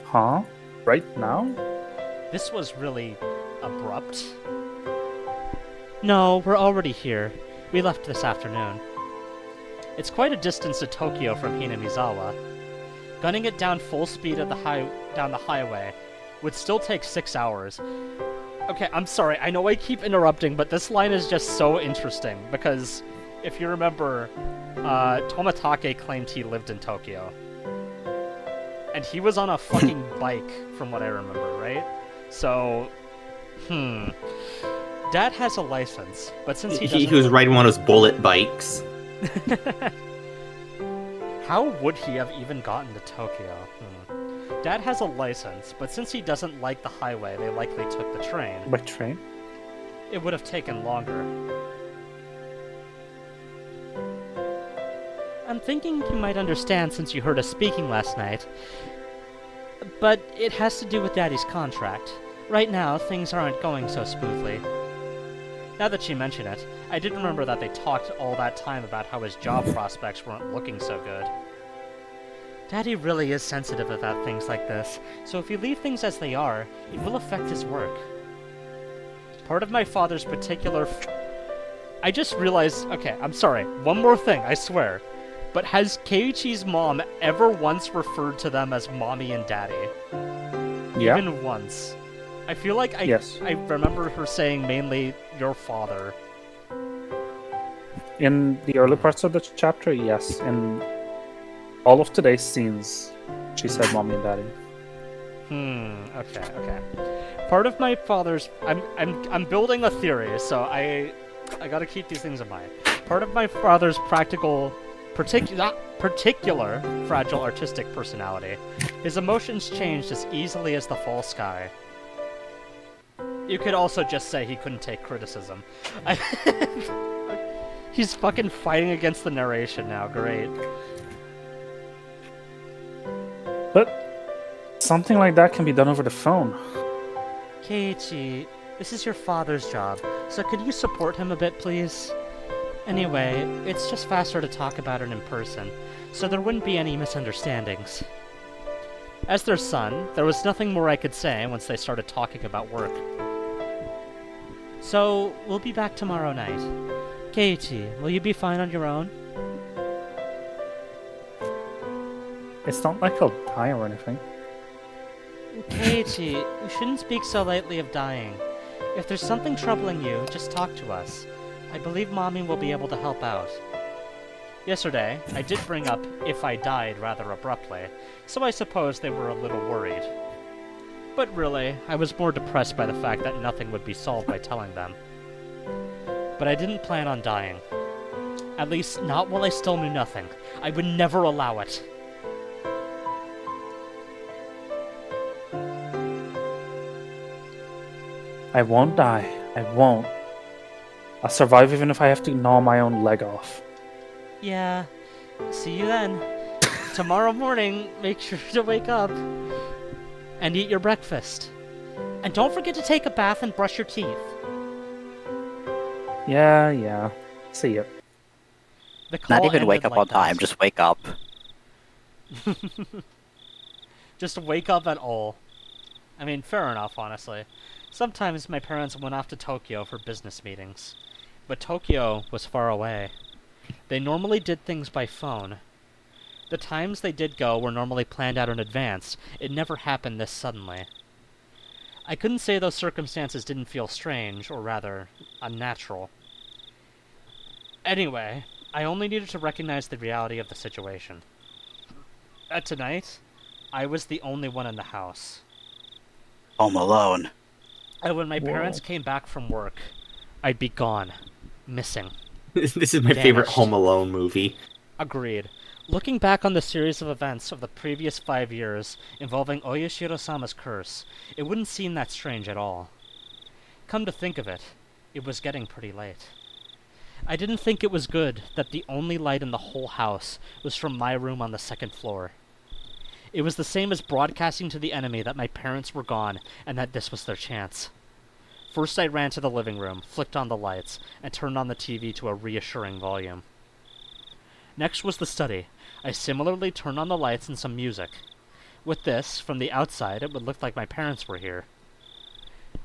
Huh? Right now? This was really abrupt. No, we're already here. We left this afternoon. It's quite a distance to Tokyo from Hinamizawa. Gunning it down full speed at down the highway would still take 6 hours. Okay, I'm sorry, I know I keep interrupting, but this line is just so interesting, because if you remember, Tomatake claimed he lived in Tokyo. And he was on a fucking bike, from what I remember, right? So, Dad has a license, but since he was riding one of those bullet bikes. How would he have even gotten to Tokyo? Dad has a license, but since he doesn't like the highway, they likely took the train. By train? It would have taken longer. I'm thinking you might understand since you heard us speaking last night. But it has to do with Daddy's contract. Right now, things aren't going so smoothly. Now that you mention it, I did remember that they talked all that time about how his job prospects weren't looking so good. Daddy really is sensitive about things like this, so if you leave things as they are, it will affect his work. Part of my father's particular I just realized, okay, I'm sorry, one more thing, I swear. But has Keiichi's mom ever once referred to them as Mommy and Daddy? Yeah. Even once. I feel like I remember her saying mainly your father. In the early parts of the chapter, yes. In all of today's scenes, she said Mommy and Daddy. Okay. Part of my father's I'm building a theory, so I gotta keep these things in mind. Part of my father's particular fragile artistic personality. His emotions changed as easily as the fall sky. You could also just say he couldn't take criticism. He's fucking fighting against the narration now, great. But something like that can be done over the phone. Keiichi, this is your father's job, so could you support him a bit, please? Anyway, it's just faster to talk about it in person, so there wouldn't be any misunderstandings. As their son, there was nothing more I could say once they started talking about work. So, we'll be back tomorrow night. Keiichi, will you be fine on your own? It's not like I'll die or anything. Keiichi, you shouldn't speak so lightly of dying. If there's something troubling you, just talk to us. I believe Mommy will be able to help out. Yesterday, I did bring up if I died rather abruptly, so I suppose they were a little worried. But really, I was more depressed by the fact that nothing would be solved by telling them. But I didn't plan on dying. At least, not while I still knew nothing. I would never allow it. I won't die. I won't. I'll survive even if I have to gnaw my own leg off. Yeah. See you then. Tomorrow morning, make sure to wake up and eat your breakfast. And don't forget to take a bath and brush your teeth. Yeah. See ya. The call Not even ended wake up like on time, that. just wake up. Just wake up at all. I mean, fair enough, honestly. Sometimes my parents went off to Tokyo for business meetings. But Tokyo was far away. They normally did things by phone. The times they did go were normally planned out in advance. It never happened this suddenly. I couldn't say those circumstances didn't feel strange, or rather, unnatural. Anyway, I only needed to recognize the reality of the situation. Tonight, I was the only one in the house. Home alone. And when my parents came back from work, I'd be gone. Missing. This is my favorite Vanished. Home Alone movie. Agreed. Looking back on the series of events of the previous 5 years involving Oyashiro-sama's curse, it wouldn't seem that strange at all. Come to think of it, it was getting pretty late. I didn't think it was good that the only light in the whole house was from my room on the second floor. It was the same as broadcasting to the enemy that my parents were gone and that this was their chance. First I ran to the living room, flicked on the lights, and turned on the TV to a reassuring volume. Next was the study. I similarly turned on the lights and some music. With this, from the outside, it would look like my parents were here.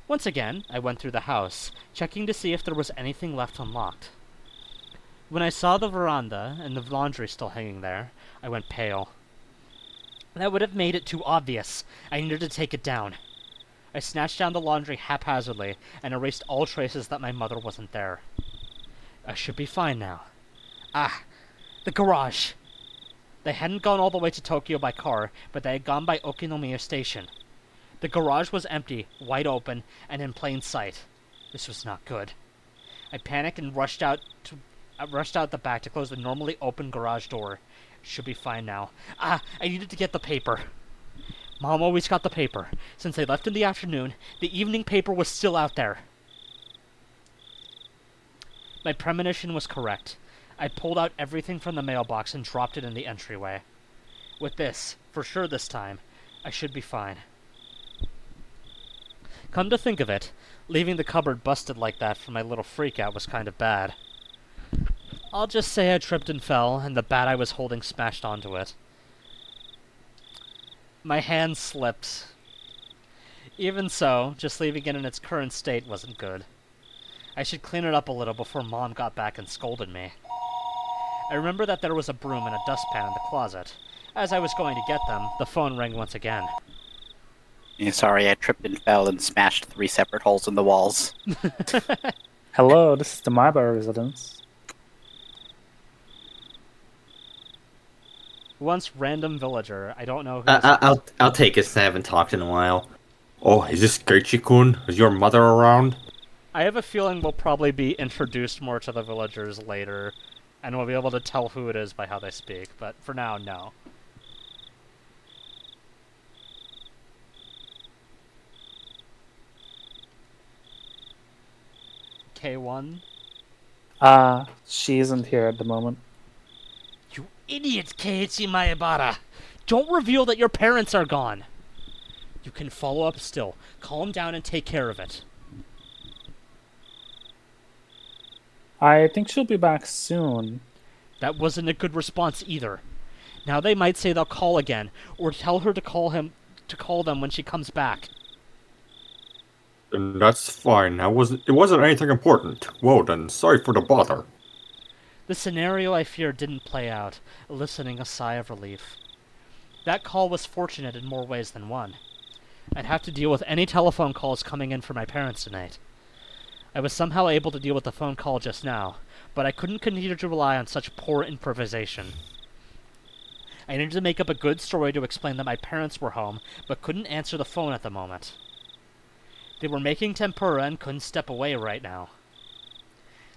Once again, I went through the house, checking to see if there was anything left unlocked. When I saw the veranda and the laundry still hanging there, I went pale. That would have made it too obvious. I needed to take it down. I snatched down the laundry haphazardly and erased all traces that my mother wasn't there. I should be fine now. Ah, the garage! They hadn't gone all the way to Tokyo by car, but they had gone by Okinomiya Station. The garage was empty, wide open, and in plain sight. This was not good. I panicked and rushed out the back to close the normally open garage door. It should be fine now. Ah, I needed to get the paper. Mom always got the paper. Since they left in the afternoon, the evening paper was still out there. My premonition was correct. I pulled out everything from the mailbox and dropped it in the entryway. With this, for sure this time, I should be fine. Come to think of it, leaving the cupboard busted like that for my little freak-out was kind of bad. I'll just say I tripped and fell, and the bat I was holding smashed onto it. My hand slipped. Even so, just leaving it in its current state wasn't good. I should clean it up a little before Mom got back and scolded me. I remember that there was a broom and a dustpan in the closet. As I was going to get them, the phone rang once again. Sorry, I tripped and fell and smashed 3 separate holes in the walls. Hello, this is the Maiba residence. Once random villager, I don't know who this is. I'll take it since I haven't talked in a while. Oh, is this Geichi-kun? Is your mother around? I have a feeling we'll probably be introduced more to the villagers later, and we'll be able to tell who it is by how they speak, but for now, no. K1? She isn't here at the moment. You idiot, Keiichi Maebara! Don't reveal that your parents are gone! You can follow up still. Calm down and take care of it. I think she'll be back soon. That wasn't a good response either. Now they might say they'll call again, or tell her to call them when she comes back. And that's fine. It wasn't anything important. Well then, sorry for the bother. The scenario I feared didn't play out, eliciting a sigh of relief. That call was fortunate in more ways than one. I'd have to deal with any telephone calls coming in for my parents tonight. I was somehow able to deal with the phone call just now, but I couldn't continue to rely on such poor improvisation. I needed to make up a good story to explain that my parents were home, but couldn't answer the phone at the moment. They were making tempura and couldn't step away right now.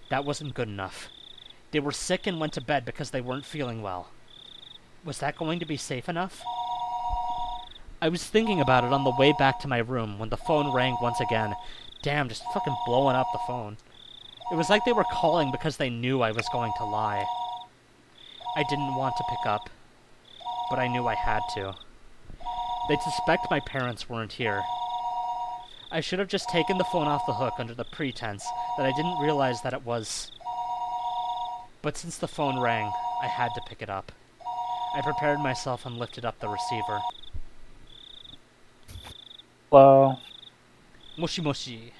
That wasn't good enough. They were sick and went to bed because they weren't feeling well. Was that going to be safe enough? I was thinking about it on the way back to my room when the phone rang once again, damn, just fucking blowing up the phone. It was like they were calling because they knew I was going to lie. I didn't want to pick up, but I knew I had to. They'd suspect my parents weren't here. I should have just taken the phone off the hook under the pretense that I didn't realize that it was. But since the phone rang, I had to pick it up. I prepared myself and lifted up the receiver. Hello. Moshi moshi.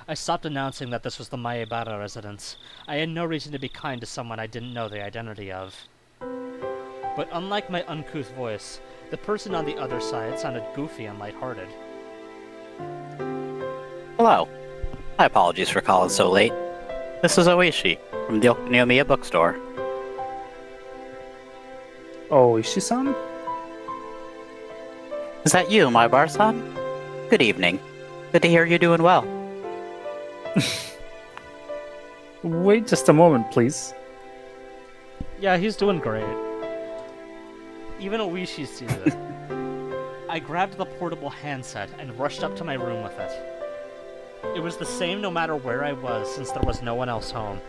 I stopped announcing that this was the Maebara residence. I had no reason to be kind to someone I didn't know the identity of. But unlike my uncouth voice, the person on the other side sounded goofy and lighthearted. Hello. My apologies for calling so late. This is Oishi, from the Okuniyomiya bookstore. Oh, Ishi-san? Is that you, my bar-san? Good evening. Good to hear you're doing well. Wait just a moment, please. Yeah, he's doing great. Even Oishi sees it. I grabbed the portable handset and rushed up to my room with it. It was the same no matter where I was, since there was no one else home.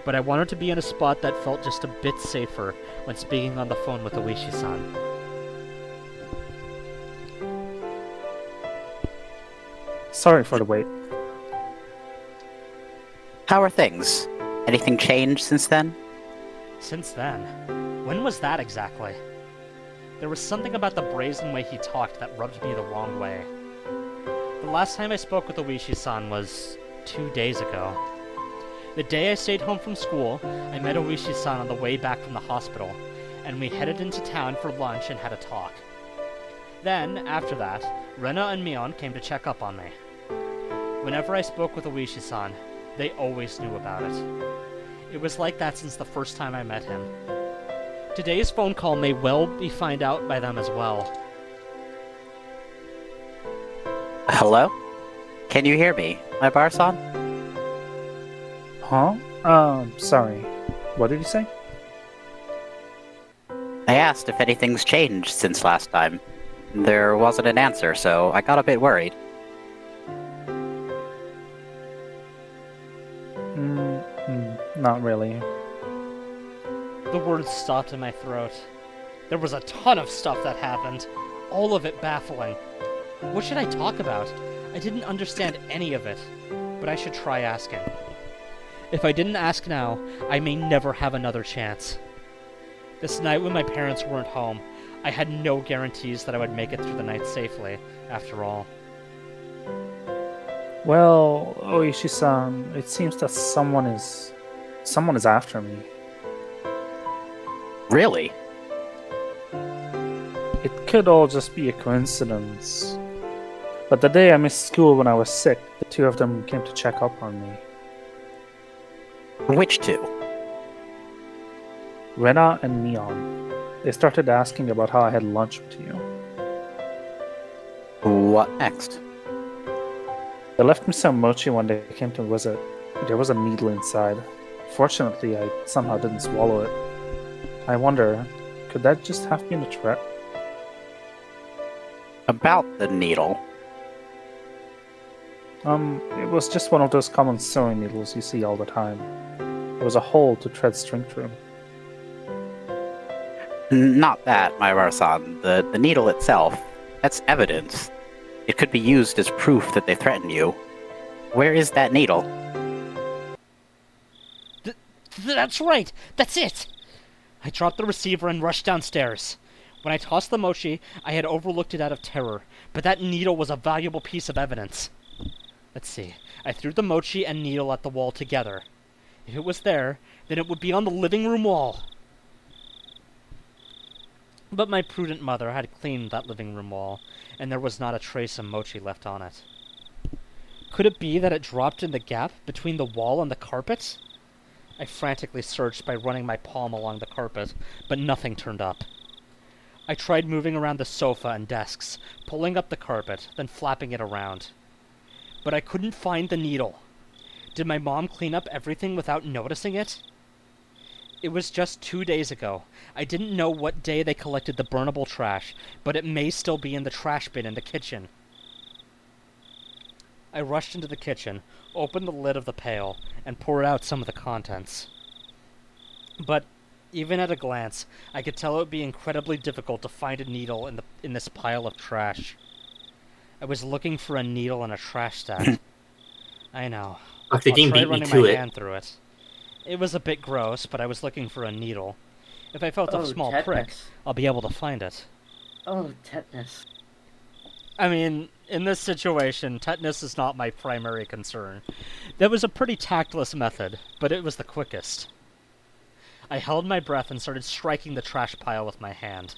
But I wanted to be in a spot that felt just a bit safer when speaking on the phone with Oishi-san. Sorry for the wait. How are things? Anything changed since then? Since then? When was that exactly? There was something about the brazen way he talked that rubbed me the wrong way. The last time I spoke with Oishi-san was 2 days ago. The day I stayed home from school, I met Oishi-san on the way back from the hospital, and we headed into town for lunch and had a talk. Then, after that, Rena and Mion came to check up on me. Whenever I spoke with Oishi-san, they always knew about it. It was like that since the first time I met him. Today's phone call may well be found out by them as well. Hello? Can you hear me, my bar-san? Huh? Sorry. What did you say? I asked if anything's changed since last time. There wasn't an answer, so I got a bit worried. Not really. The words stopped in my throat. There was a ton of stuff that happened, all of it baffling. What should I talk about? I didn't understand any of it, but I should try asking. If I didn't ask now, I may never have another chance. This night when my parents weren't home, I had no guarantees that I would make it through the night safely, after all. Well, Oishi-san, it seems that someone is after me. Really? It could all just be a coincidence. But the day I missed school when I was sick, the two of them came to check up on me. Which two? Rena and Mion. They started asking about how I had lunch with you. What next? They left me some mochi when they came to visit. There was a needle inside. Fortunately, I somehow didn't swallow it. I wonder, could that just have been a threat? About the needle. It was just one of those common sewing needles you see all the time. There was a hole to thread string through. Not that, my bar-san. The needle itself. That's evidence. It could be used as proof that they threaten you. Where is that needle? That's right! That's it! I dropped the receiver and rushed downstairs. When I tossed the mochi, I had overlooked it out of terror, but that needle was a valuable piece of evidence. Let's see. I threw the mochi and needle at the wall together. If it was there, then it would be on the living room wall. But my prudent mother had cleaned that living room wall, and there was not a trace of mochi left on it. Could it be that it dropped in the gap between the wall and the carpet? I frantically searched by running my palm along the carpet, but nothing turned up. I tried moving around the sofa and desks, pulling up the carpet, then flapping it around. But I couldn't find the needle. Did my mom clean up everything without noticing it? It was just 2 days ago. I didn't know what day they collected the burnable trash, but it may still be in the trash bin in the kitchen. I rushed into the kitchen, opened the lid of the pail, and poured out some of the contents. But even at a glance, I could tell it would be incredibly difficult to find a needle in this pile of trash. I was looking for a needle in a trash stack. I know. Fuck, the I'll game try beat me running to my it. hand through it. It was a bit gross, but I was looking for a needle. If I felt Oh, a small prick, tetanus. I'll be able to find it. Oh, tetanus. I mean, in this situation, tetanus is not my primary concern. That was a pretty tactless method, but it was the quickest. I held my breath and started striking the trash pile with my hand.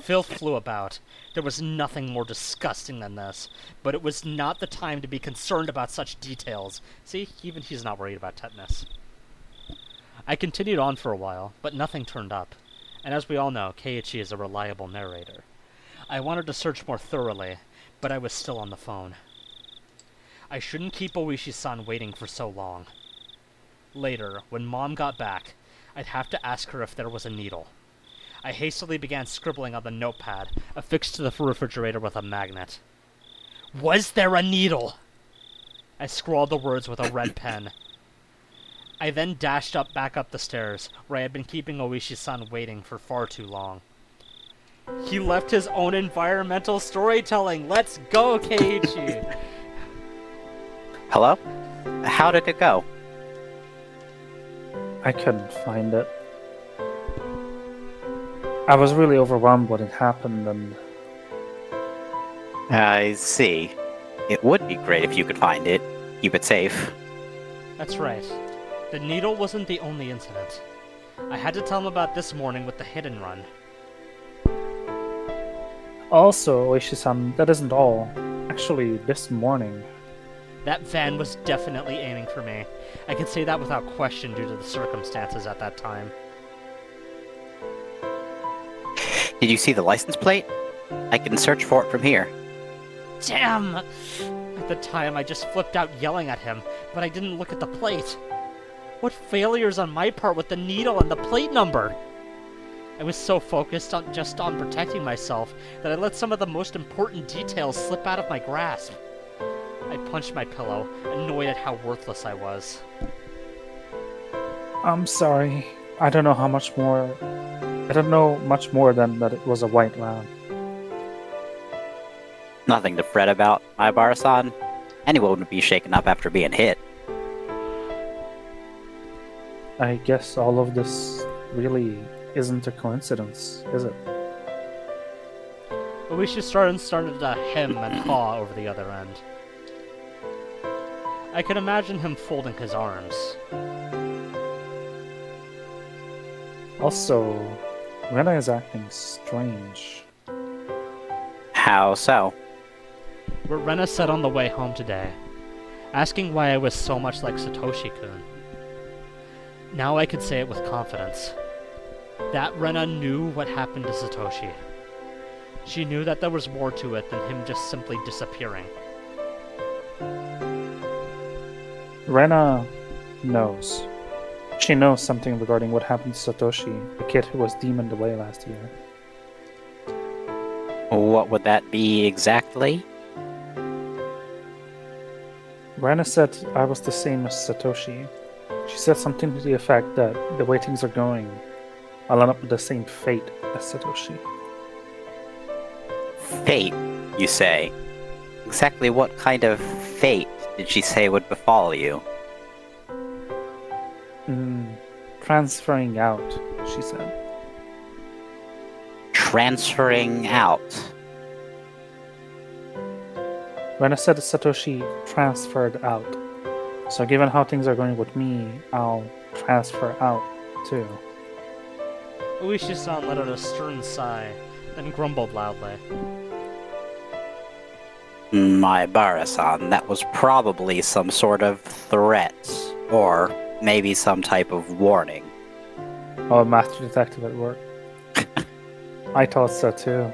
Filth flew about. There was nothing more disgusting than this, but it was not the time to be concerned about such details. See, even he's not worried about tetanus. I continued on for a while, but nothing turned up. And as we all know, Keiichi is a reliable narrator. I wanted to search more thoroughly, but I was still on the phone. I shouldn't keep Oishi-san waiting for so long. Later, when Mom got back, I'd have to ask her if there was a needle. I hastily began scribbling on the notepad, affixed to the refrigerator with a magnet. Was there a needle? I scrawled the words with a red pen. I then dashed back up the stairs, where I had been keeping Oishi-san waiting for far too long. He left his own environmental storytelling! Let's go, Keiichi! Hello? How did it go? I couldn't find it. I was really overwhelmed when it happened, and I see. It would be great if you could find it. Keep it safe. That's right. The needle wasn't the only incident. I had to tell him about this morning with the hit and run. also, Oishi-san, that isn't all. Actually, this morning, That van was definitely aiming for me. I can say that without question due to the circumstances at that time. Did you see the license plate? I can search for it from here. Damn! At the time, I just flipped out yelling at him, but I didn't look at the plate. What failures on my part with the needle and the plate number! I was so focused on protecting myself that I let some of the most important details slip out of my grasp. I punched my pillow, annoyed at how worthless I was. I'm sorry. I don't know much more than that it was a white round. Nothing to fret about, Maibara-san. Anyone would be shaken up after being hit. I guess all of this really isn't a coincidence, is it? Oishi started to hem and haw over the other end. I could imagine him folding his arms. Also, Rena is acting strange. How so? What Rena said on the way home today, asking why I was so much like Satoshi-kun. Now I could say it with confidence. That Rena knew what happened to Satoshi. She knew that there was more to it than him just simply disappearing. Rena knows. She knows something regarding what happened to Satoshi, the kid who was demoned away last year. What would that be exactly? Rena said I was the same as Satoshi. She said something to the effect that the way things are going, I'll end up with the same fate as Satoshi. Fate, you say? Exactly what kind of fate did she say would befall you? Transferring out, she said. Transferring out. Rena said Satoshi transferred out. So given how things are going with me, I'll transfer out too. Oishi-san let out a stern sigh, then grumbled loudly. Maibara-san, that was probably some sort of threat, or maybe some type of warning. Oh, a master detective at work. I thought so too.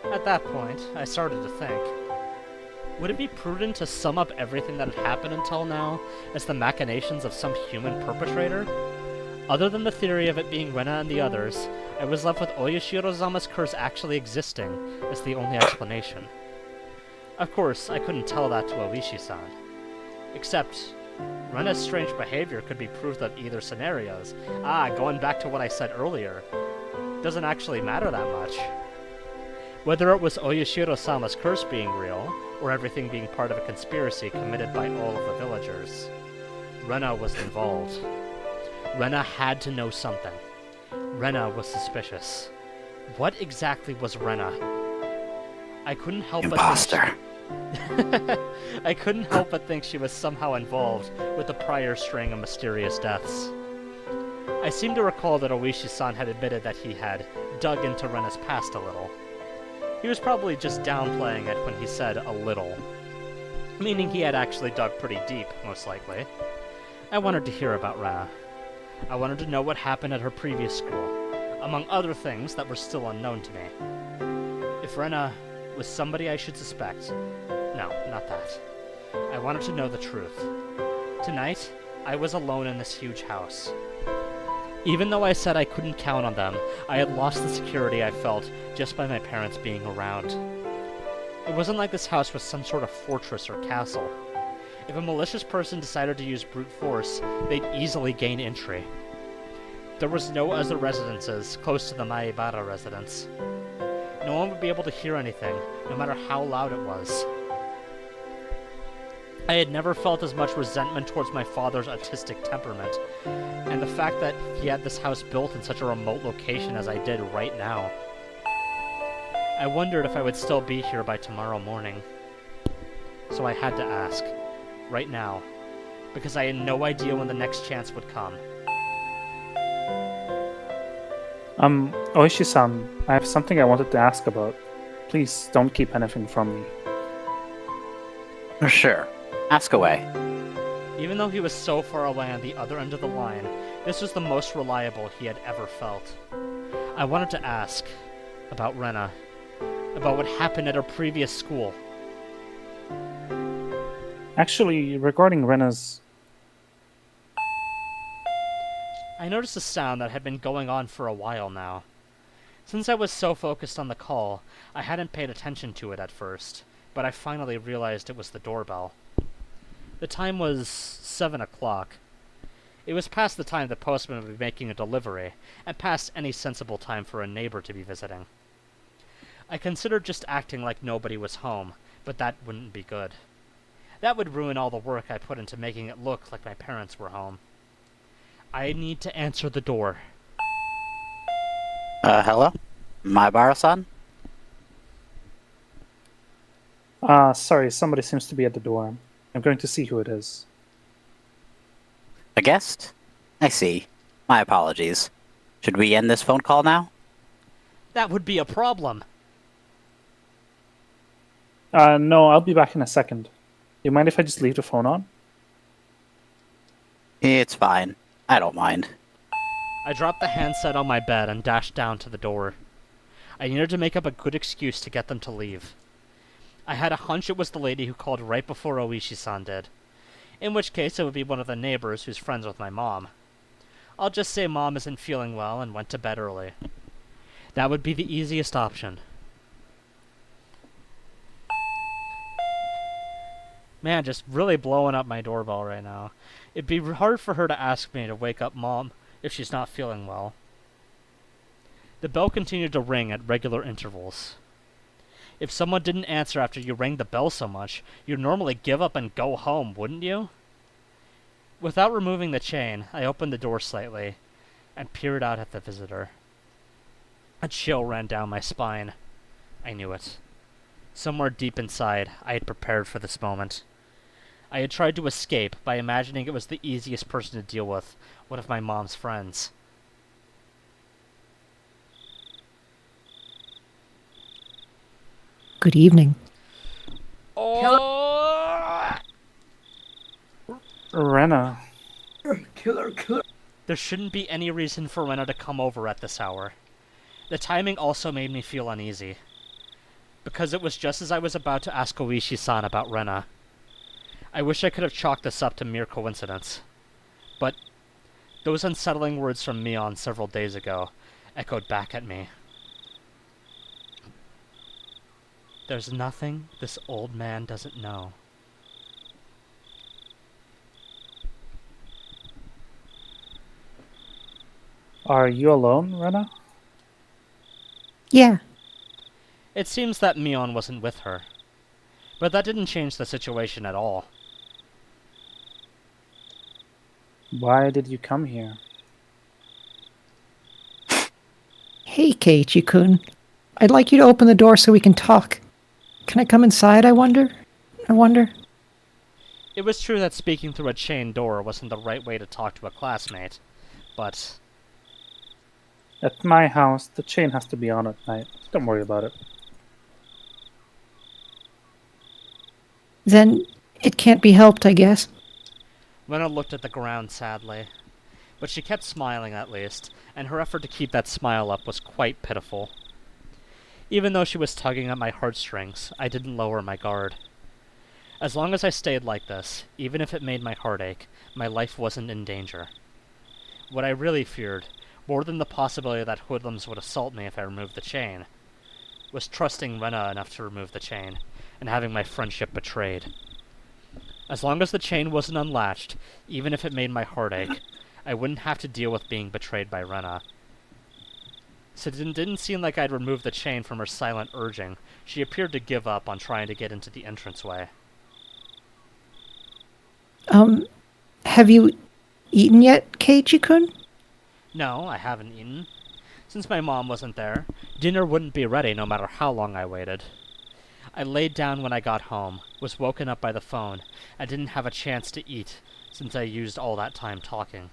At that point, I started to think. Would it be prudent to sum up everything that had happened until now as the machinations of some human perpetrator? Other than the theory of it being Rena and the others, I was left with Oyashiro-zama's curse actually existing as the only explanation. Of course, I couldn't tell that to Oishi-san. Except, Rena's strange behavior could be proof of either scenarios. Going back to what I said earlier, doesn't actually matter that much. Whether it was Oyashiro-sama's curse being real, or everything being part of a conspiracy committed by all of the villagers, Rena was involved. Rena had to know something. Rena was suspicious. What exactly was Rena? I couldn't help Imposter. I couldn't help but think she was somehow involved with the prior string of mysterious deaths. I seem to recall that Oishi-san had admitted that he had dug into Rena's past a little. He was probably just downplaying it when he said a little, meaning he had actually dug pretty deep, most likely. I wanted to hear about Rena. I wanted to know what happened at her previous school, among other things that were still unknown to me. If Rena was somebody I should suspect. No, not that. I wanted to know the truth. Tonight, I was alone in this huge house. Even though I said I couldn't count on them, I had lost the security I felt just by my parents being around. It wasn't like this house was some sort of fortress or castle. If a malicious person decided to use brute force, they'd easily gain entry. There was no other residences close to the Maebara residence. No one would be able to hear anything, no matter how loud it was. I had never felt as much resentment towards my father's autistic temperament, and the fact that he had this house built in such a remote location as I did right now. I wondered if I would still be here by tomorrow morning. So I had to ask, right now, because I had no idea when the next chance would come. Oishi-san, I have something I wanted to ask about. Please don't keep anything from me. Sure. Ask away. Even though he was so far away on the other end of the line, this was the most reliable he had ever felt. I wanted to ask about Rena, about what happened at her previous school. Actually, regarding Rena's... I noticed a sound that had been going on for a while now. Since I was so focused on the call, I hadn't paid attention to it at first, but I finally realized it was the doorbell. The time was 7 o'clock. It was past the time the postman would be making a delivery, and past any sensible time for a neighbor to be visiting. I considered just acting like nobody was home, but that wouldn't be good. That would ruin all the work I put into making it look like my parents were home. I need to answer the door. Hello? Maebara-san? Sorry, somebody seems to be at the door. I'm going to see who it is. A guest? I see. My apologies. Should we end this phone call now? That would be a problem. No, I'll be back in a second. You mind if I just leave the phone on? It's fine. I don't mind. I dropped the handset on my bed and dashed down to the door. I needed to make up a good excuse to get them to leave. I had a hunch it was the lady who called right before Oishi-san did. In which case it would be one of the neighbors who's friends with my mom. I'll just say Mom isn't feeling well and went to bed early. That would be the easiest option. Man, just really blowing up my doorbell right now. It'd be hard for her to ask me to wake up Mom if she's not feeling well. The bell continued to ring at regular intervals. If someone didn't answer after you rang the bell so much, you'd normally give up and go home, wouldn't you? Without removing the chain, I opened the door slightly and peered out at the visitor. A chill ran down my spine. I knew it. Somewhere deep inside, I had prepared for this moment. I had tried to escape by imagining it was the easiest person to deal with, one of my mom's friends. Good evening. Oh! Rena. Killer. There shouldn't be any reason for Rena to come over at this hour. The timing also made me feel uneasy, because it was just as I was about to ask Oishi-san about Rena. I wish I could have chalked this up to mere coincidence. But those unsettling words from Mion several days ago echoed back at me. There's nothing this old man doesn't know. Are you alone, Rena? Yeah. It seems that Mion wasn't with her. But that didn't change the situation at all. Why did you come here? Hey, Keiichi-kun. I'd like you to open the door so we can talk. Can I come inside, I wonder? It was true that speaking through a chain door wasn't the right way to talk to a classmate, but At my house, the chain has to be on at night. Don't worry about it. Then it can't be helped, I guess. Rena looked at the ground sadly. But she kept smiling at least, and her effort to keep that smile up was quite pitiful. Even though she was tugging at my heartstrings, I didn't lower my guard. As long as I stayed like this, even if it made my heart ache, my life wasn't in danger. What I really feared, more than the possibility that hoodlums would assault me if I removed the chain, was trusting Rena enough to remove the chain, and having my friendship betrayed. As long as the chain wasn't unlatched, even if it made my heart ache, I wouldn't have to deal with being betrayed by Rena. Since it didn't seem like I'd removed the chain from her silent urging, she appeared to give up on trying to get into the entranceway. Have you eaten yet, Keiichi-kun? No, I haven't eaten. Since my mom wasn't there, dinner wouldn't be ready no matter how long I waited. I laid down when I got home, was woken up by the phone, and didn't have a chance to eat since I used all that time talking.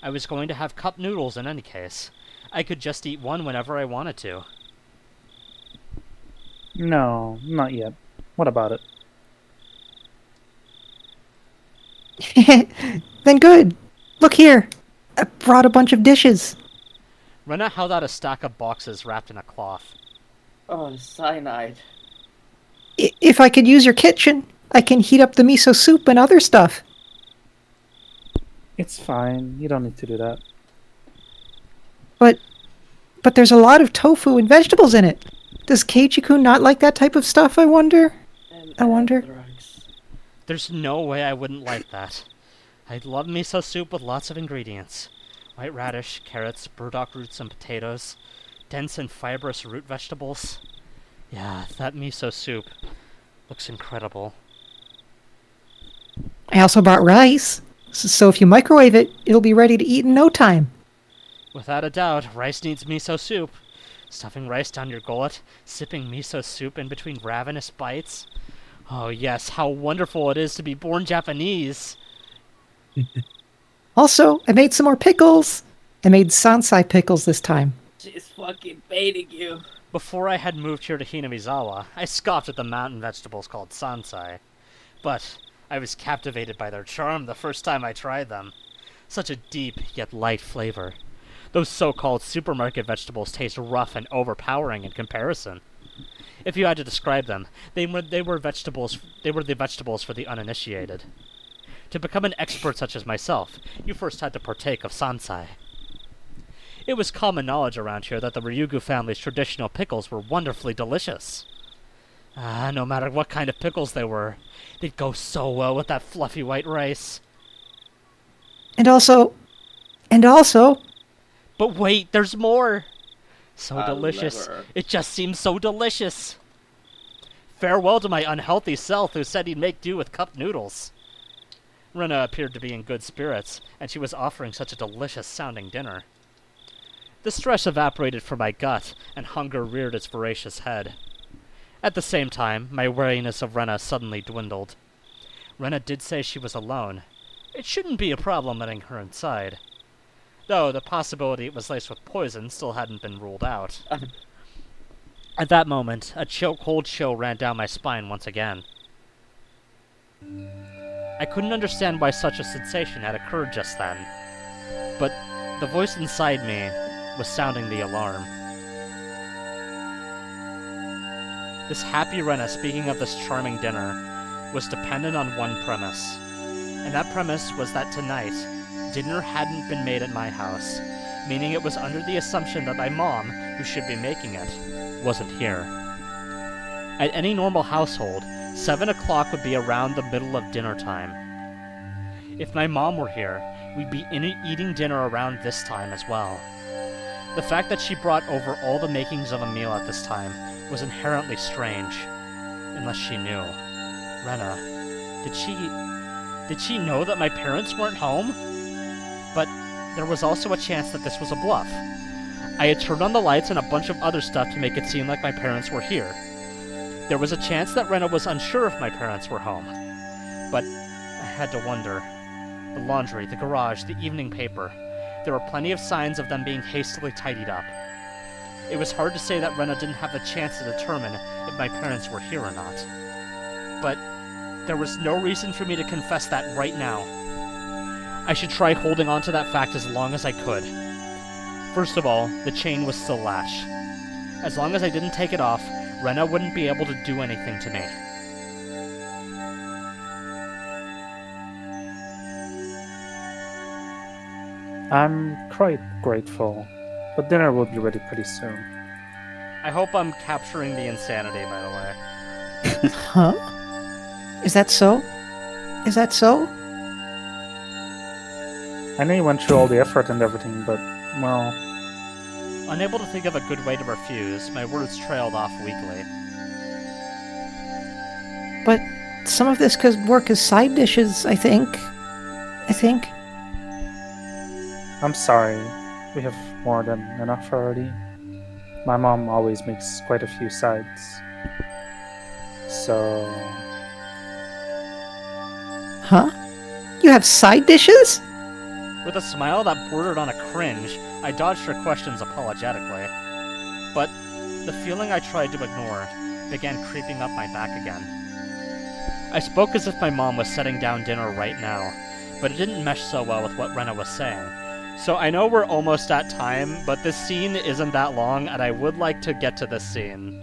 I was going to have cup noodles in any case. I could just eat one whenever I wanted to. No, not yet. What about it? Then good. Look here. I brought a bunch of dishes. Rena held out a stack of boxes wrapped in a cloth. Oh, the cyanide. If I could use your kitchen, I can heat up the miso soup and other stuff. It's fine. You don't need to do that. But there's a lot of tofu and vegetables in it. Does Keiichi-kun not like that type of stuff, I wonder? And I wonder. drugs. There's no way I wouldn't like that. I love miso soup with lots of ingredients. White radish, carrots, burdock roots, and potatoes. Dense and fibrous root vegetables. Yeah, that miso soup looks incredible. I also brought rice. So if you microwave it, it'll be ready to eat in no time. Without a doubt, rice needs miso soup. Stuffing rice down your gullet, sipping miso soup in between ravenous bites. Oh yes, how wonderful it is to be born Japanese! Also, I made some more pickles. I made sansai pickles this time. She's fucking baiting you. Before I had moved here to Hinamizawa, I scoffed at the mountain vegetables called sansai. But I was captivated by their charm the first time I tried them. Such a deep, yet light flavor. Those so-called supermarket vegetables taste rough and overpowering in comparison. If you had to describe them, they were the vegetables for the uninitiated. To become an expert such as myself, you first had to partake of sansai. It was common knowledge around here that the Ryuugu family's traditional pickles were wonderfully delicious. No matter what kind of pickles they were, they'd go so well with that fluffy white rice. And also... But wait, there's more! So delicious. Liver. It just seems so delicious. Farewell to my unhealthy self who said he'd make do with cup noodles. Rena appeared to be in good spirits, and she was offering such a delicious-sounding dinner. The stress evaporated from my gut, and hunger reared its voracious head. At the same time, my wariness of Rena suddenly dwindled. Rena did say she was alone. It shouldn't be a problem letting her inside. Though the possibility it was laced with poison still hadn't been ruled out. At that moment, a cold chill ran down my spine once again. I couldn't understand why such a sensation had occurred just then, but the voice inside me was sounding the alarm. This happy Rena speaking of this charming dinner was dependent on one premise, and that premise was that tonight, dinner hadn't been made at my house, meaning it was under the assumption that my mom, who should be making it, wasn't here. At any normal household, 7 o'clock would be around the middle of dinner time. If my mom were here, we'd be eating dinner around this time as well. The fact that she brought over all the makings of a meal at this time was inherently strange. Unless she knew. Rena, did she know that my parents weren't home? But there was also a chance that this was a bluff. I had turned on the lights and a bunch of other stuff to make it seem like my parents were here. There was a chance that Rena was unsure if my parents were home. But I had to wonder. The laundry, the garage, the evening paper. There were plenty of signs of them being hastily tidied up. It was hard to say that Rena didn't have the chance to determine if my parents were here or not. But there was no reason for me to confess that right now. I should try holding on to that fact as long as I could. First of all, the chain was still latched. As long as I didn't take it off, Rena wouldn't be able to do anything to me. I'm quite grateful, but dinner will be ready pretty soon. I hope I'm capturing the insanity, by the way. Huh? Is that so? Is that so? I know you went through all the effort and everything, but, well... Unable to think of a good way to refuse, my words trailed off weakly. But some of this could work as side dishes, I think. I'm sorry. We have more than enough already. My mom always makes quite a few sides. So... Huh? You have side dishes? With a smile that bordered on a cringe, I dodged her questions apologetically. But the feeling I tried to ignore began creeping up my back again. I spoke as if my mom was setting down dinner right now, but it didn't mesh so well with what Rena was saying. So I know we're almost at time, but this scene isn't that long, and I would like to get to this scene.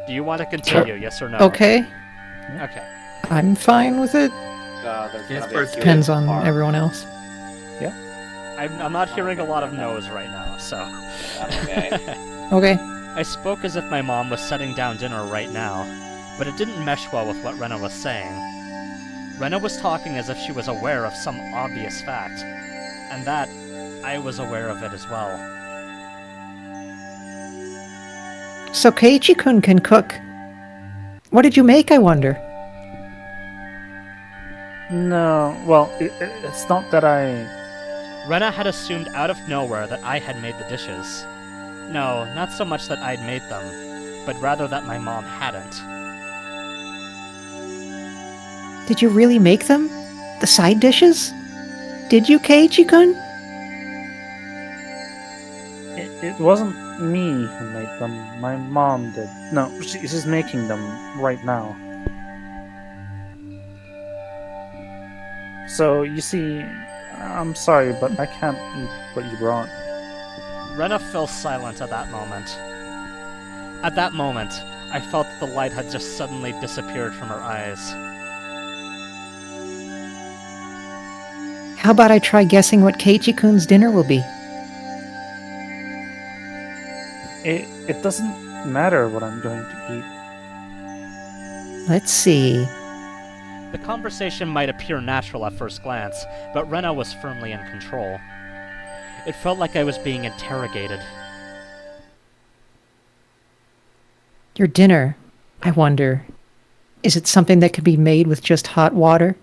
Do you want to continue, yes or no? Okay. Okay. I'm fine with it. There's Yes, gonna be a first cute Depends on part. everyone else. I'm not hearing a lot of no's right now, so... Okay. Okay. I spoke as if my mom was setting down dinner right now, but it didn't mesh well with what Rena was saying. Rena was talking as if she was aware of some obvious fact, and that I was aware of it as well. So Keiichi-kun can cook. What did you make, I wonder? No, well, it's not that I... Rena had assumed out of nowhere that I had made the dishes. No, not so much that I'd made them, but rather that my mom hadn't. Did you really make them? The side dishes? Did you, Keiichi-kun? It wasn't me who made them. My mom did. No, she's making them right now. So, you see, I'm sorry, but I can't eat what you brought. Rena fell silent at that moment. At that moment, I felt that the light had just suddenly disappeared from her eyes. How about I try guessing what Keiichi-kun's dinner will be? It doesn't matter what I'm going to eat. Let's see. The conversation might appear natural at first glance, but Rena was firmly in control. It felt like I was being interrogated. Your dinner, I wonder. Is it something that could be made with just hot water?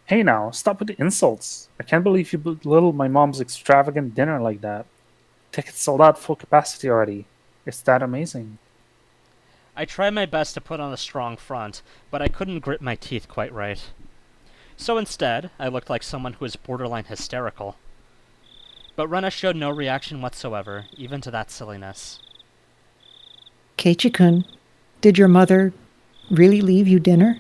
Hey now, stop with the insults. I can't believe you belittled my mom's extravagant dinner like that. Tickets sold out full capacity already. It's that amazing. I tried my best to put on a strong front, but I couldn't grit my teeth quite right. So instead, I looked like someone who was borderline hysterical. But Rena showed no reaction whatsoever, even to that silliness. Keiichi-kun, did your mother really leave you dinner?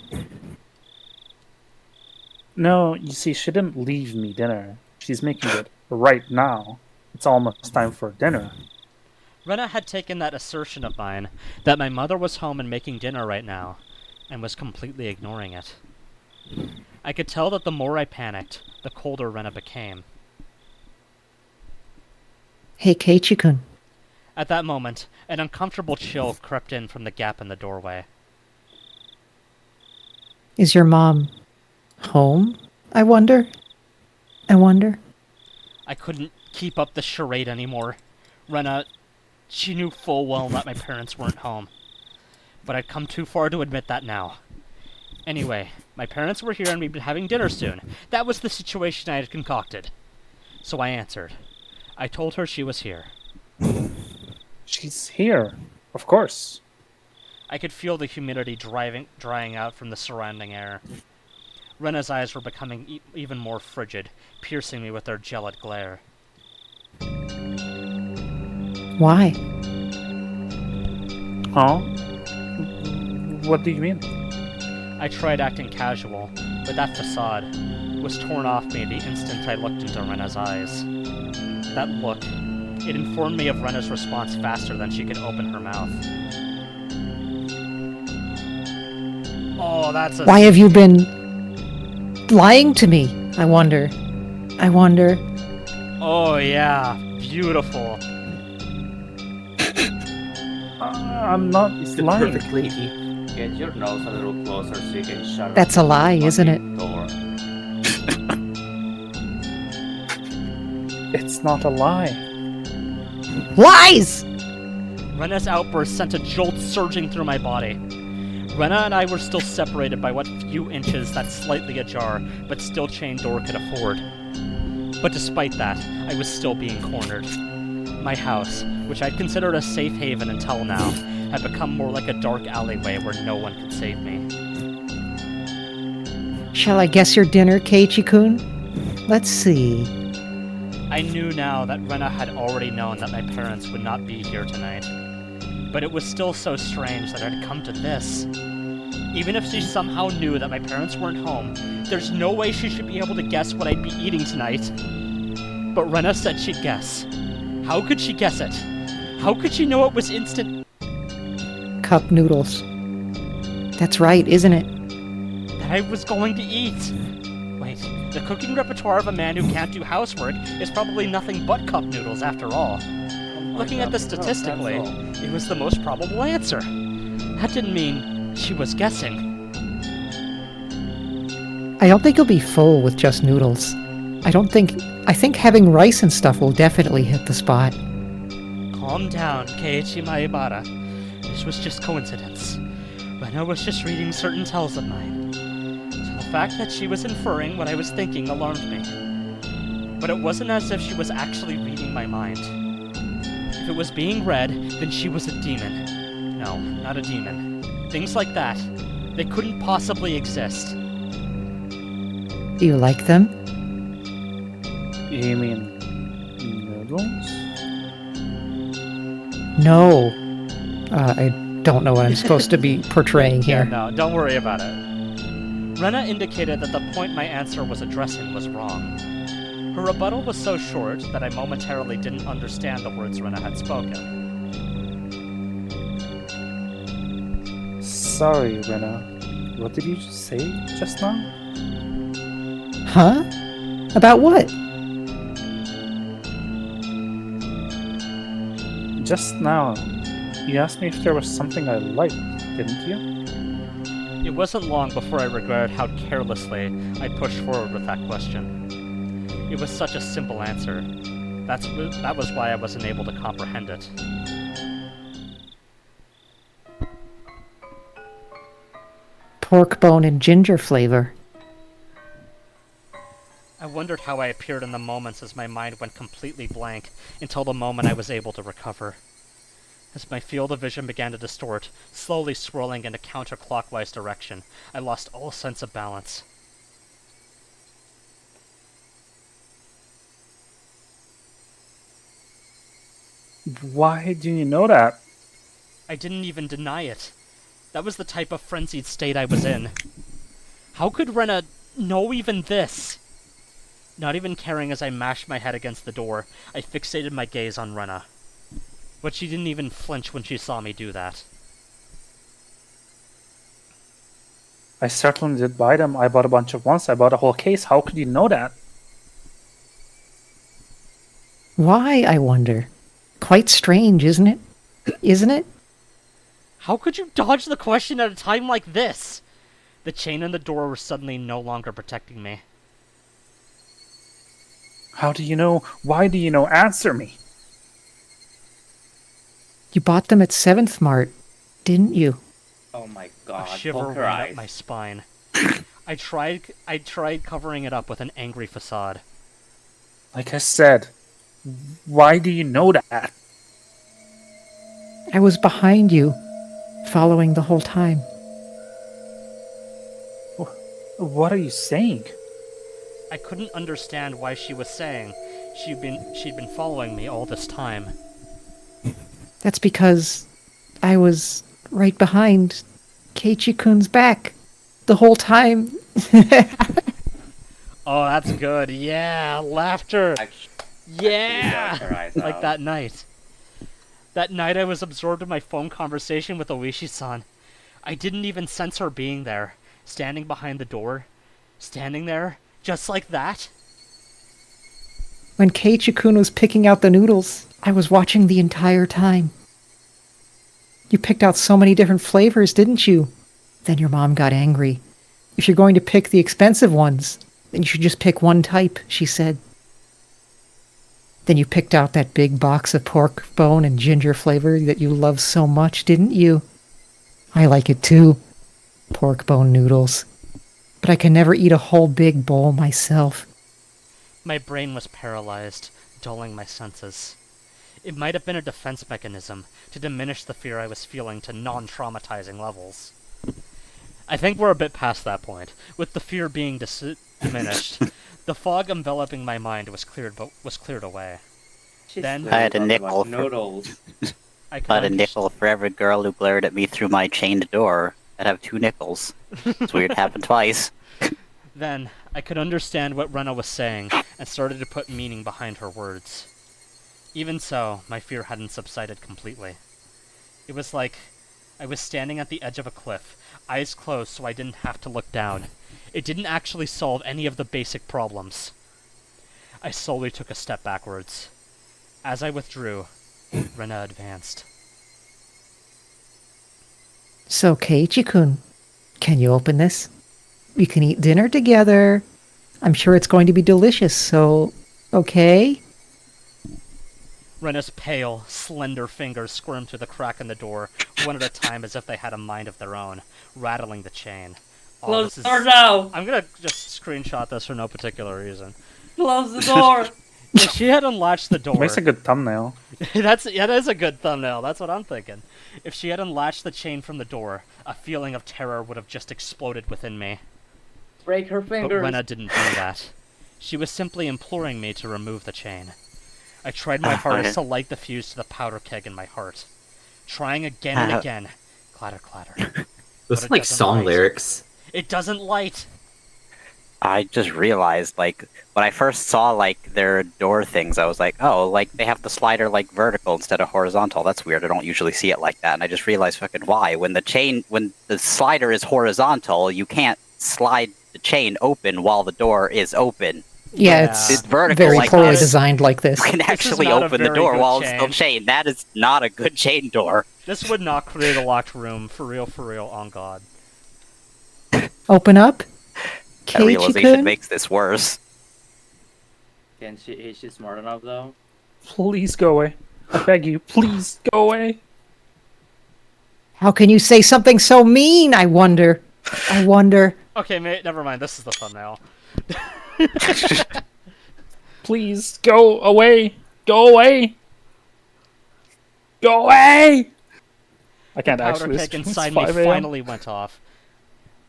No, you see, she didn't leave me dinner. She's making it right now. It's almost time for dinner. Rena had taken that assertion of mine, that my mother was home and making dinner right now, and was completely ignoring it. I could tell that the more I panicked, the colder Rena became. Hey, Keiichi-kun. At that moment, an uncomfortable chill crept in from the gap in the doorway. Is your mom home? I wonder. I couldn't keep up the charade anymore. Rena, she knew full well that my parents weren't home. But I'd come too far to admit that now. Anyway, my parents were here and we'd be having dinner soon. That was the situation I had concocted. So I answered. I told her she was here. She's here, of course. I could feel the humidity drying out from the surrounding air. Rena's eyes were becoming even more frigid, piercing me with their gelid glare. Why? Huh? What do you mean? I tried acting casual, but that facade was torn off me the instant I looked into Rena's eyes. That look, it informed me of Rena's response faster than she could open her mouth. Oh, that's a... Why have you been lying to me? I wonder. Oh, yeah. Beautiful. I'm not It's the lying. perfect lady. Get your nose a little closer so you can shut That's up a lie, the isn't it? fucking door. It's not a lie. Lies! Rena's outburst sent a jolt surging through my body. Rena and I were still separated by what few inches that slightly ajar, but still chained door could afford. But despite that, I was still being cornered. My house, which I'd considered a safe haven until now, had become more like a dark alleyway where no one could save me. Shall I guess your dinner, Keiichi-kun? Let's see. I knew now that Rena had already known that my parents would not be here tonight. But it was still so strange that it had come to this. Even if she somehow knew that my parents weren't home, there's no way she should be able to guess what I'd be eating tonight. But Rena said she'd guess. How could she guess it? How could she know it was instant... Cup noodles. That's right, isn't it? that I was going to eat? Wait, the cooking repertoire of a man who can't do housework is probably nothing but cup noodles after all. Looking at this statistically, it was the most probable answer. That didn't mean she was guessing. I don't think you'll be full with just noodles. I think having rice and stuff will definitely hit the spot. Calm down, Keiichi Maibara. This was just coincidence. Rena was just reading certain tells of mine. So the fact that she was inferring what I was thinking alarmed me. But it wasn't as if she was actually reading my mind. If it was being read, then she was a demon. No, not a demon. Things like that, they couldn't possibly exist. Do you like them? You mean noodles? No. I don't know what I'm supposed to be portraying Yeah, here. no, don't worry about it. Rena indicated that the point my answer was addressing was wrong. Her rebuttal was so short that I momentarily didn't understand the words Rena had spoken. Sorry, Rena. What did you say just now? Huh? About what? Just now, you asked me if there was something I liked, didn't you? It wasn't long before I regretted how carelessly I pushed forward with that question. It was such a simple answer. That was why I wasn't able to comprehend it. Pork bone and ginger flavor. I wondered how I appeared in the moments as my mind went completely blank until the moment I was able to recover. As my field of vision began to distort, slowly swirling in a counterclockwise direction, I lost all sense of balance. Why do you know that? I didn't even deny it. That was the type of frenzied state I was in. How could Rena know even this? Not even caring as I mashed my head against the door, I fixated my gaze on Rena. But she didn't even flinch when she saw me do that. I certainly did buy them. I bought a bunch at once. I bought a whole case. How could you know that? Why, I wonder? quite strange, isn't it? Isn't it? How could you dodge the question at a time like this? The chain and the door were suddenly no longer protecting me. How do you know? Why do you know? Answer me. You bought them at 7th Mart, didn't you? Oh my A god, shiver poker ran eyes. up my spine. I tried covering it up with an angry facade. Like I said, why do you know that? I was behind you, following the whole time. What are you saying? I couldn't understand why she was saying she'd been following me all this time. That's because I was right behind Keiichi-kun's back the whole time. Oh, that's good. Yeah, laughter. Yeah, Her eyes like out. that night. That night I was absorbed in my phone conversation with Oishi-san. I didn't even sense her being there, standing behind the door, standing there, just like that. When Keiichi-kun was picking out the noodles, I was watching the entire time. You picked out so many different flavors, didn't you? Then your mom got angry. If you're going to pick the expensive ones, then you should just pick one type, she said. Then you picked out that big box of pork bone and ginger flavor that you love so much, didn't you? I like it too. Pork bone noodles. But I can never eat a whole big bowl myself. My brain was paralyzed, dulling my senses. It might have been a defense mechanism to diminish the fear I was feeling to non-traumatizing levels. I think we're a bit past that point. With the fear being diminished, the fog enveloping my mind was cleared away. She's Then- still I had a talking nickel about for- noodles. I If I had a could nickel for every girl who glared at me through my chained door, I'd have 2 nickels. It's weird, it happened twice. Then I could understand what Rena was saying and started to put meaning behind her words. Even so, my fear hadn't subsided completely. It was like I was standing at the edge of a cliff, eyes closed so I didn't have to look down. It didn't actually solve any of the basic problems. I slowly took a step backwards. As I withdrew, Rena advanced. So, Keiichi-kun, can you open this? We can eat dinner together. I'm sure it's going to be delicious, so... okay? Rena's pale, slender fingers squirmed through the crack in the door, one at a time as if they had a mind of their own, rattling the chain. Oh, Close this the door is... now! I'm gonna just screenshot this for no particular reason. Close the door! If she had unlatched the door... Makes a good thumbnail. that is a good thumbnail, that's what I'm thinking. If she had unlatched the chain from the door, a feeling of terror would have just exploded within me. Break her But fingers! Rena didn't do that. She was simply imploring me to remove the chain. I tried my hardest to light the fuse to the powder keg in my heart. Trying again and again. Clatter, clatter. Those But are it like doesn't song light. lyrics. It doesn't light! I just realized, like, when I first saw, like, their door things, I was like, oh, like, they have the slider, like, vertical instead of horizontal. That's weird. I don't usually see it like that. And I just realized fucking why. When the slider is horizontal, you can't slide the chain open while the door is open. Yeah, Yeah. it's It's vertical very like poorly this. designed like this. You can actually not a open the very door good while it's chain. still chained. That is not a good chain door. This would not create a locked room, for real, on God. Open up? That realization Keiichi-kun? makes this worse. Is she smart enough though? Please go away. I beg you, please go away. How can you say something so mean, I wonder? I wonder. Okay, mate, never mind, this is the thumbnail. Please go away. Go away. Go away. I can't Powder actually. keg It's inside me 5 a.m. finally went off.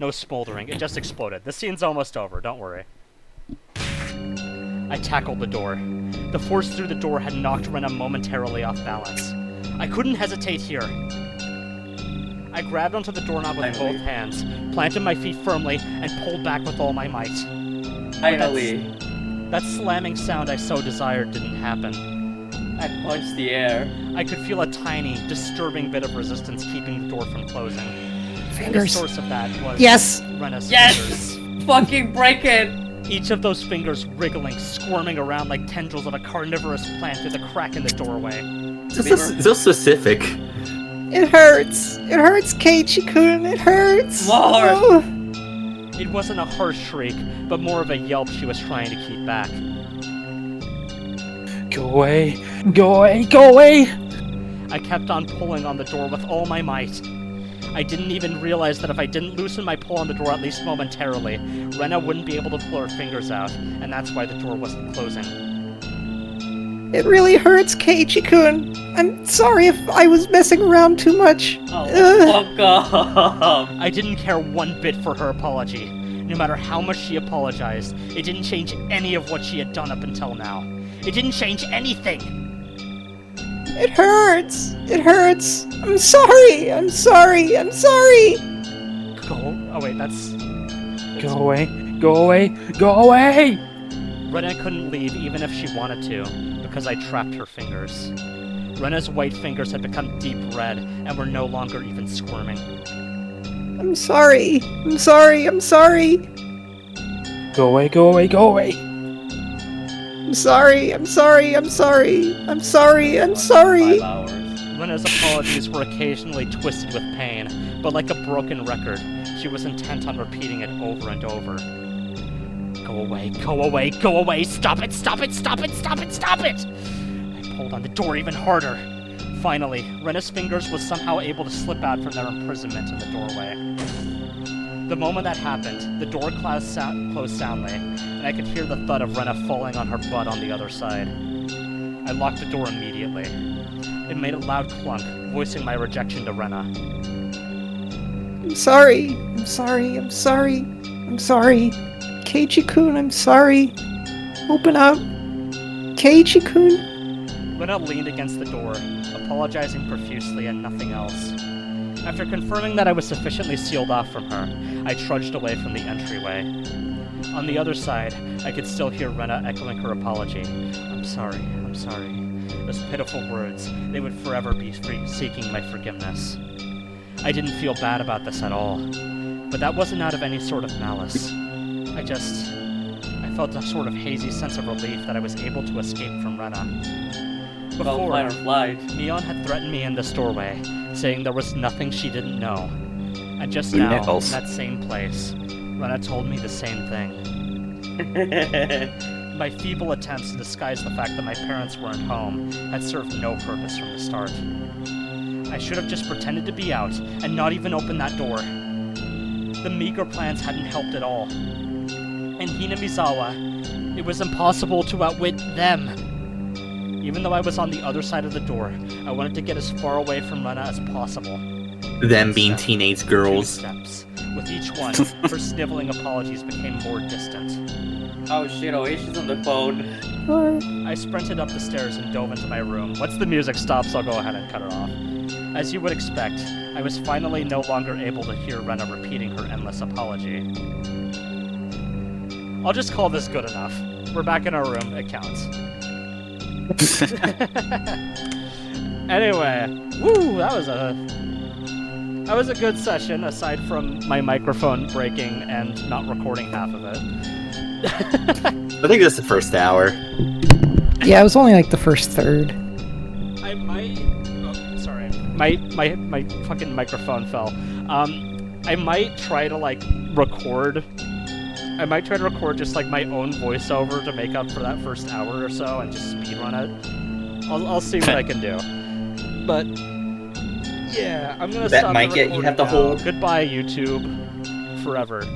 No smoldering, it just exploded. The scene's almost over, don't worry. I tackled the door. The force through the door had knocked Rena momentarily off balance. I couldn't hesitate here. I grabbed onto the doorknob with both hands, planted my feet firmly, and pulled back with all my might. Finally, That slamming sound I so desired didn't happen. I punched the air. I could feel a tiny, disturbing bit of resistance keeping the door from closing. The Fingers. source of that was Yes! Rena's Yes! fingers. Fucking break it! Each of those fingers wriggling, squirming around like tendrils of a carnivorous plant through the crack in the doorway. So specific. It hurts. It hurts, Keiichi-kun. It hurts. More. Oh. It wasn't a harsh shriek, but more of a yelp she was trying to keep back. Go away. Go away. Go away. I kept on pulling on the door with all my might. I didn't even realize that if I didn't loosen my pull on the door at least momentarily, Rena wouldn't be able to pull her fingers out, and that's why the door wasn't closing. It really hurts, Keiichi-kun. I'm sorry if I was messing around too much. Oh, fuck off. I didn't care one bit for her apology. No matter how much she apologized, it didn't change any of what she had done up until now. It didn't change anything! It hurts. It hurts. I'm sorry. I'm sorry. I'm sorry. Oh wait, that's... Go away. Go away. Go away. Rena couldn't leave even if she wanted to, because I trapped her fingers. Rena's white fingers had become deep red and were no longer even squirming. I'm sorry. I'm sorry. I'm sorry. Go away. Go away. Go away. I'm sorry. I'm sorry. I'm sorry. I'm sorry. I'm sorry. 5 hours. Rena's apologies were occasionally twisted with pain, but like a broken record, she was intent on repeating it over and over. Go away, go away, go away, stop it, stop it, stop it, stop it, stop it! I pulled on the door even harder. Finally, Rena's fingers was somehow able to slip out from their imprisonment in the doorway. The moment that happened, the door closed soundly, and I could hear the thud of Rena falling on her butt on the other side. I locked the door immediately. It made a loud clunk, voicing my rejection to Rena. I'm sorry. I'm sorry. I'm sorry. I'm sorry. Keiichi-kun, I'm sorry. Open up. Keiichi-kun. Rena leaned against the door, apologizing profusely and nothing else. After confirming that I was sufficiently sealed off from her, I trudged away from the entryway. On the other side, I could still hear Rena echoing her apology. I'm sorry, I'm sorry. Those pitiful words, they would forever be seeking my forgiveness. I didn't feel bad about this at all, but that wasn't out of any sort of malice. I felt a sort of hazy sense of relief that I was able to escape from Rena. Before, Fight or flight. Neon had threatened me in this doorway, saying there was nothing she didn't know. And just now, Nichols. in that same place, Rena told me the same thing. My feeble attempts to disguise the fact that my parents weren't home had served no purpose from the start. I should have just pretended to be out and not even opened that door. The meager plans hadn't helped at all. And Hinamizawa, it was impossible to outwit them. Even though I was on the other side of the door, I wanted to get as far away from Rena as possible. Them being Step, teenage 2 girls. steps. With each one, her sniveling apologies became more distant. Oh shit, Oishi's on the phone. I sprinted up the stairs and dove into my room. Once the music stops, I'll go ahead and cut her off. As you would expect, I was finally no longer able to hear Rena repeating her endless apology. I'll just call this good enough. We're back in our room. It counts. Anyway, woo, that was a good session, aside from my microphone breaking and not recording half of it. I think that's the first hour. Yeah, it was only like the first third. I might... Oh, sorry. My fucking microphone fell. I might try to, record... I might try to record just, my own voiceover to make up for that first hour or so and just speedrun it. I'll see what I can do. But... yeah, I'm gonna That stop might the get you have to recording now. hold. Goodbye, YouTube. Forever.